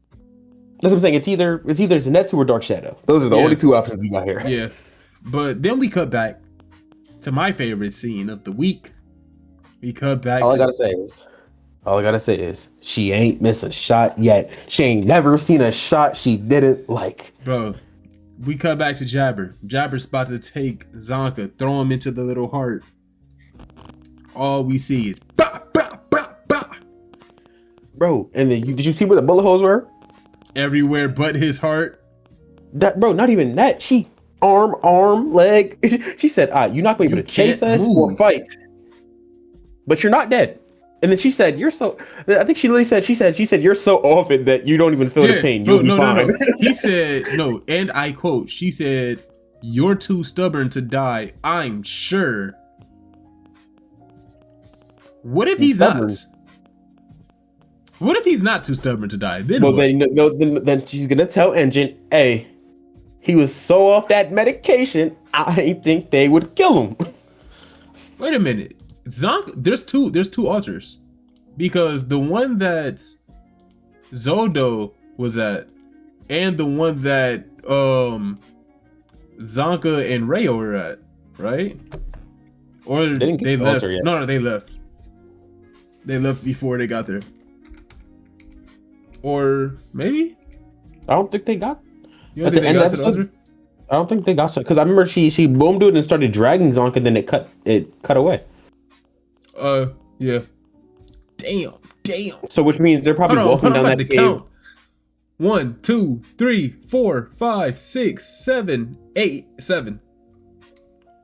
That's what I'm saying. It's either Zenitsu or Dark Shadow. Those are the only two options we got here. Yeah, but then we cut back to my favorite scene of the week. We cut back. All I gotta say is she ain't missed a shot yet. She ain't never seen a shot she didn't like. Bro, we cut back to Jabber. Jabber's about to take Zanka, throw him into the little heart. All we see is bah, bah, bah, bah. Bro, and then did you see where the bullet holes were? Everywhere but his heart. That bro, not even that. She arm, leg. She said, you're not going to be able to chase us or fight. But you're not dead. And then she said, "You're so." I think she literally said, "She said you're so off it that you don't even feel the pain. You'll be fine." No. He said no, and I quote. She said, "You're too stubborn to die. I'm sure." What if he's not? What if he's not too stubborn to die? Then then she's gonna tell Engine, "Hey, he was so off that medication. I didn't think they would kill him." Wait a minute. Zonk, there's two altars, because the one that Zodo was at and the one that Zanka and Riyo are at, right? Or they left. No, they left. They left before they got there. Or maybe? I don't think they got. You don't think they got to the altar? I don't think they got to, because I remember she boomed it and started dragging Zonka, and then it cut away. Yeah. Damn. So which means they're probably walking down that cave. Count. 1, 2, 3, 4, 5, 6, 7, 8, 7.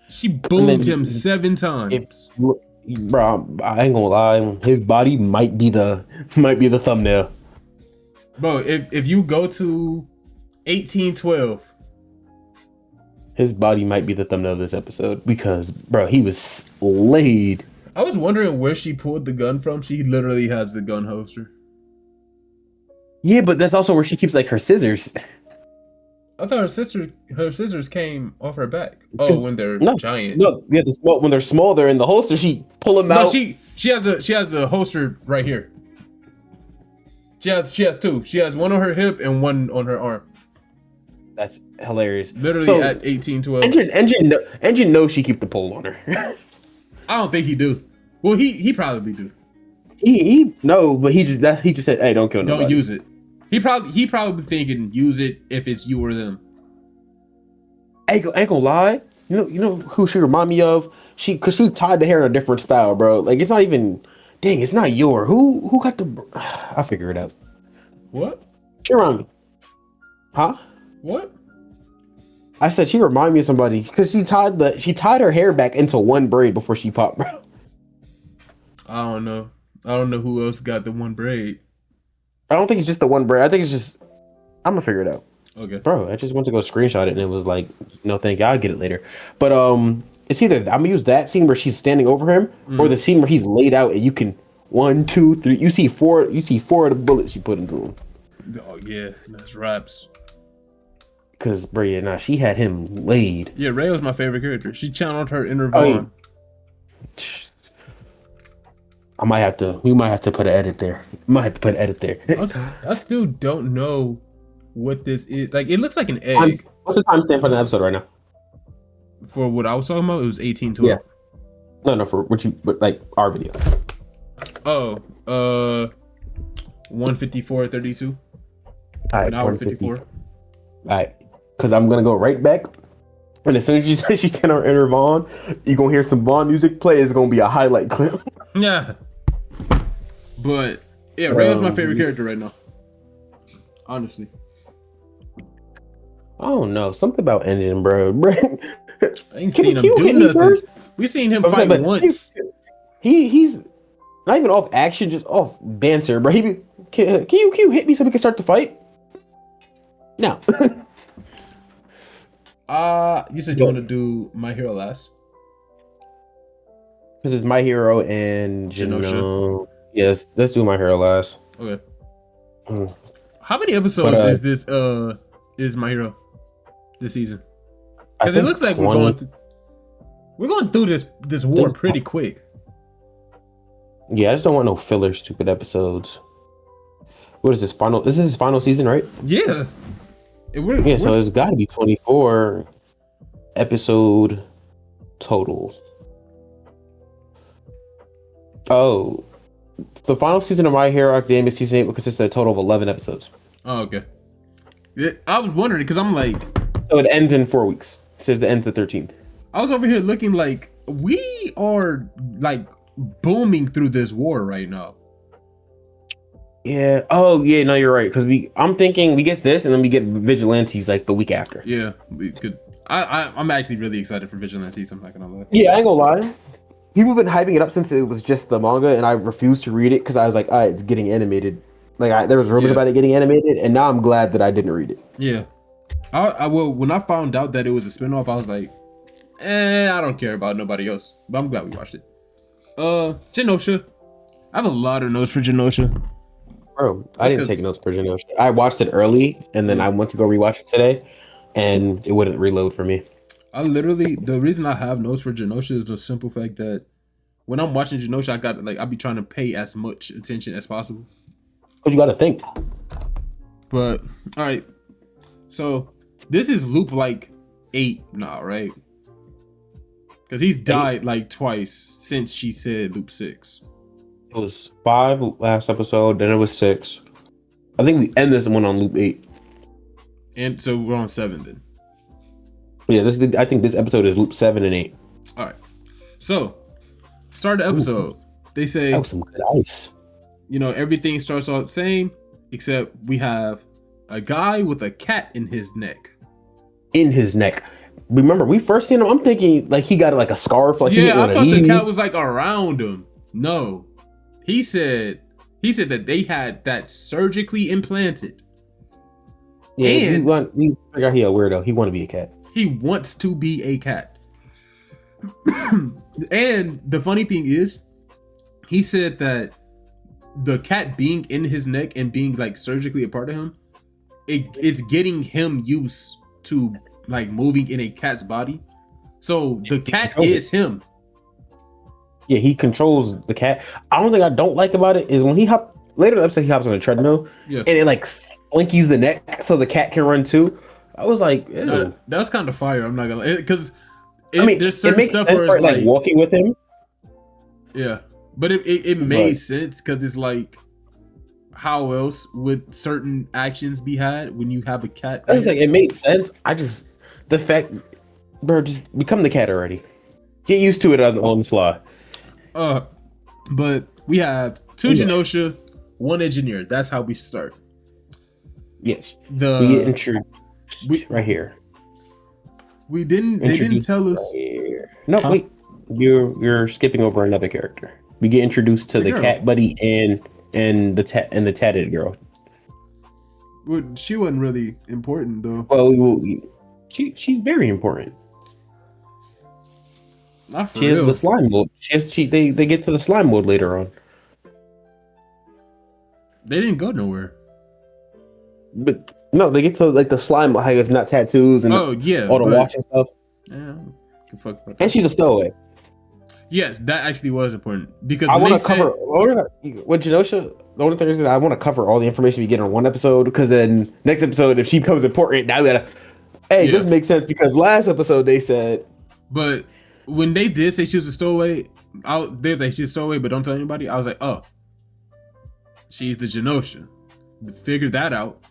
She boomed him 7 times. Bro, I ain't gonna lie. His body might be the thumbnail. Bro, if you go to 1812, his body might be the thumbnail of this episode, because bro, he was slayed. I was wondering where she pulled the gun from. She literally has the gun holster. Yeah, but that's also where she keeps like her scissors. I thought her scissors came off her back. Oh, when they're giant. No, yeah, when they're small, they're in the holster. She pull them out. She has a holster right here. She has two. She has one on her hip and one on her arm. That's hilarious. Literally at 1812. Engine knows she keep the pole on her. I don't think he do. Well, he probably do. He no, but he just said, "Hey, don't kill nobody. Don't use it." He probably thinking use it if it's you or them. Ain't gonna lie. You know who she remind me of? Cause she tied the hair in a different style, bro. Like it's not even. Dang, it's not your. Who got the? I'll figure it out. What? She remind me. Huh? What? I said she remind me of somebody because she tied her hair back into one braid before she popped, bro. I don't know who else got the one braid. I don't think it's just the one braid. I think it's just. I'm gonna figure it out. Okay. Bro, I just went to go screenshot it and it was like, no, thank you, I'll get it later. But it's either I'm gonna use that scene where she's standing over him, or Mm. the scene where he's laid out and you can 1, 2, 3. You see four of the bullets she put into him. Oh yeah, that's raps. Cause bro, yeah, nah, she had him laid. Yeah, Ray was my favorite character. She channeled her inner I mean, Vaughn. we might have to put an edit there. Might have to put an edit there. I still don't know what this is. Like, it looks like an What's egg. the timestamp on the episode right now? For what I was talking about, it was 18:12. Yeah. No, for what you, but like our video. Oh, 154:32. All right, An hour 54. All right, because I'm gonna go right back, and as soon as you say she sent her inner Vaughn, you're gonna hear some Vaughn music play. It's gonna be a highlight clip. Yeah. But yeah, Ray is my favorite character right now. Honestly. I don't know, something about engine, bro. I ain't seen him do nothing. First? We seen him fight once. He's not even off action, just off banter, bro. Can you hit me so we can start the fight? No. You said you want to do My Hero last? Because it's My Hero and Genosha. Yes, let's do My Hero last. Okay. How many episodes is My Hero this season? Because it looks like 20. we're going through this war pretty quick. Yeah, I just don't want no filler stupid episodes. What is this final? This is his final season, right? Yeah. So it's got to be 24 episode total. Oh, the final season of My Hero Academia season 8 will consist of a total of 11 episodes. Oh, okay. Yeah, I was wondering because I'm like, so it ends in 4 weeks. It says it ends the 13th. I was over here looking like we are like booming through this war right now. Yeah. Oh, yeah. No, you're right. Because I'm thinking we get this and then we get Vigilantes like the week after. Yeah, we could. I'm actually really excited for Vigilantes. I'm not gonna lie. Yeah, I ain't gonna lie. People have been hyping it up since it was just the manga, and I refused to read it because I was like, "All right, it's getting animated." Like, there was rumors about it getting animated, and now I'm glad that I didn't read it. Yeah. Well, when I found out that it was a spinoff, I was like, I don't care about nobody else. But I'm glad we watched it. Genosha. I have a lot of notes for Genosha. Bro, I didn't take notes for Genosha. I watched it early, and then I went to go rewatch it today, and it wouldn't reload for me. The reason I have notes for Genosha is the simple fact that when I'm watching Genosha, I be trying to pay as much attention as possible. But you gotta think. But all right, so this is loop like 8 now, right? Because he's died like twice since she said loop 6. It was 5 last episode, then it was 6. I think we end this one on loop 8. And so we're on 7 then. Yeah, I think this episode is loop 7 and 8. All right. So, start the episode. They say, that was some good ice. Everything starts off the same, except we have a guy with a cat in his neck. In his neck. Remember, we first seen him, I'm thinking like he got like a scarf. Like yeah, I thought the cat was like around him. No. He said that they had that surgically implanted. Yeah, we figure out he a weirdo. He want to be a cat. He wants to be a cat. And the funny thing is, he said that the cat being in his neck and being like surgically a part of him, it's getting him used to like moving in a cat's body. So the cat is him. Yeah, he controls the cat. I don't like about it is when he later in the episode he hops on a treadmill and it like slinkies the neck so the cat can run too. I was like, no, that's kind of fire. I'm not gonna lie, because there's certain stuff where it's like walking with him. Yeah, but it made sense because it's like, how else would certain actions be had when you have a cat? I was like, it made sense. The fact, bro, just become the cat already. Get used to it on the fly. But we have 2 Genosha, 1 engineer. That's how we start. Yes, we get introduced right here. They didn't tell us. Right no, wait. You're skipping over another character. We get introduced to the cat buddy and the tatted girl. Well, she wasn't really important though. Well, she's very important. Not for She has the real. slime mode. They get to the slime mode later on. They didn't go nowhere. But no, they get to like the slime, how it's not tattoos and Oh yeah, all the but, washing stuff. Yeah, can fuck about that. And she's a stowaway. Yes, that actually was important because I when want they to cover said, with Genosha. The only thing is that I want to cover all the information we get in one episode, because then next episode, if she becomes important, now we gotta. Hey, Yeah. this makes sense because last episode they said. but when they did say she was a stowaway, they was like she's a stowaway, but don't tell anybody. I was like, oh, she's the Genosha. Figure that out.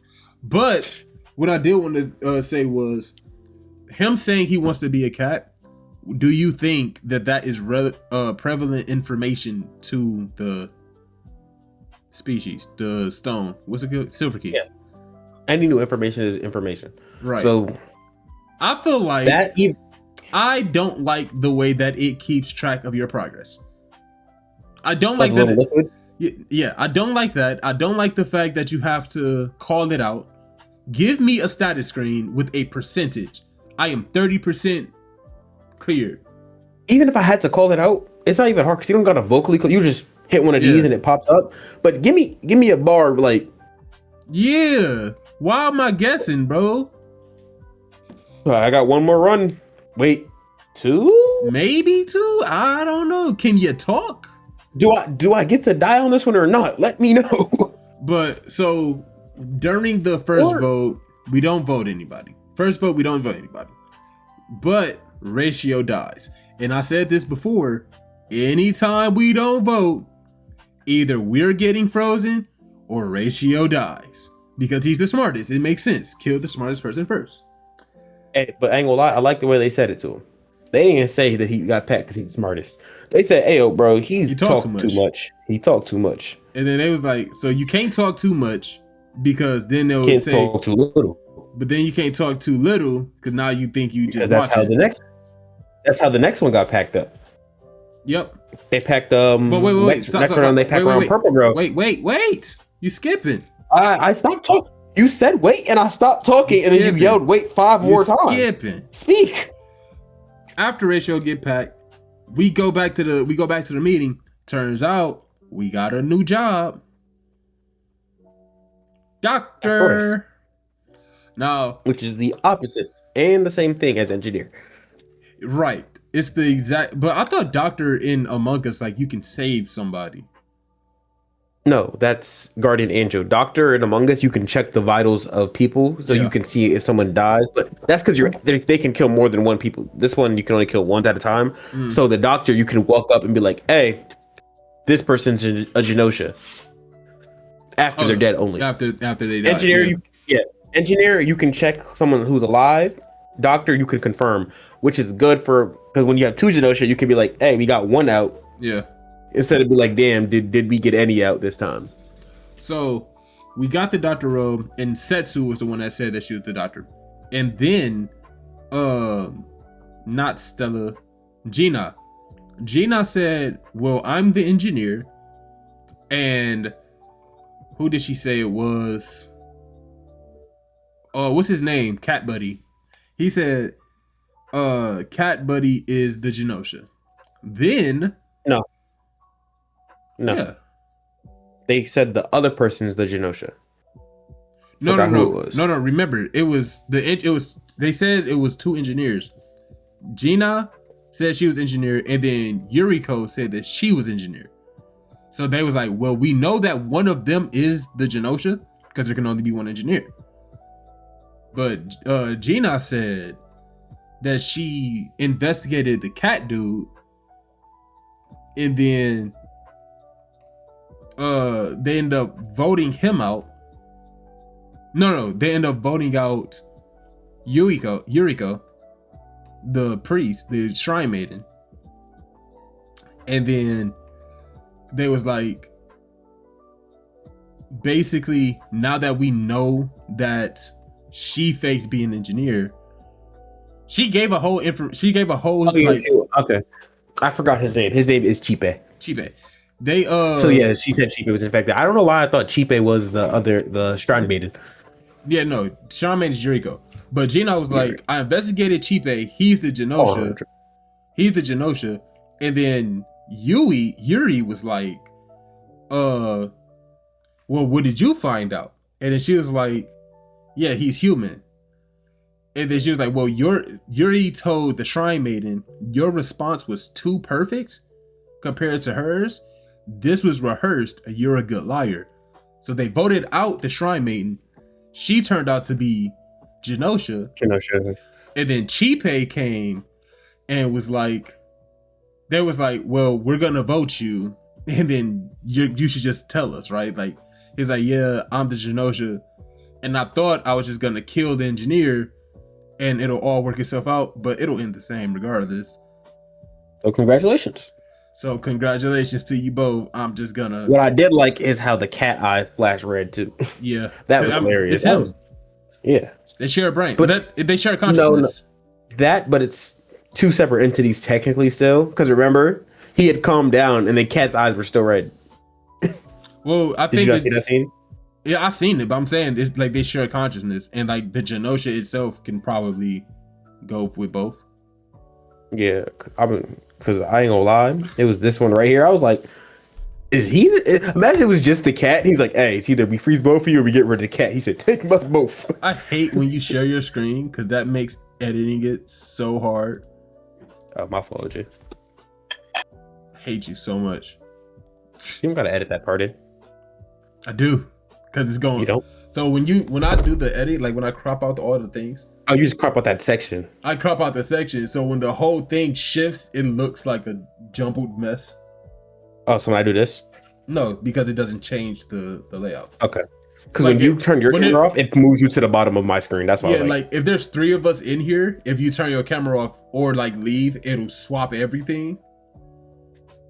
But what I did want to say was him saying he wants to be a cat. Do you think that is prevalent information to the species, the stone? What's it called? Silver Key. Yeah. Any new information is information. Right. So I feel like that I don't like the way that it keeps track of your progress. I don't like little that. liquid. Yeah, I don't like that. I don't like the fact that you have to call it out. Give me a status screen with a percentage. I am 30% cleared. Even if I had to call it out, it's not even hard because you don't gotta vocally. You just hit one of these and it pops up. But give me a bar like. Yeah. Why am I guessing, bro? I got one more run. Wait, 2? Maybe 2. I don't know. Can you talk? Do I get to die on this one or not? Let me know. But so during the first vote, we don't vote anybody. First vote, we don't vote anybody. But Ratio dies. And I said this before, anytime we don't vote, either we're getting frozen or Ratio dies. Because he's the smartest. It makes sense. Kill the smartest person first. Hey, but I ain't gonna lie, I like the way they said it to him. They didn't say that he got packed because he's the smartest. They said, "Hey, yo, bro, he talked too much. He talked too much." And then they was like, "So you can't talk too much because then they'll can't say talk too little." But then you can't talk too little because now you think you just that's watch how it. That's how the next one got packed up. Yep. They packed But wait. Next round they packed around Purple Girl. Wait. You skipping? I stopped talking. You said wait, and I stopped talking, and then you yelled wait 5 more times. Skipping. Speak. After Ratio get packed, we go back to the meeting. Turns out we got a new job. Doctor. Now, which is the opposite and the same thing as engineer. Right. It's the exact. But I thought Doctor in Among Us, like you can save somebody. No, that's Guardian Angel. Doctor in Among Us, you can check the vitals of people, so you can see if someone dies. But that's because they can kill more than one people. This one you can only kill one at a time. So the Doctor, you can walk up and be like, "Hey, this person's a Genosha." After they're dead, only after they die. Engineer, Engineer, you can check someone who's alive. Doctor, you can confirm, which is good because when you have 2 Genosha, you can be like, "Hey, we got 1 out." Yeah. Instead of be like, damn, did we get any out this time? So we got the Doctor robe, and Setsu was the one that said that she was the Doctor. And then not Stella, Gina. Gina said, well, I'm the engineer. And who did she say it was? Oh, what's his name? Cat Buddy. He said Cat Buddy is the Genosha. Then No. Yeah. They said the other person's the Genosha. No. Remember, they said it was 2 engineers. Gina said she was engineer, and then Yuriko said that she was engineer. So they was like, well, we know that one of them is the Genosha because there can only be 1 engineer. But Gina said that she investigated the cat dude, and then they end up voting him out. No, they end up voting out Yuriko, the priest, the shrine maiden. And then they was like, basically, now that we know that she faked being an engineer, she gave a whole okay. I forgot his name. His name is Chipe. They So yeah, she said Chipe was infected. I don't know why I thought Chipe was the shrine maiden. Yeah, no, Sean Main is Jericho. But Gino was like, I investigated Chipe. He's the Genosha. He's the Genosha. And then Yuri was like, well, what did you find out? And then she was like, yeah, he's human. And then she was like, well, Yuri told the Shrine Maiden, your response was too perfect compared to hers. This was rehearsed. You're a good liar. So they voted out the Shrine Maiden. She turned out to be Genosha. And then Chipe came and was like, they was like, well, we're gonna vote you, and then you should just tell us, right? Like, he's like, yeah, I'm the Genosha, and I thought I was just gonna kill the engineer and it'll all work itself out, but it'll end the same regardless. So congratulations. So congratulations to you both. I'm just gonna. What I did like is how the cat eye flashed red too. Yeah, that was hilarious. It's him. Yeah, they share a brain, but they share a consciousness. But it's two separate entities technically still. Because remember, he had calmed down, and the cat's eyes were still red. Well, I think. Did you see that scene? Yeah, I seen it, but I'm saying it's like they share consciousness, and like the Genosha itself can probably go with both. Yeah, because I ain't gonna lie, it was this one right here. I was like, is he? Imagine it was just the cat. He's like, hey, it's either we freeze both of you or we get rid of the cat. He said, take us both. I hate when you share your screen because that makes editing it so hard. My fault, Jay. I hate you so much. You don't gotta edit that part in. I do, because it's going. You don't. So when I do the edit, like when I crop out all the things, oh, you just crop out that section. I crop out the section, so when the whole thing shifts, it looks like a jumbled mess. Oh, so when I do this? No, because it doesn't change the layout. Okay. Because like when you turn your camera off, it moves you to the bottom of my screen. That's why. Yeah, like if there's 3 of us in here, if you turn your camera off or like leave, it'll swap everything.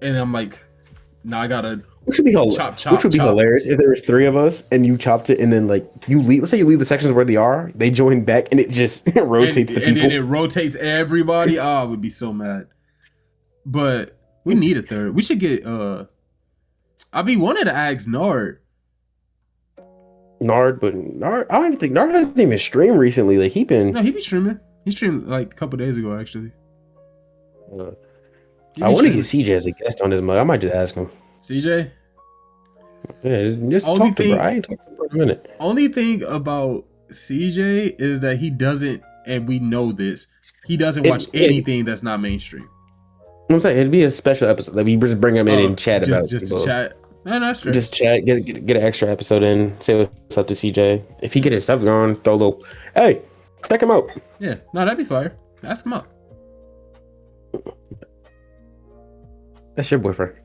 And I'm like, now I gotta. Which would be hilarious if there was 3 of us and you chopped it and then like you leave. Let's say you leave the sections where they are, they join back and it just rotates the people. And then it rotates everybody. Oh, I would be so mad. But we need a third. We should get I wanted to ask Nard. But Nard, I don't even think Nard hasn't even streamed recently. Like he be streaming. He streamed like a couple days ago actually. I want to get CJ as a guest on this mug. I might just ask him. CJ? Yeah, just talk to bro. I ain't talked to him for a minute. Only thing about CJ is that he doesn't, and we know this, he doesn't watch anything that's not mainstream. I'm saying it'd be a special episode. Like we just bring him in and chat about just to chat. Man, that's fair. Just chat, get an extra episode in, say what's up to CJ. If he get his stuff going, throw a little, hey, check him out. Yeah, no, that'd be fire. Ask him out. That's your boyfriend.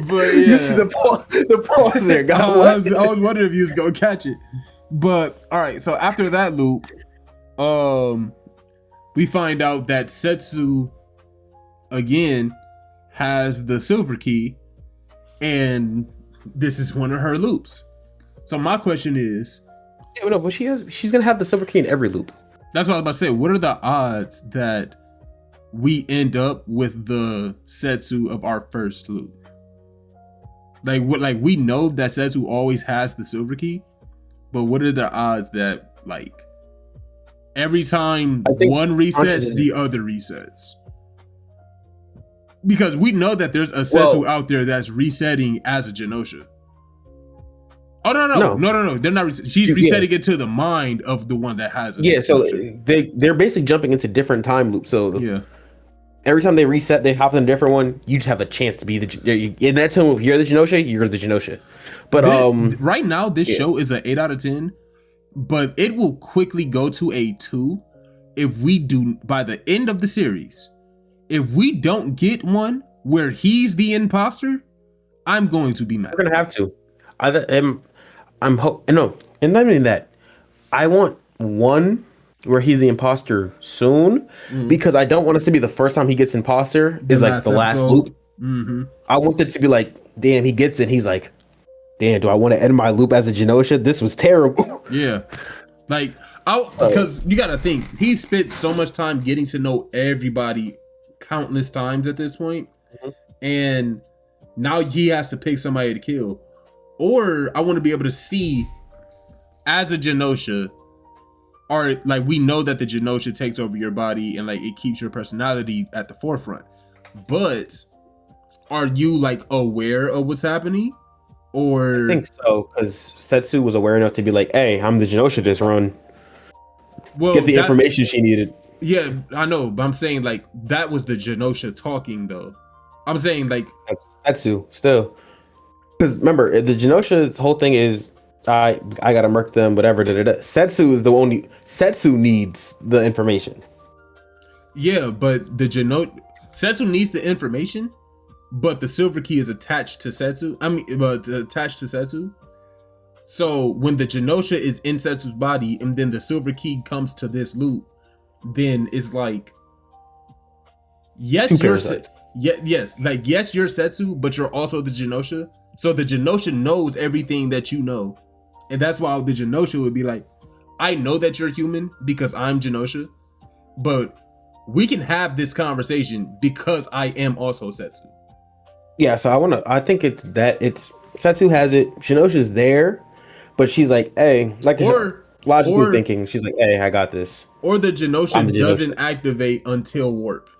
But yeah, you see the pause there, guys. I was wondering if you was gonna catch it. But all right, so after that loop, we find out that Setsu again has the silver key, and this is one of her loops. So my question is, yeah, no, but she's gonna have the silver key in every loop. That's what I was about to say. What are the odds that we end up with the Setsu of our first loop? Like we know that Setsu always has the silver key, but what are the odds that like every time one resets, the other resets? Because we know that there's a Setsu out there that's resetting as a Genosha. Oh no! They're not. She's resetting it to the mind of the one that has it. Yeah, so they're basically jumping into different time loops. So yeah, every time they reset, they hop in a different one. You just have a chance to be in that time. If you're the Genosha, you're the Genosha. But right now, this show is an 8 out of 10, but it will quickly go to a 2 if we do by the end of the series. If we don't get one where he's the imposter, I'm going to be mad. We're gonna have to. And not even that. I want one where he's the imposter soon, because I don't want us to be the first time he gets imposter is like the last loop. Mm-hmm. I want this to be like, damn, he gets it. He's like, damn, do I want to end my loop as a Genosha? This was terrible. Yeah, like because you gotta think he spent so much time getting to know everybody countless times at this point, and now he has to pick somebody to kill. or I want to be able to see as a Genosha, or like we know that the Genosha takes over your body and like it keeps your personality at the forefront. But are you like aware of what's happening? I Or think so, because Setsu was aware enough to be like, "Hey, I'm the Genosha this run. well Get the that information she needed." yeah, I know, but I'm saying like that was the Genosha talking though. I'm saying like That's Setsu still, because remember the Genosha's whole thing is, I gotta murk them, whatever. Da, da, da. Setsu is the only Setsu needs the information. yeah, but the Setsu needs the information, but the silver key is attached to Setsu. I mean, but attached to Setsu. So when the Genosha is in Setsu's body and then the silver key comes to this loop, then it's like, yes, Two parasites. yes, like yes, you're Setsu, but you're also the Genosha. So the Genosha knows everything that you know, and that's why the Genosha would be like, I know that you're human because I'm Genosha, but we can have this conversation because I am also Setsu. Yeah, so I think it's that it's Setsu has it. Genosha's there, but she's like, "Hey," like Or logically or thinking, she's like, "Hey, I got this. or the I'm the Genosha Genosha." doesn't activate until warp.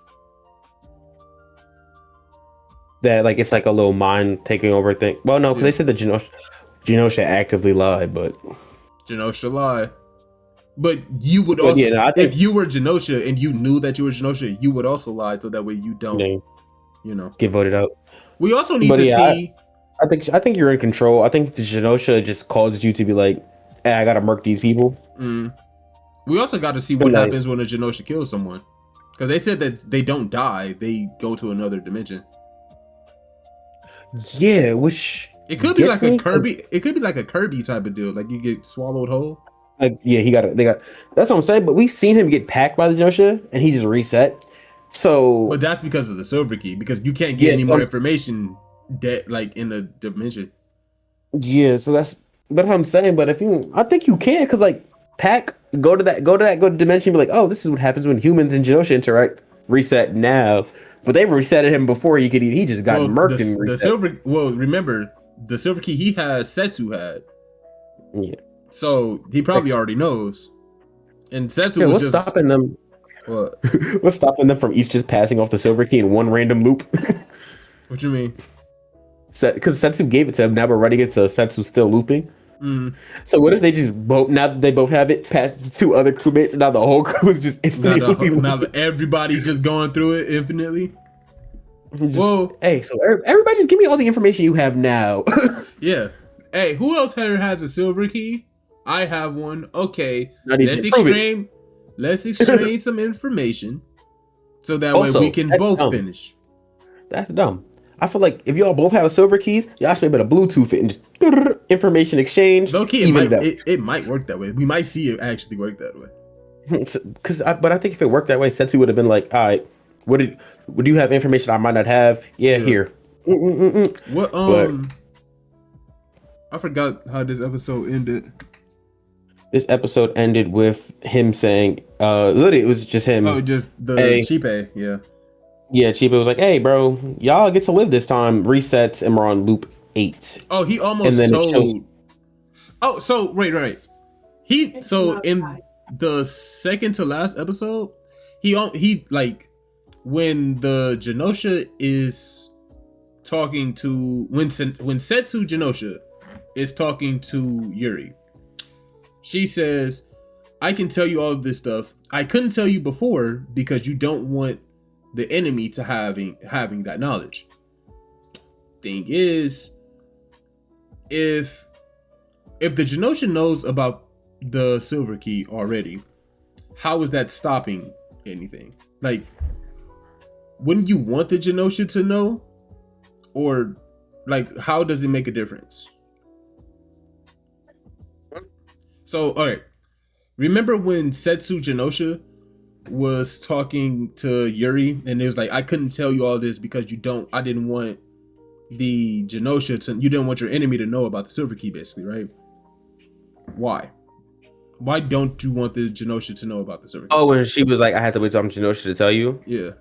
That like it's like a little mind taking over thing. Well, no, because Yeah. they said the Genosha actively lied, but Genosha lie. But you would but also, yeah, no, I if think you were Genosha and you knew that you were Genosha, you would also lie so that way you don't, they you know. get voted out. We also need But to yeah, see. I think you're in control. I think the Genosha just causes you to be like, "Hey, I gotta murk these people." We also got to see what happens when a Genosha kills someone, because they said that they don't die; they go to another dimension. Yeah, which It could be gets like a me, 'cause, Kirby. It could be like a Kirby type of deal, like you get swallowed whole. like, yeah, they got. That's what I'm saying. But we've seen him get packed by the Genosha, and he just reset. So But that's because of the silver key, because you can't get yeah, any more information like in the dimension. yeah, so that's what I'm saying. But if you, I think you can, because like pack, go to that dimension, be like, oh, this is what happens when humans and Genosha interact. Reset now, but they resetted him before he could. He just got Well, murked and the reset. silver. Well, remember the silver key he has, Setsu had. Yeah. So he probably already knows. And Setsu Yeah, was what's just stopping them? what? What's stopping them from each just passing off the silver key in one random loop? What you mean? Because Setsu gave it to him. Now we're running it, so Setsu's still looping. Mm. So what if they just both, now that they both have it, pass it to two other crewmates, and now the whole crew is just infinitely Now looping? that everybody's just going through it infinitely. Just, Whoa. hey, so everybody just give me all the information you have now. Yeah. Hey, who else here has a silver key? I have one. Okay. Not even prove it. Let's exchange some information so that Also, way we can that's both dumb. finish. That's dumb. I feel like if y'all both have a silver keys, y'all should be able to Bluetooth it and just information exchange. Low key, it might work that way. We might see it actually work that way. But I think if it worked that way, Setsu would have been like, all right, would you have information I might not have? Yeah. Here. What But I forgot how this episode ended. this episode ended with him saying, literally, it was just him. Oh, just the Chipe, yeah. Yeah, Chiba was like, hey, bro, y'all get to live this time. Resets, and we're on loop 8. Oh, he almost told. Oh, so right. So in the second to last episode, he like when the Genosha is talking to when Setsu Genosha is talking to Yuri. She says, I can tell you all of this stuff. I couldn't tell you before because you don't want the enemy to having that knowledge. Thing is, if the Genosha knows about the silver key already, how is that stopping anything? Like, wouldn't you want the Genosha to know? Or like, how does it make a difference? So, all right. Remember when Setsu Genosha was talking to Yuri and it was like, I couldn't tell you all this because I didn't want the Genosha you didn't want your enemy to know about the silver key, basically, right? Why don't you want the Genosha to know about the silver key? Oh, when she was like, I had to wait till I'm Genosha to tell you? Yeah.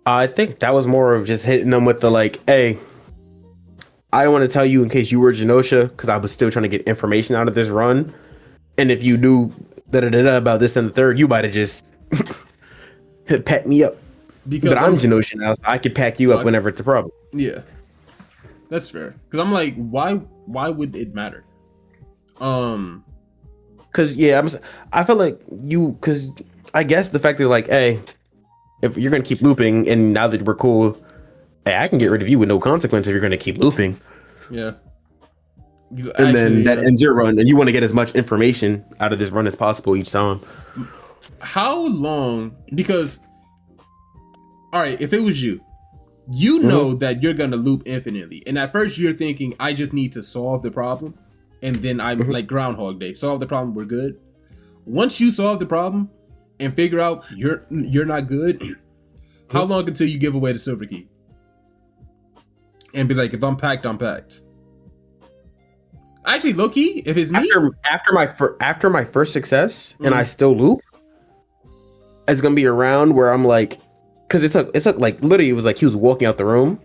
I think that was more of just hitting them with the like, hey, I don't want to tell you in case you were Genosha, because I was still trying to get information out of this run. And if you knew about this and the third, you might have just packed me up. Because But I'm Genosha now, so I could pack you up whenever it's a problem. Yeah, that's fair. Because I'm like, why would it matter? Because I feel like because I guess the fact that like, hey, if you're gonna keep looping, and now that we're cool, hey, I can get rid of you with no consequence if you're gonna keep looping. Yeah. And then that ends your run, and you want to get as much information out of this run as possible each time. How long? Because, all right, if it was you, you know that you're gonna loop infinitely, and at first you're thinking, I just need to solve the problem, and then I'm like Groundhog Day, solve the problem, we're good. Once you solve the problem and figure out you're not good, how long until you give away the silver key and be like, if I'm packed, I'm packed? Actually, low key, if it's me, after my first success and I still loop, it's gonna be around where I'm like, because it took like literally it was like he was walking out the room.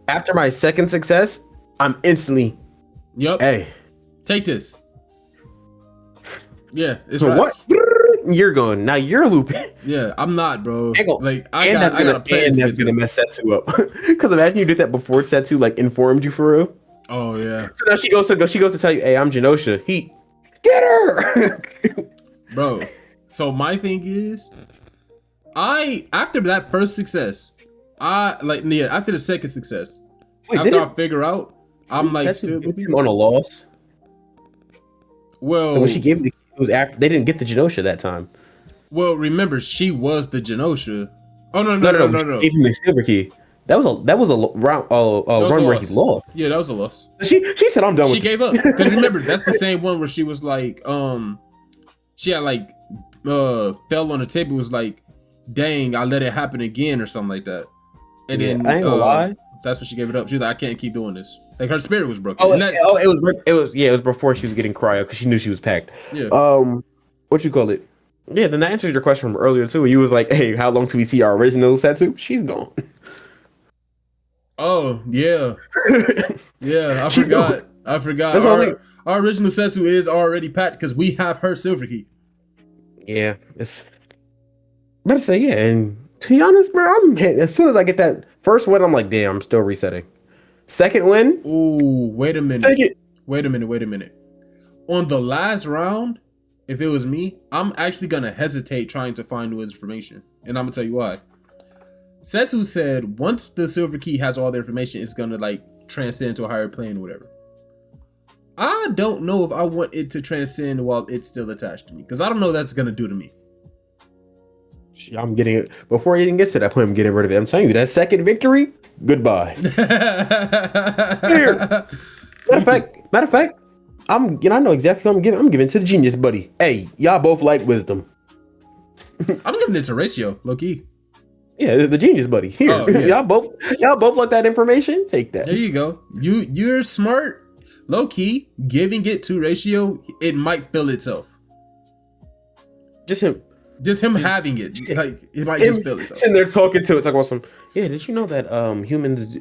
After my second success, I'm instantly, hey, take this. Yeah, it's so right. What? You're going now. You're looping. Yeah, I'm not, bro. Like that's gonna mess Setsu up. Because imagine you did that before Setsu like informed you for real. Oh yeah. So now she goes to tell you, hey, I'm Genosha. Get her, bro. So my thing is, after that first success, after the second success, after I figure out, I'm like still on a loss. Well, so when she gave it was after they didn't get the Genosha that time. Well, remember she was the Genosha. Oh no. Gave him the silver key. That was a run where he lost. Yeah, that was a loss. She said, "I'm done." She gave up because remember that's the same one where she was like, she had like fell on the table. Was like, dang, I let it happen again or something like that. And then I ain't gonna lie. That's when she gave it up. She was like, I can't keep doing this. Like her spirit was broken. It was before she was getting cryo because she knew she was packed. Yeah. What you call it? Yeah. Then that answers your question from earlier too. You was like, hey, how long till we see our original Setsu? She's gone. Oh yeah, yeah. I forgot. Our original Setsu is already packed because we have her silver key. Yeah, it's better say yeah. And to be honest, bro, as soon as I get that first win, I'm like, damn, I'm still resetting. Second win. Ooh, wait a minute. Take it. Wait a minute. On the last round, if it was me, I'm actually gonna hesitate trying to find new information, and I'm gonna tell you why. Setsu said once the silver key has all the information, it's gonna like transcend to a higher plane or whatever. I don't know if I want it to transcend while it's still attached to me, because I don't know what that's gonna do to me. I'm getting it before it even gets to that point. I'm getting rid of it. I'm telling you, that second victory, goodbye. Here. Matter of fact, I know exactly who I'm giving. I'm giving it to the genius buddy. Hey, y'all both like wisdom. I'm giving it to Ratio, low key. Yeah, the genius buddy. Here, y'all both like that information. Take that. There you go. You're smart. Low key, giving it to Ratio, it might fill itself. Just him having it, like it might just fill itself. Sitting there talking about some. Yeah, did you know that humans?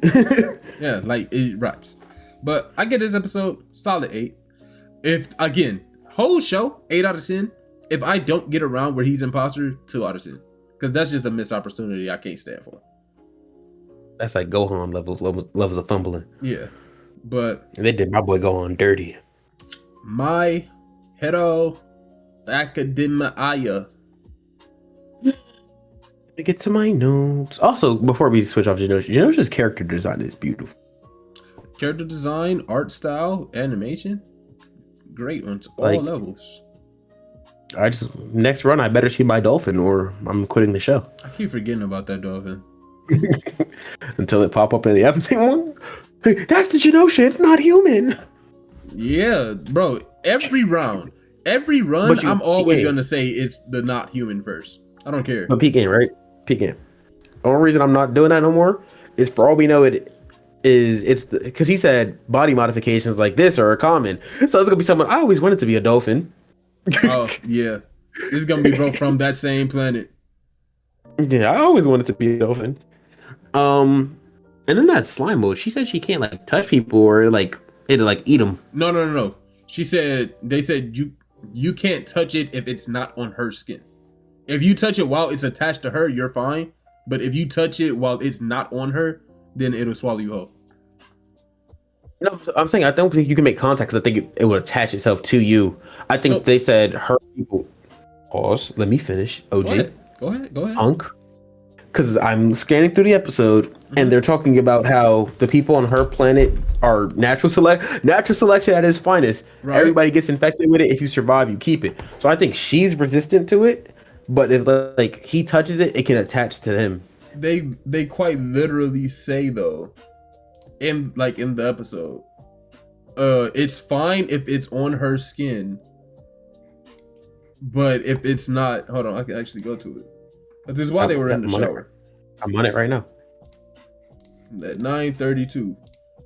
Yeah, like it raps. But I get this episode solid 8. If again, whole show 8 out of 10. If I don't get around where he's imposter, 2 out of 10. Because that's just a missed opportunity I can't stand for. That's like Gohan levels of fumbling. Yeah, but they did my boy Gohan dirty. My Hero Academia. To get to my notes. Also, before we switch off Genosha's character design is beautiful. Character design, art style, animation, great on all levels. Next run, I better see my dolphin, or I'm quitting the show. I keep forgetting about that dolphin until it pop up in the episode one. Hey, that's the Genosha. It's not human. Yeah, bro. Every run, I'm always gonna say it's the not human first. I don't care. But peak game, right? Peak game. The only reason I'm not doing that no more is for all we know it's because he said body modifications like this are common. So it's gonna be someone I always wanted to be a dolphin. Oh yeah, it's gonna be bro from that same planet. Yeah, I always wanted to be a dolphin. And then that slime mode, she said she can't like touch people or like it'll like eat them. No. She said they said you can't touch it if it's not on her skin. If you touch it while it's attached to her, you're fine. But if you touch it while it's not on her, then it'll swallow you whole. No, I'm saying I don't think you can make contact because I think it would attach itself to you. I think Nope. they said her people. Pause. Let me finish. OG. Go ahead. Punk. Because I'm scanning through the episode and they're talking about how the people on her planet are natural selection at its finest. Right. Everybody gets infected with it. If you survive, you keep it. So I think she's resistant to it. But if like he touches it, it can attach to him. They quite literally say though, in the episode, it's fine if it's on her skin, but if it's not, hold on, I can actually go to it. But this is why they were in the shower. I'm on it right now. At 9:32.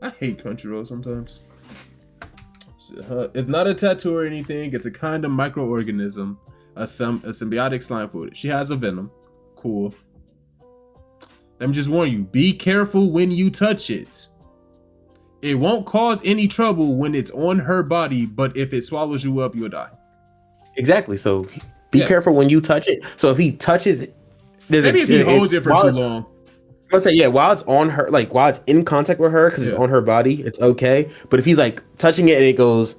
I hate Crunchyroll sometimes. It's not a tattoo or anything. It's a kind of microorganism, a symbiotic slime food. She has a venom. Cool. Let me just warn you, be careful when you touch it. It won't cause any trouble when it's on her body, but if it swallows you up, you'll die. Exactly. So be careful when you touch it. So if he touches it, maybe if he holds it for too long. Let's say, yeah, while it's on her, like while it's in contact with her, because it's on her body, it's okay. But if he's like touching it and it goes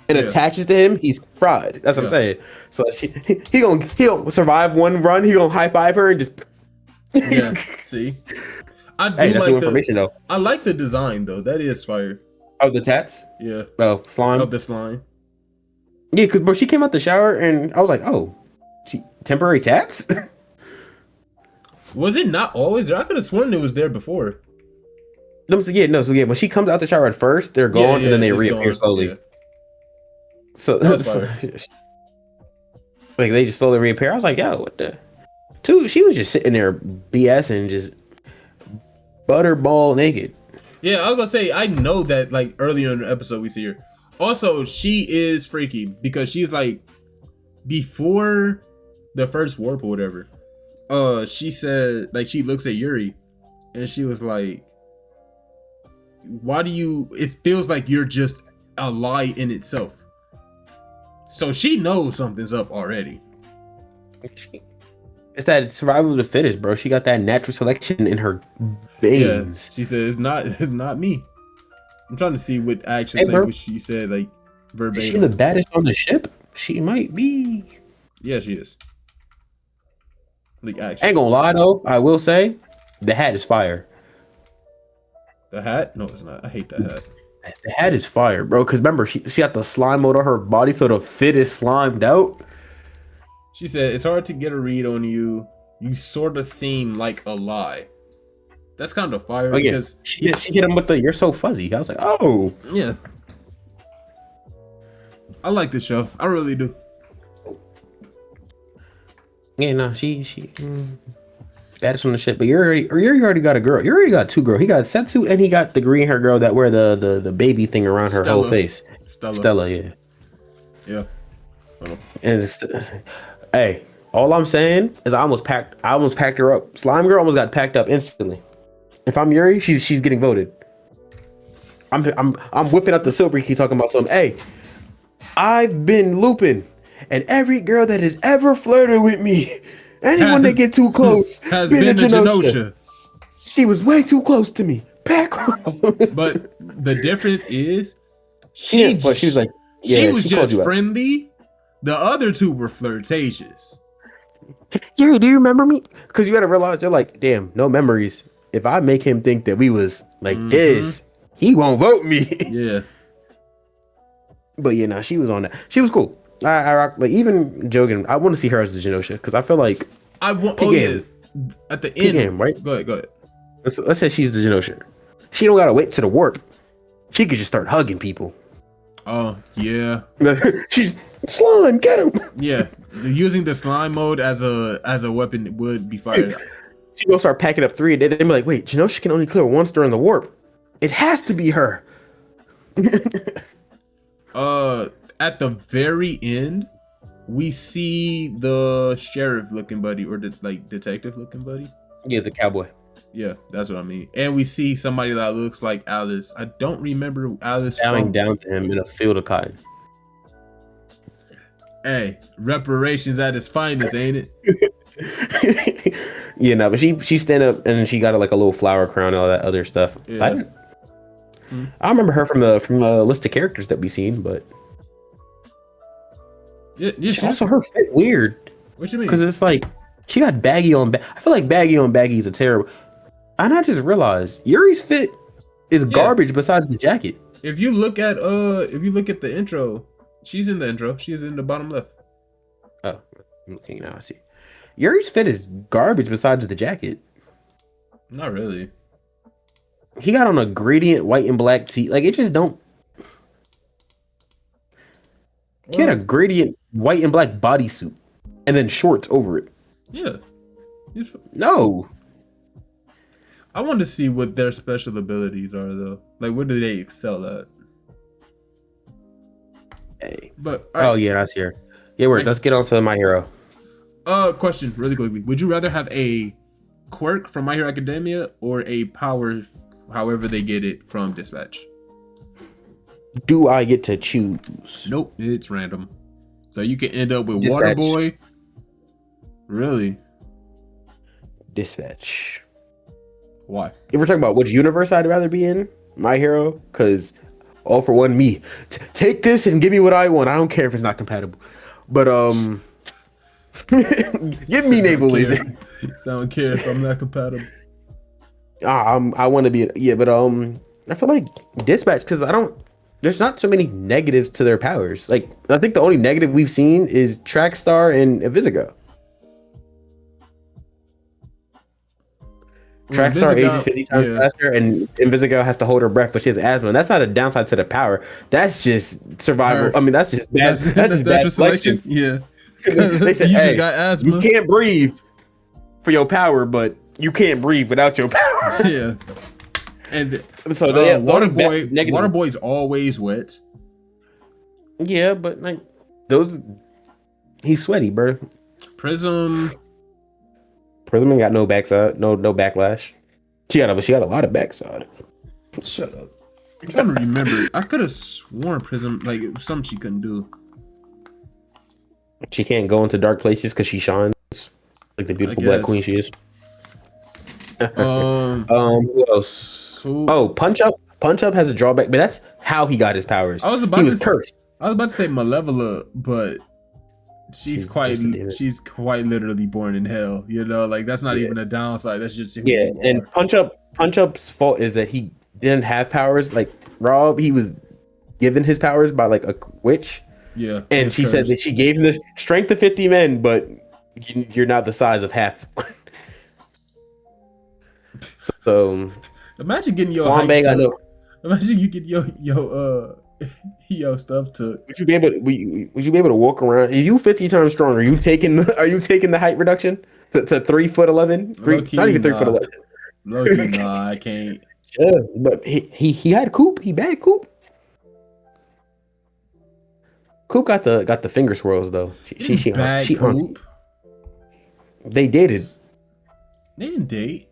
and attaches to him, he's fried. That's what I'm saying. So he gonna survive one run. He gonna high five her and just. Yeah. See, I do that's like new information though. I like the design though. That is fire. Oh, the tats. Yeah. Oh, slime. Of the slime. Yeah, because bro, she came out the shower and I was like, oh, she temporary tats. Was it not always there? I could have sworn it was there before. No, so when she comes out the shower at first, they're gone and then they reappear slowly. Yeah. So like they just slowly reappear. I was like, yo, what the? She was just sitting there BSing, just butterball naked. Yeah, I was gonna say, I know that like earlier in the episode we see her. Also, she is freaky because she's like before the first warp or whatever. She said like she looks at Yuri and she was like, why do you, it feels like you're just a lie in itself. So she knows something's up already. It's that survival of the fittest, bro. She got that natural selection in her veins. Yeah, she said it's not me. I'm trying to see what actually what she said like verbatim. Is she the baddest on the ship? She might be. Yeah, she is. Like actually. Ain't gonna lie though, I will say, the hat is fire. The hat? No, it's not. I hate that hat. The hat is fire, bro. Because remember, she got the slime mode on her body, so the fit is slimed out. She said, it's hard to get a read on you. You sort of seem like a lie. That's kind of fire because... She hit him with the, you're so fuzzy. I was like, oh. Yeah. I like this show. I really do. Yeah, no, she baddest on the shit. But you already got a girl. You already got two girls. He got Setsu and he got the green hair girl that wear the baby thing around her whole face. Stella, yeah. Yeah. And hey, all I'm saying is I almost packed her up. Slime girl almost got packed up instantly. If I'm Yuri, she's getting voted. I'm whipping out the silver key talking about something. Hey, I've been looping, and every girl that has ever flirted with me, anyone that get too close, has been a Genosha. She was way too close to me. Pack her. But the difference is, she was like, she was just friendly. The other two were flirtatious. Yuri, do you remember me? Because you got to realize they're like, damn, no memories. If I make him think that we was like this, he won't vote me. Yeah. But yeah, no, she was on that. She was cool. I rock, like, even joking. I want to see her as the Genosha because I feel like I want. Oh yeah. At the end, game, right? Go ahead. Let's say she's the Genosha. She don't gotta wait to the warp. She could just start hugging people. Oh yeah. She's slime. Get him. Yeah, using the slime mode as a weapon would be fired. She gonna start packing up 3 a day. They'd be like, wait, Genosha can only clear once during the warp. It has to be her. At the very end, we see the sheriff looking buddy or the like detective looking buddy. Yeah, the cowboy. Yeah, that's what I mean. And we see somebody that looks like Alice. I don't remember Alice Bowing from. down to him in a field of cotton. Hey, reparations at its finest, ain't it? Yeah, no, but she stand up and then she got like a little flower crown and all that other stuff. Yeah. I remember her from the list of characters that we seen, but Yeah, also her fit weird What you mean? because it's like she got baggy on. I feel like baggy on baggy is a terrible. And I just realized Yuri's fit is garbage besides the jacket. If you look at the intro, she's in the intro. She's in the bottom left. Oh, I'm looking now. I see. Yuri's fit is garbage besides the jacket. Not really. He got on a gradient white and black tee. Like it just don't. He had a gradient white and black bodysuit, and then shorts over it. Yeah. No. I want to see what their special abilities are, though. Like, what do they excel at? Hey. But oh yeah, that's here. Yeah, let's get on to My Hero. Question, really quickly. Would you rather have a quirk from My Hero Academia or a power, however they get it, from Dispatch? Do I get to choose? Nope, it's random. So you can end up with Dispatch. Waterboy. Really? Dispatch. Why? If we're talking about which universe I'd rather be in, My Hero, because all for one, me. Take this and give me what I want. I don't care if it's not compatible. But give me naval laser. So I don't care if I'm not compatible. I want to be but I feel like Dispatch because there's not so many negatives to their powers. Like I think the only negative we've seen is Trackstar and Invisigo. Trackstar ages 50 times faster, and Invisigo has to hold her breath, but she has asthma. And that's not a downside to the power. That's just survival. I mean, that's just bad. That's just bad selection. Yeah. They said, you hey, just got asthma. You can't breathe for your power, but you can't breathe without your power. Yeah. And so Waterboy's always wet. Yeah, but like he's sweaty, bro. Prism ain't got no backside, no backlash. She got a lot of backside. Shut up. I'm trying to remember. I could have sworn Prism like it was something she couldn't do. She can't go into dark places because she shines like the beautiful black queen she is. Who else? Oh, Punch Up. Punch Up has a drawback, but that's how he got his powers. He was cursed. I was about to say Malevola, but she's quite literally born in hell. You know, like that's not even a downside. That's just and Punch Up's fault is that he didn't have powers. Like Rob, he was given his powers by like a witch. Yeah, and she said that she gave him the strength of 50 men, but you're not the size of half. So imagine getting your height took. Imagine you get your stuff took. Would you be able to walk around? Are you 50 times stronger? Are you taking the height reduction to 3'11"? Not even 3'11". Low-key, nah, I can't. Yeah, but he had Coop. He bagged Coop. Coop got the finger swirls though. She Coop. They dated. They didn't date.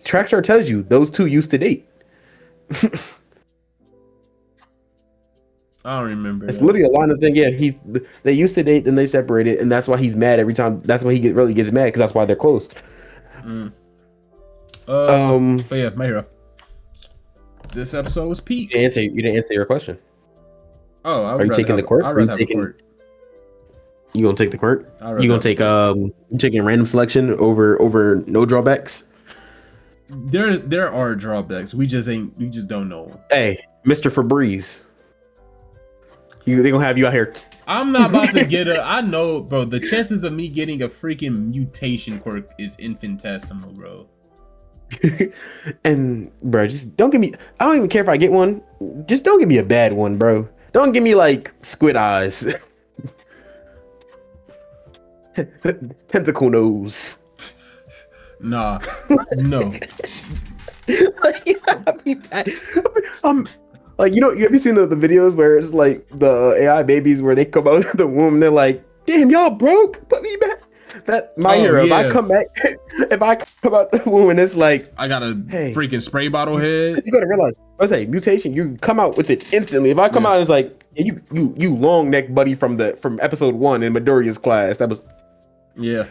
Trackstar tells you those two used to date. I don't remember. It's literally a line of thing. Yeah, they used to date, then they separated, and that's why he's mad every time. That's why he really gets mad because that's why they're close. But yeah, My Hero. This episode was peak. You didn't answer your question. Oh, are you taking the quirk? I'd rather have a quirk. You gonna take the quirk? You gonna take taking random selection over no drawbacks? There are drawbacks. We just don't know them. Hey, Mr. Febreze. They gonna have you out here. I'm not about to get I know, bro. The chances of me getting a freaking mutation quirk is infinitesimal, bro. And bro, just don't give me. I don't even care if I get one. Just don't give me a bad one, bro. Don't give me like squid eyes, tentacle nose. Nah, no. Like, you have you seen the videos where it's like the AI babies where they come out of the womb and they're like, damn, y'all broke, put me back. That my Oh, hero. If I yeah. come back, if I come out the womb and it's like, I got a hey, freaking spray bottle head. you gotta realize, I say mutation. You come out with it instantly. If I come Yeah. out, it's like yeah, you long neck buddy from episode 1 in Midoriya's class. That was Yeah.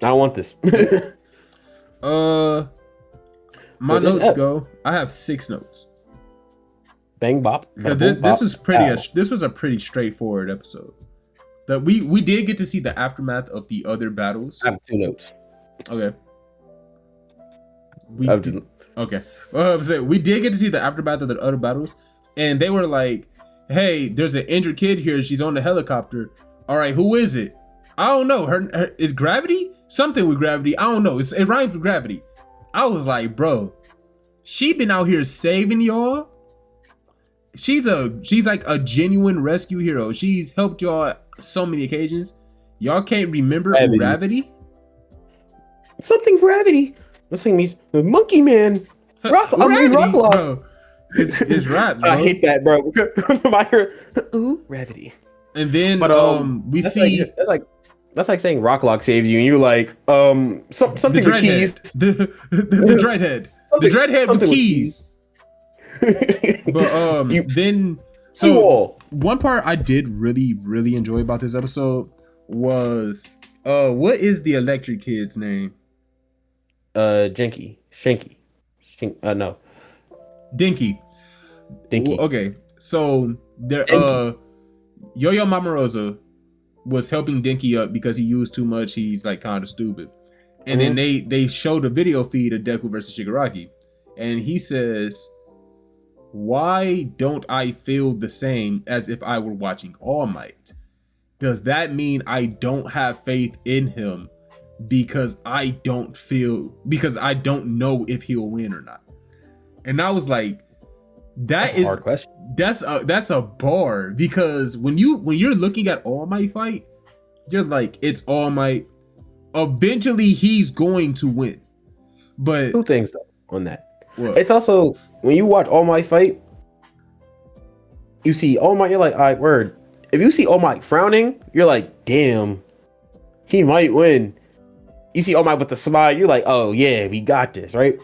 I don't want this. My But this notes go. I have 6 notes. Bang bop. Because bada boom, bop. this was a pretty straightforward episode. That we did get to see the aftermath of the other battles. I have 2 notes. Okay. Okay. Okay. So we did get to see the aftermath of the other battles, and they were like, "Hey, there's an injured kid here. She's on the helicopter. All right, who is it? I don't know. Her is Gravity? Something with Gravity. I don't know. It rhymes with Gravity." I was like, "Bro, she been out here saving y'all. She's like a genuine rescue hero. She's helped y'all so many occasions. Y'all can't remember Gravity? Something Gravity. This thing means the Monkey Man. Rock Lock. Bro. It's rap, bro. I hate that, bro. My hero. Ooh, Gravity. And then we that's see that's like saying Rocklock saved you, and you're like, something with keys. The Dreadhead. The Dreadhead with keys. But then one part I did really, really enjoy about this episode was what is the electric kid's name? Shanky. No. Dinky. Okay, so there Yo-Yo Mamarosa was helping Dinky up because he used too much. He's like kind of stupid. And then they showed a video feed of Deku versus Shigaraki, and he says, "Why don't I feel the same as if I were watching All Might? Does that mean I don't have faith in him because I don't know if he'll win or not?" And I was like, that's a hard question. That's a bar, because when you're looking at All Might fight, you're like, it's All Might. Eventually he's going to win. But 2 things though on that. What? It's also when you watch All Might fight, you see All Might, you're like, all right, word. If you see All Might frowning, you're like, damn, he might win. You see All Might with the smile, you're like, oh yeah, we got this, right?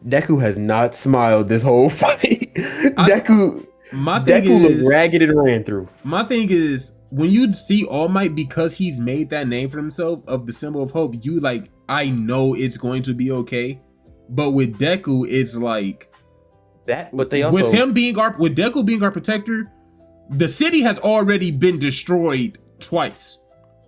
Deku has not smiled this whole fight. Deku looked ragged and ran through. My thing is, when you see All Might, because he's made that name for himself of the symbol of hope, you like, I know it's going to be okay. But with Deku, it's like that. But they also with Deku being our protector, the city has already been destroyed twice.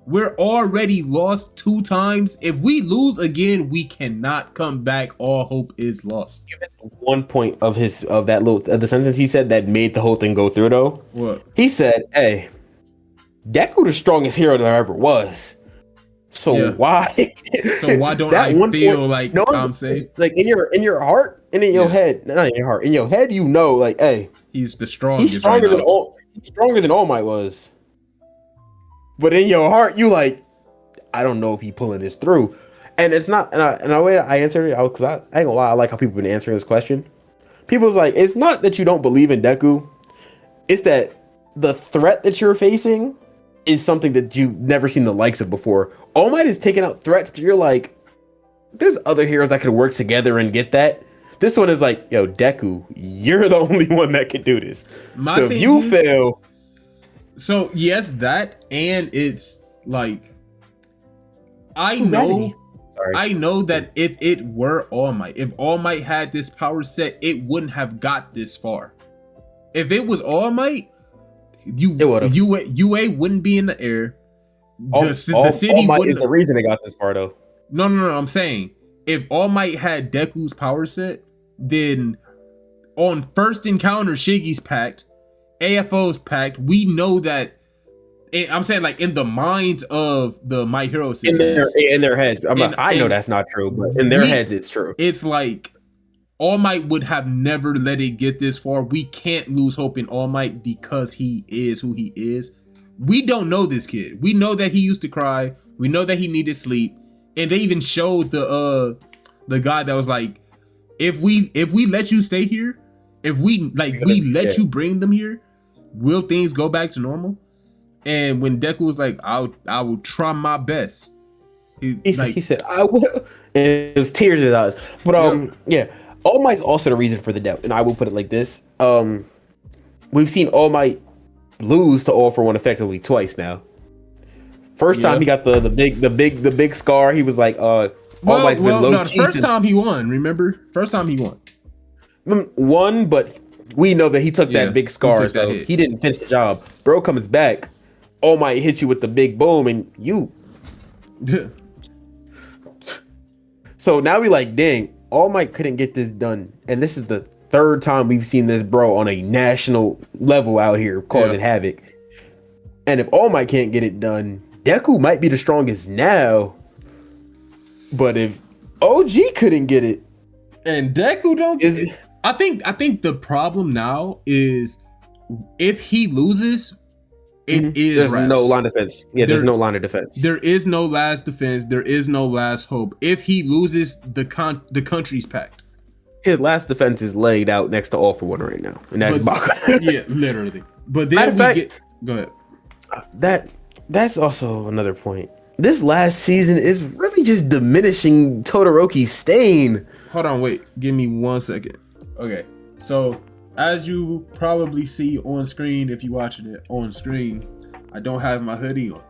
We're already lost 2 times. If we lose again, we cannot come back. All hope is lost. You missed one point of the sentence he said that made the whole thing go through though. What? He said, "Hey, Deku the strongest hero there ever was. So why? So why don't I feel like I'm saying, like in your heart and in your head, not in your heart, in your head, you know, like, hey, he's the strongest. He's stronger than All Might was. But in your heart, you like, I don't know if he pulling this through." And it's not, and the way I answered it, because I ain't gonna lie, I like how people been answering this question. People's like, it's not that you don't believe in Deku, it's that the threat that you're facing is something that you've never seen the likes of before. All Might is taking out threats that you're like, there's other heroes that could work together and get that. This one is like, yo, Deku, you're the only one that can do this. So if you fail. So yes, that, and it's like, I know that if it were All Might, if All Might had this power set, it wouldn't have got this far. If it was All Might, UA wouldn't be in the air. The city All Might is the reason it got this far though. No. I'm saying, if All Might had Deku's power set, then on first encounter, Shigi's packed, AFO's packed. We know that. I'm saying, like, in the minds of the My Hero citizens, in their heads. I know that's not true, but in their heads, it's true. It's like All Might would have never let it get this far. We can't lose hope in All Might because he is who he is. We don't know this kid. We know that he used to cry. We know that he needed sleep, and they even showed the guy that was like, if we let you stay here, if we let you bring them here, will things go back to normal? And when Deku was like, I will try my best. He said, I will. And it was tears in his eyes. But yep, yeah. All Might's also the reason for the death. And I will put it like this. We've seen All Might lose to All for One effectively twice now. First time he got the big scar, he was like, All Might's been low no, the key first since time he won, remember? First time he won. one, but we know that he took that big scar, so he didn't finish the job. Bro comes back, All Might hits you with the big boom, and you. So now we like, dang, All Might couldn't get this done, and this is the third time we've seen this bro on a national level out here causing havoc. And if All Might can't get it done, Deku might be the strongest now. But if OG couldn't get it, and Deku don't, I think the problem now is if he loses, it is there's raps. no line of defense. Yeah, there's no line of defense. There is no last defense. There is no last hope. If he loses, the country's packed. His last defense is laid out next to All for One right now, and that's Baka. Yeah, literally. But then go ahead. That's also another point. This last season is really just diminishing Todoroki's stain. Hold on, wait. Give me 1 second. Okay, so as you probably see on screen, if you're watching it on screen, I don't have my hoodie on.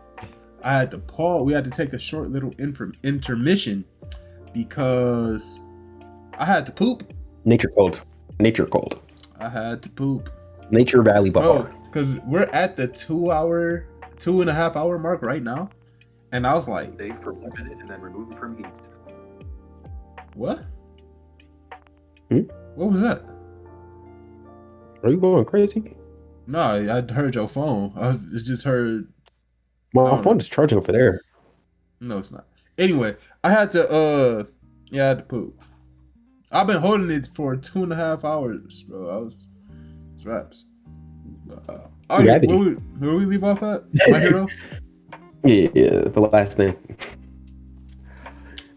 I had to pause. We had to take a short little intermission because I had to poop. Nature cold. I had to poop. Nature Valley Bar. Oh, because we're at the 2.5 hour mark right now. And I was like, stay for 1 minute and then remove from heat. What? What was that? Are you going crazy? No, I heard your phone. I just heard. My phone is charging over there. No, it's not. Anyway, I had to I had to poop. I've been holding it for 2.5 hours, bro. It's raps. Where we leave off at? My hero? Yeah, the last thing.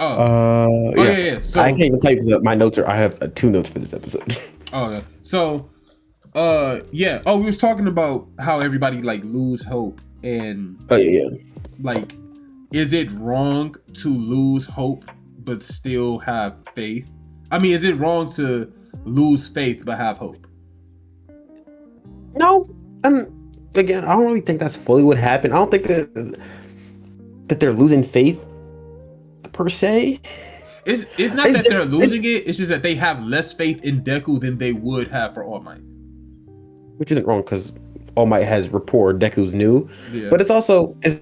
Yeah. So I can't even type my notes. I have 2 notes for this episode. Okay. So, yeah. Oh, we was talking about how everybody like lose hope and. Like, is it wrong to lose hope but still have faith? I mean, is it wrong to lose faith but have hope? No. Again, I don't really think that's fully what happened. I don't think that they're losing faith per se. It's not that they're losing it. It's just that they have less faith in Deku than they would have for All Might. Which isn't wrong because All Might has rapport. Deku's new, but it's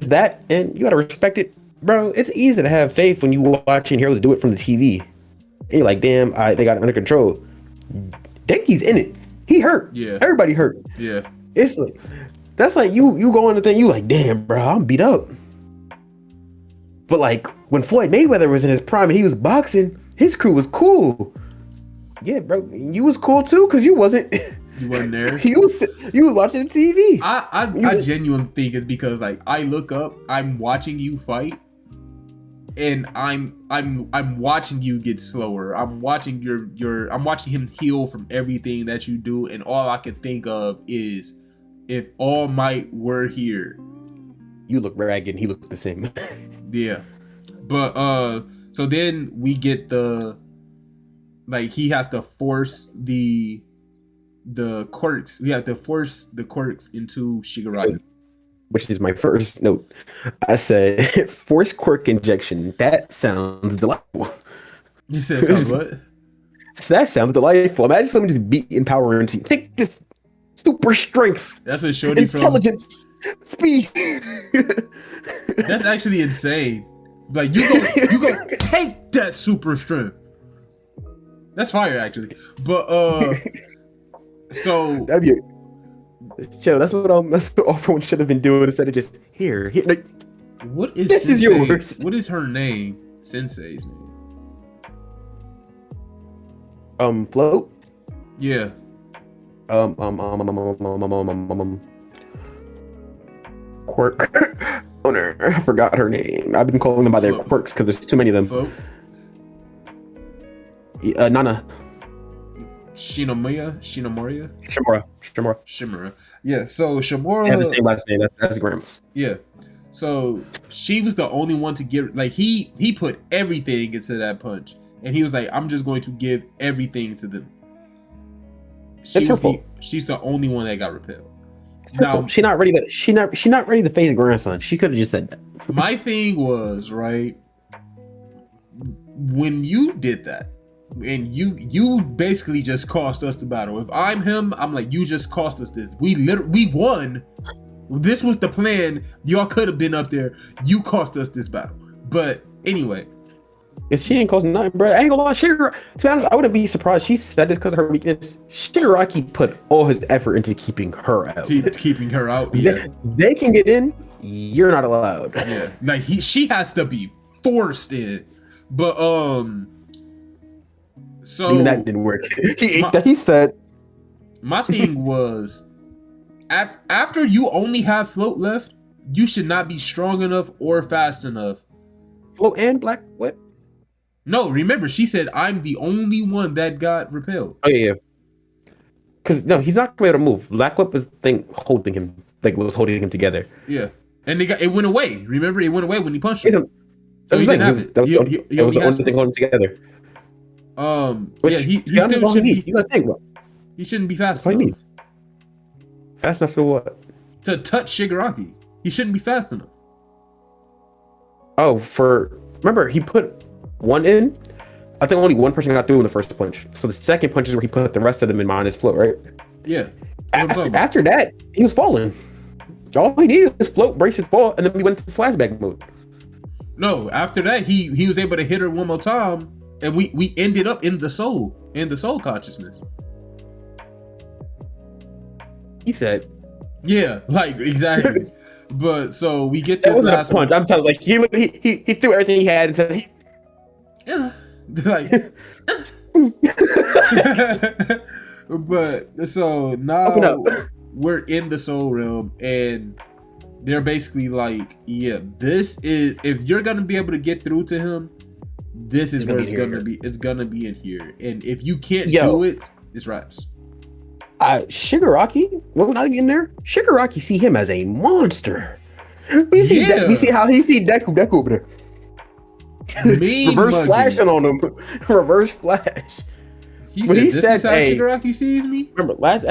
that, and you gotta respect it, bro. It's easy to have faith when you watching heroes do it from the TV. And you're like, damn, they got it under control. Denki's in it. He hurt. Yeah. Everybody hurt. Yeah. It's like that's like you go on the thing. You like, damn, bro, I'm beat up. But like when Floyd Mayweather was in his prime and he was boxing, his crew was cool. Yeah, bro, you was cool too because you wasn't. You wasn't there. you was watching the TV. I genuinely think it's because like I look up, I'm watching you fight, and I'm watching you get slower. I'm watching I'm watching him heal from everything that you do, and all I can think of is if All Might were here. You look ragged and he looked the same. Yeah. But so then we get he has to force the quirks. We have to force the quirks into Shigaraki. Which is my first note. I said force quirk injection. That sounds delightful. You said sounds what? That sounds delightful. Imagine someone just beating power into you. Take this super strength. That's what Shorty intelligence, speed. That's actually insane. Like you go take that super strength. That's fire actually. But so that'd be chill. That's what All for One should have been doing instead of just here. Like, what is this is yours? What is her name? Sensei's name. Float. Yeah. Quirk. Owner. I forgot her name. I've been calling them by their quirks because there's too many of them. Float. Nana. Shimura. Shimura. Yeah. So They have the Shimura. same last name. That's Grimm's. Yeah. So she was the only one to give. Like he put everything into that punch, and he was like, "I'm just going to give everything to them." It's her fault. She's the only one that got repelled. Now she's not ready to. She not ready to face a grandson. She could have just said that. My thing was, right, when you did that, and you basically just cost us the battle. If I'm him, I'm like, you just cost us this. We won. This was the plan. Y'all could have been up there. You cost us this battle. But anyway, If she ain't cost nothing, bro, I ain't gonna lie. To be honest, I wouldn't be surprised. She said this because of her weakness. Shigaraki put all his effort into keeping her out. keeping her out. Yeah, they can get in. You're not allowed. Yeah, like she has to be forced in. But so Even that didn't work. He said. My thing was, after you only have float left, you should not be strong enough or fast enough. Float and Black Whip. No, remember she said I'm the only one that got repelled. Oh yeah. Because no, he's not gonna be able to move. Black Whip was holding him, was holding him together. Yeah, and it went away. Remember, it went away when he punched him. So he didn't have it. That was He the only thing holding him together. Yeah, he still shouldn't be. You gotta think, bro. He shouldn't be fast What do you enough. mean? Fast enough for what? To touch Shigaraki. He shouldn't be fast enough. Oh, remember he put one in. I think only one person got through in the first punch. So the second punch is where he put the rest of them in minus float, right? Yeah. After that, he was falling. All he needed was float, brace his fall, and then we went to flashback mode. No, after that he was able to hit her one more time, and we ended up in the soul consciousness. He said, "Yeah, like exactly." But so we get this last punch. I'm telling you, like he threw everything he had and said, like. But so now we're in the soul realm, and they're basically like, yeah, this is, if you're gonna be able to get through to him, this is where it's gonna be. It's gonna be in here, and if you can't do it, it's rats. Shigaraki, well, not in there. Shigaraki see him as a monster. We see how he see Deku over there. Reverse flashing on him. Reverse flash. He said, "This is how Shigaraki sees me." Remember last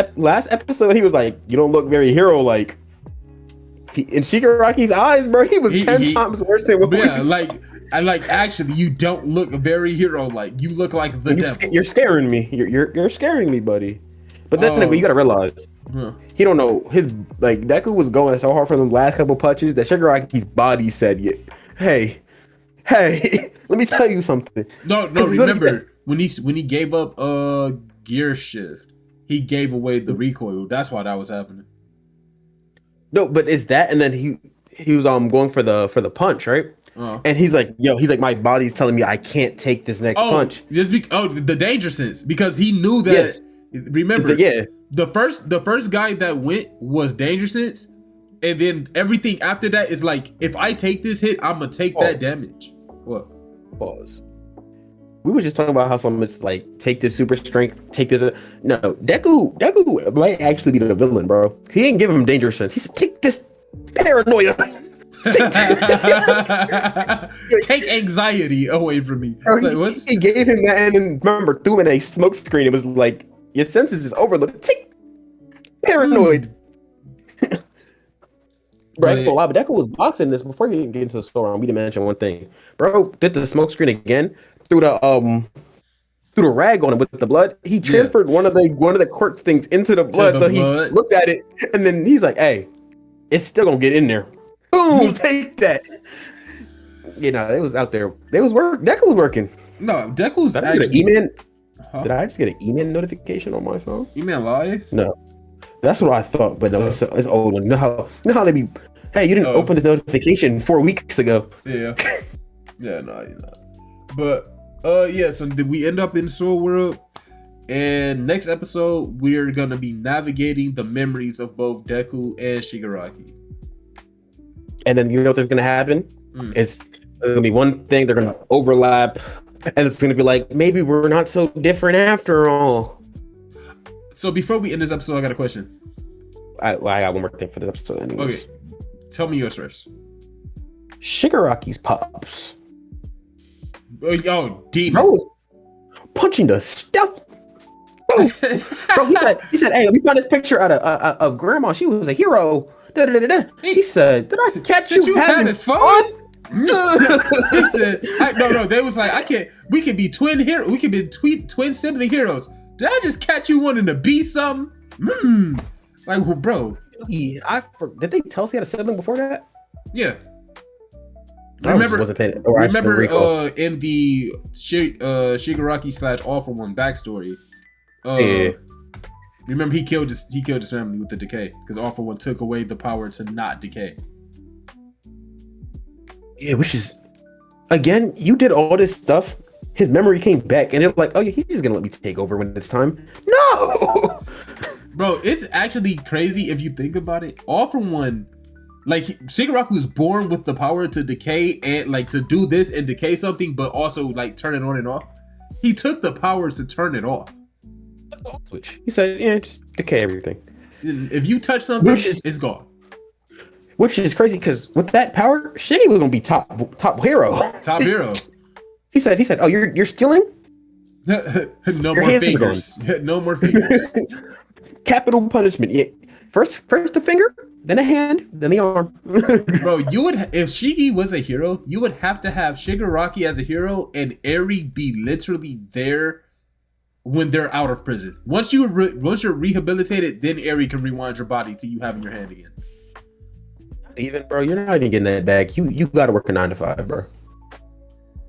episode, he was like, "You don't look very hero-like." In Shigaraki's eyes, bro, he was 10 times worse than what we saw. like actually, you don't look very hero-like. You look like the devil. You're scaring me. You're scaring me, buddy. But then you gotta realize, he don't know Deku was going so hard for the last couple punches that Shigaraki's body said, "Hey, let me tell you something." No, remember when he gave up gear shift, he gave away the recoil. That's why that was happening. No, but it's that, and then he was going for the punch, right? And he's like, my body's telling me I can't take this next punch. The danger sense, because he knew that. Yes. Remember, the first guy that went was danger sense, and then everything after that is like, if I take this hit, I'm gonna take that damage. What? Pause. We were just talking about how it's like, take this super strength, take this. No, Deku might actually be the villain, bro. He didn't give him danger sense. He said, take this paranoia. Take anxiety away from me. Bro, he gave him that, and then remember, threw him in a smoke screen. It was like, your senses is overloaded. Take paranoid. Bro, but Deku was boxing this before he didn't get into the store. We didn't mention one thing. Bro did the smoke screen again, threw the rag on him with the blood. He transferred one of the quirks things into the blood. He looked at it, and then he's like, "Hey, it's still gonna get in there." Boom, take that. It was out there. Deku was working. No, Deku was actually. Did I just get an email notification on my phone? Email live? No, that's what I thought. But no, it's old one. You know how they be? Hey, you didn't open the notification 4 weeks ago. Yeah. Yeah, no, you're not. But so we end up in Soul World, and next episode we're gonna be navigating the memories of both Deku and Shigaraki. And then you know what's gonna happen? It's gonna be one thing. They're gonna overlap, and it's gonna be like, maybe we're not so different after all. So before we end this episode, I got a question. I got one more thing for the episode. Anyways. Okay, tell me yours first. Shigaraki's pops. Yo, demon. Bro was punching the stuff. Bro, he said, "Hey, let me find this picture out of grandma. She was a hero." Da, da, da, da. He said, "Did I catch you having fun?" He said, "No." They was like, "I can't. We can be twin hero. We can be twin sibling heroes. Did I just catch you wanting to be something?" Like, well, bro. Did they tell us he had a sibling before that? Yeah. Remember in the Shigaraki / All for One backstory. Remember he killed his family with the decay because All for One took away the power to not decay. Yeah, which is, again, you did all this stuff. His memory came back, and they're like, "Oh yeah, he's just gonna let me take over when it's time." No, bro, it's actually crazy if you think about it. All for One, like Shigaraki was born with the power to decay and like to do this and decay something, but also like turn it on and off. He took the powers to turn it off. Switch. He said, "Yeah, just decay everything. If you touch something, it's gone." Which is crazy because with that power, Shigi was gonna be top hero. Top hero. He said, "Oh, you're stealing? No more fingers. No more fingers. Capital punishment. Yeah. First the finger, then a hand, then the arm." Bro, you would if Shigi was a hero, you would have to have Shigaraki as a hero and Eri be literally there when they're out of prison. Once you're rehabilitated, then Eri can rewind your body to you having your hand again. Even, bro, you're not even getting that back. You got to work a 9 to 5, bro.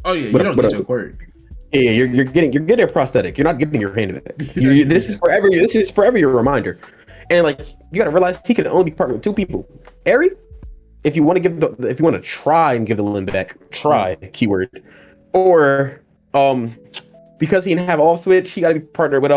Oh yeah, you don't get your quirk. Yeah, you're getting a prosthetic. You're not getting your hand back. This is forever your reminder. And like you got to realize he can only be partnered with 2 people. Eri, if you want to try and give the limb back, try keyword, or because he didn't have all switch, he got to be partnered with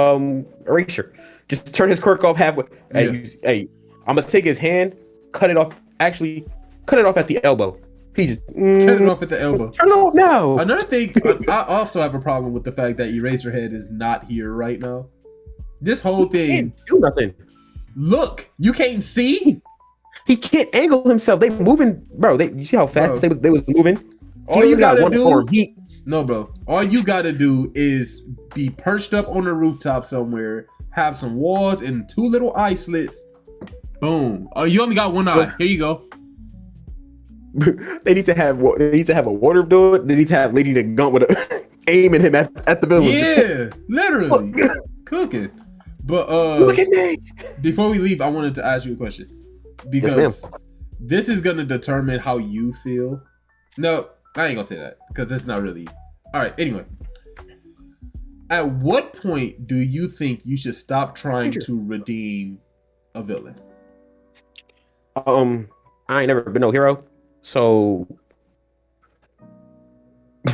Erasure. Just turn his quirk off halfway. Yeah. Hey, I'm gonna take his hand, cut it off. Actually, cut it off at the elbow. He just cut it off at the elbow. Turn it off now. Another thing, I also have a problem with the fact that Eraserhead is not here right now. This whole thing he can't do nothing. Look, you can't see. He can't angle himself. They moving, bro. You see how fast they was moving. All you gotta do, no, bro. All you gotta do is be perched up on a rooftop somewhere, have some walls and 2 little eye slits. Boom. Oh, you only got 1 eye. Here you go. They need to have a water do it. They need to have Lady the Gun with a aiming him at the villain. Yeah, literally cooking. But look at me. Before we leave, I wanted to ask you a question because this is gonna determine how you feel. No, I ain't gonna say that because it's not really. All right. Anyway, at what point do you think you should stop trying to redeem a villain? I ain't never been no hero, so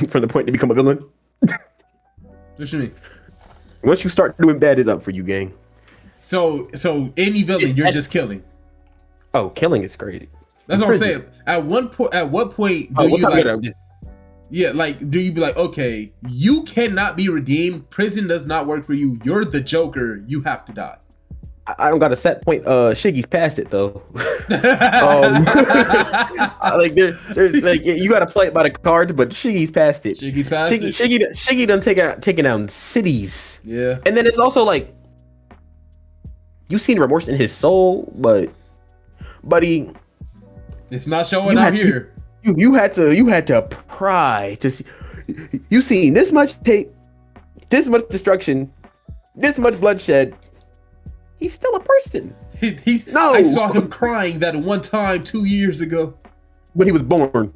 from the point to become a villain. What you mean? Once you start doing bad, is up for you, gang. So any villain you're just killing. Oh, killing is great. That's what I'm saying. At what point do you like? Yeah, like do you be like, okay, you cannot be redeemed. Prison does not work for you. You're the Joker. You have to die. I don't got a set point. Shiggy's past it though. Like there's like you got to play it by the cards, but Shiggy's past it. Shiggy's past it. Shiggy done taking down cities. Yeah. And then it's also like you've seen remorse in his soul, but buddy, it's not showing out here. You had to pry to see. You seen this much hate, this much destruction, this much bloodshed. He's still a person. I saw him crying that one time 2 years ago. When he was born.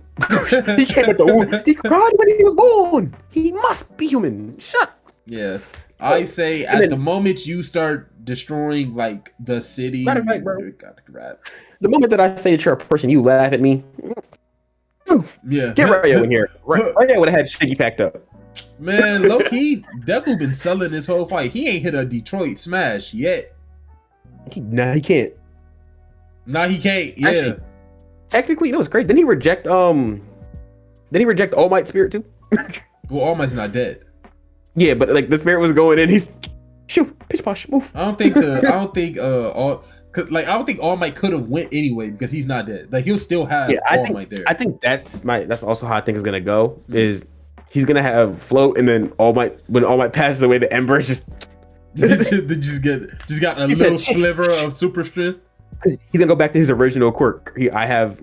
He came at the womb. He cried when he was born. He must be human. Shut. Yeah. I say at the moment you start destroying like the city. Matter of fact, bro. The moment that I say that you're a person, you laugh at me. Yeah. Get Riyo in here. Riyo would have had Shiggy packed up. Man, low key, Deku been selling this whole fight. He ain't hit a Detroit smash yet. He can't. Nah, he can't. Yeah. Actually, technically, it's great. Didn't he reject All Might's spirit too? Well, All Might's not dead. Yeah, but like the spirit was going in. He's shoot, pitch. Posh, move. I don't think I don't think All Might could have went anyway because he's not dead. Like he'll still have All Might there. I think that's also how I think it's gonna go. Is he's gonna have float, and then when All Might passes away, the embers just They just got a little sliver of super strength. Because he's gonna go back to his original quirk. I have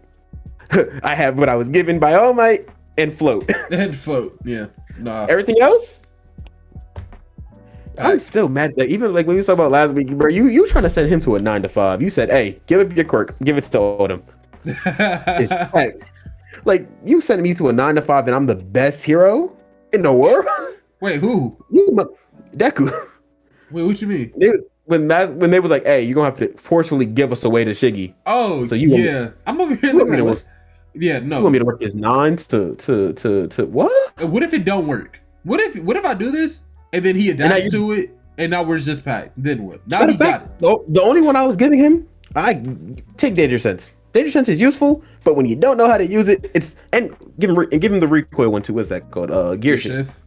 what I was given by All Might and float. And float, yeah. Nah. Everything else, I'm still mad that even like when we talked about last week, bro, you trying to send him to a 9 to 5. You said, hey, give up your quirk, give it to Odom. It's fact. Like you sending me to a 9 to 5 and I'm the best hero in the world? Wait, who? Deku. Wait, what you mean? When they was like, hey, you're gonna have to forcefully give us away to Shigi. Oh, so I'm over here looking at what. Yeah, no. You want me to work this 9s to what? What if it don't work? What if I do this and then he adapts to it and now we're just packed? Then what? Now he got it. The only one I was giving him, I take Danger Sense. Danger Sense is useful, but when you don't know how to use it, give him the recoil one too. What's that called? Gear shift.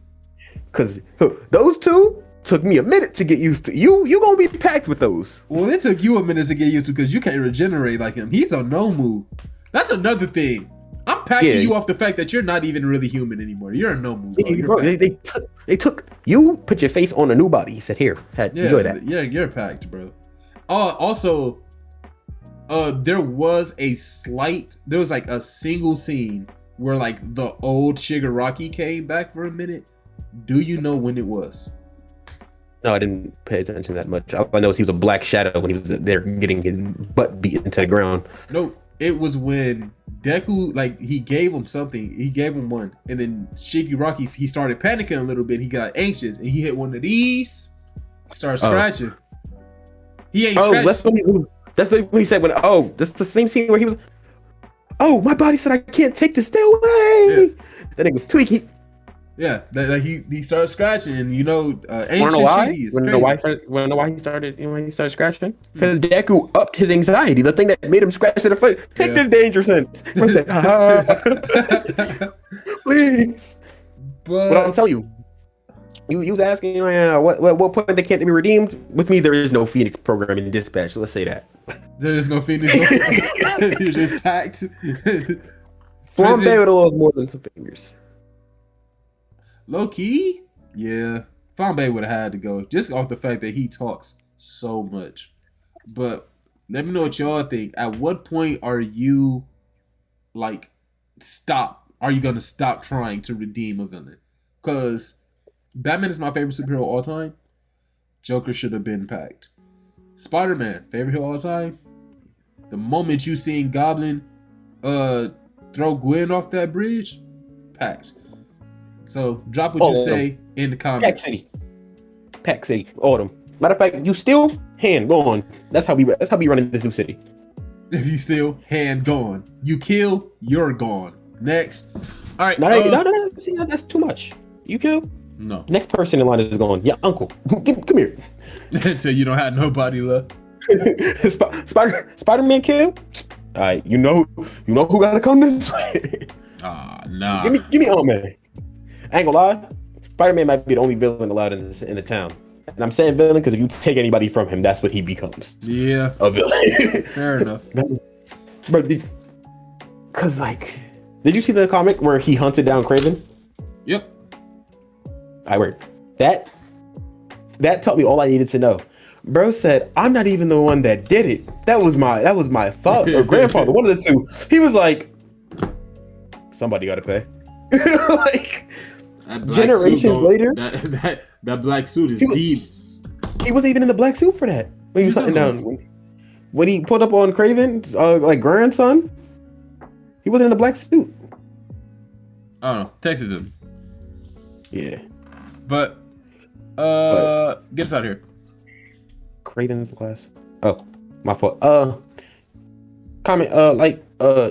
Because those two took me a minute to get used to. You gonna be packed with those. Well, it took you a minute to get used to because you can't regenerate like him. He's on no move. That's another thing. I'm packing you off the fact that you're not even really human anymore. You're a no move. Bro, they took you, put your face on a new body. He said, "Here, enjoy that." Yeah, you're packed, bro. Also, there was like a single scene where like the old Shigaraki came back for a minute. Do you know when it was? No, I didn't pay attention that much. All I know is he was a black shadow when he was there getting his butt beat into the ground. Nope. It was when Deku, like, he gave him something. He gave him one. And then Shigaraki, he started panicking a little bit. He got anxious. And he hit one of these. Started scratching. He ain't scratched. That's when he said, that's the same scene where he was, my body said I can't take this. Stay away. Yeah. That nigga was tweaking. Yeah, he started scratching, and ancient Shigi is crazy. Wanna know why he started scratching? Because Deku upped his anxiety. The thing that made him scratch to the foot. Take this Danger Sense. I said, please. But I'm telling you, you was asking what point they can't be redeemed. With me, there is no Phoenix program in Dispatch. Let's say that. There is no Phoenix. You're just packed. Flambe with a little more than some fingers. Low key, yeah. Flambe would have had to go just off the fact that he talks so much. But let me know what y'all think. At what point are you Are you gonna stop trying to redeem a villain? Because Batman is my favorite superhero of all time. Joker should have been packed. Spider-Man, favorite hero of all time. The moment you seen Goblin throw Gwen off that bridge, packed. So drop what you say in the comments. Pack City. Autumn. Matter of fact, you still hand gone. That's how we run in this new city. If you still hand gone, you kill, you're gone. Next. All right. No. See, that's too much. You kill. No. Next person in line is going. Yeah, uncle. Come here. Until you don't have nobody left. Spider-Man kill. All right. You know who gotta come this way. Nah. So give me man. I ain't gonna lie, Spider-Man might be the only villain allowed in the town. And I'm saying villain because if you take anybody from him, that's what he becomes. Yeah. A villain. Fair enough. But because did you see the comic where he hunted down Kraven? Yep. I worked. That taught me all I needed to know. Bro said, I'm not even the one that did it. That was my father or grandfather, one of the two. He was like, somebody gotta pay. Generations later, that black suit is deep. He wasn't even in the black suit for that. When he was hunting down, when he pulled up on Kraven's grandson, he wasn't in the black suit. I don't know. Texted him. Yeah. But get us out of here. Kraven's class. Oh, my fault. Comment,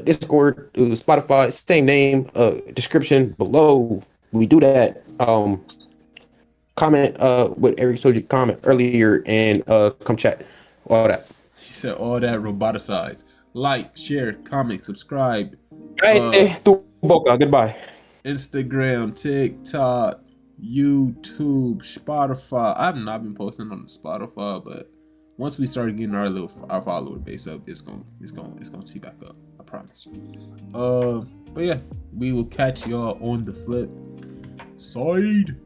Discord, Spotify, same name, description below. We do that. Comment what Eric told you to comment earlier and come chat. All that. He said all that roboticized. Like, share, comment, subscribe. Goodbye. Instagram, TikTok, YouTube, Spotify. I have not been posting on Spotify, but once we start getting our follower base up, it's gonna see back up. I promise. But yeah, we will catch y'all on the flip side.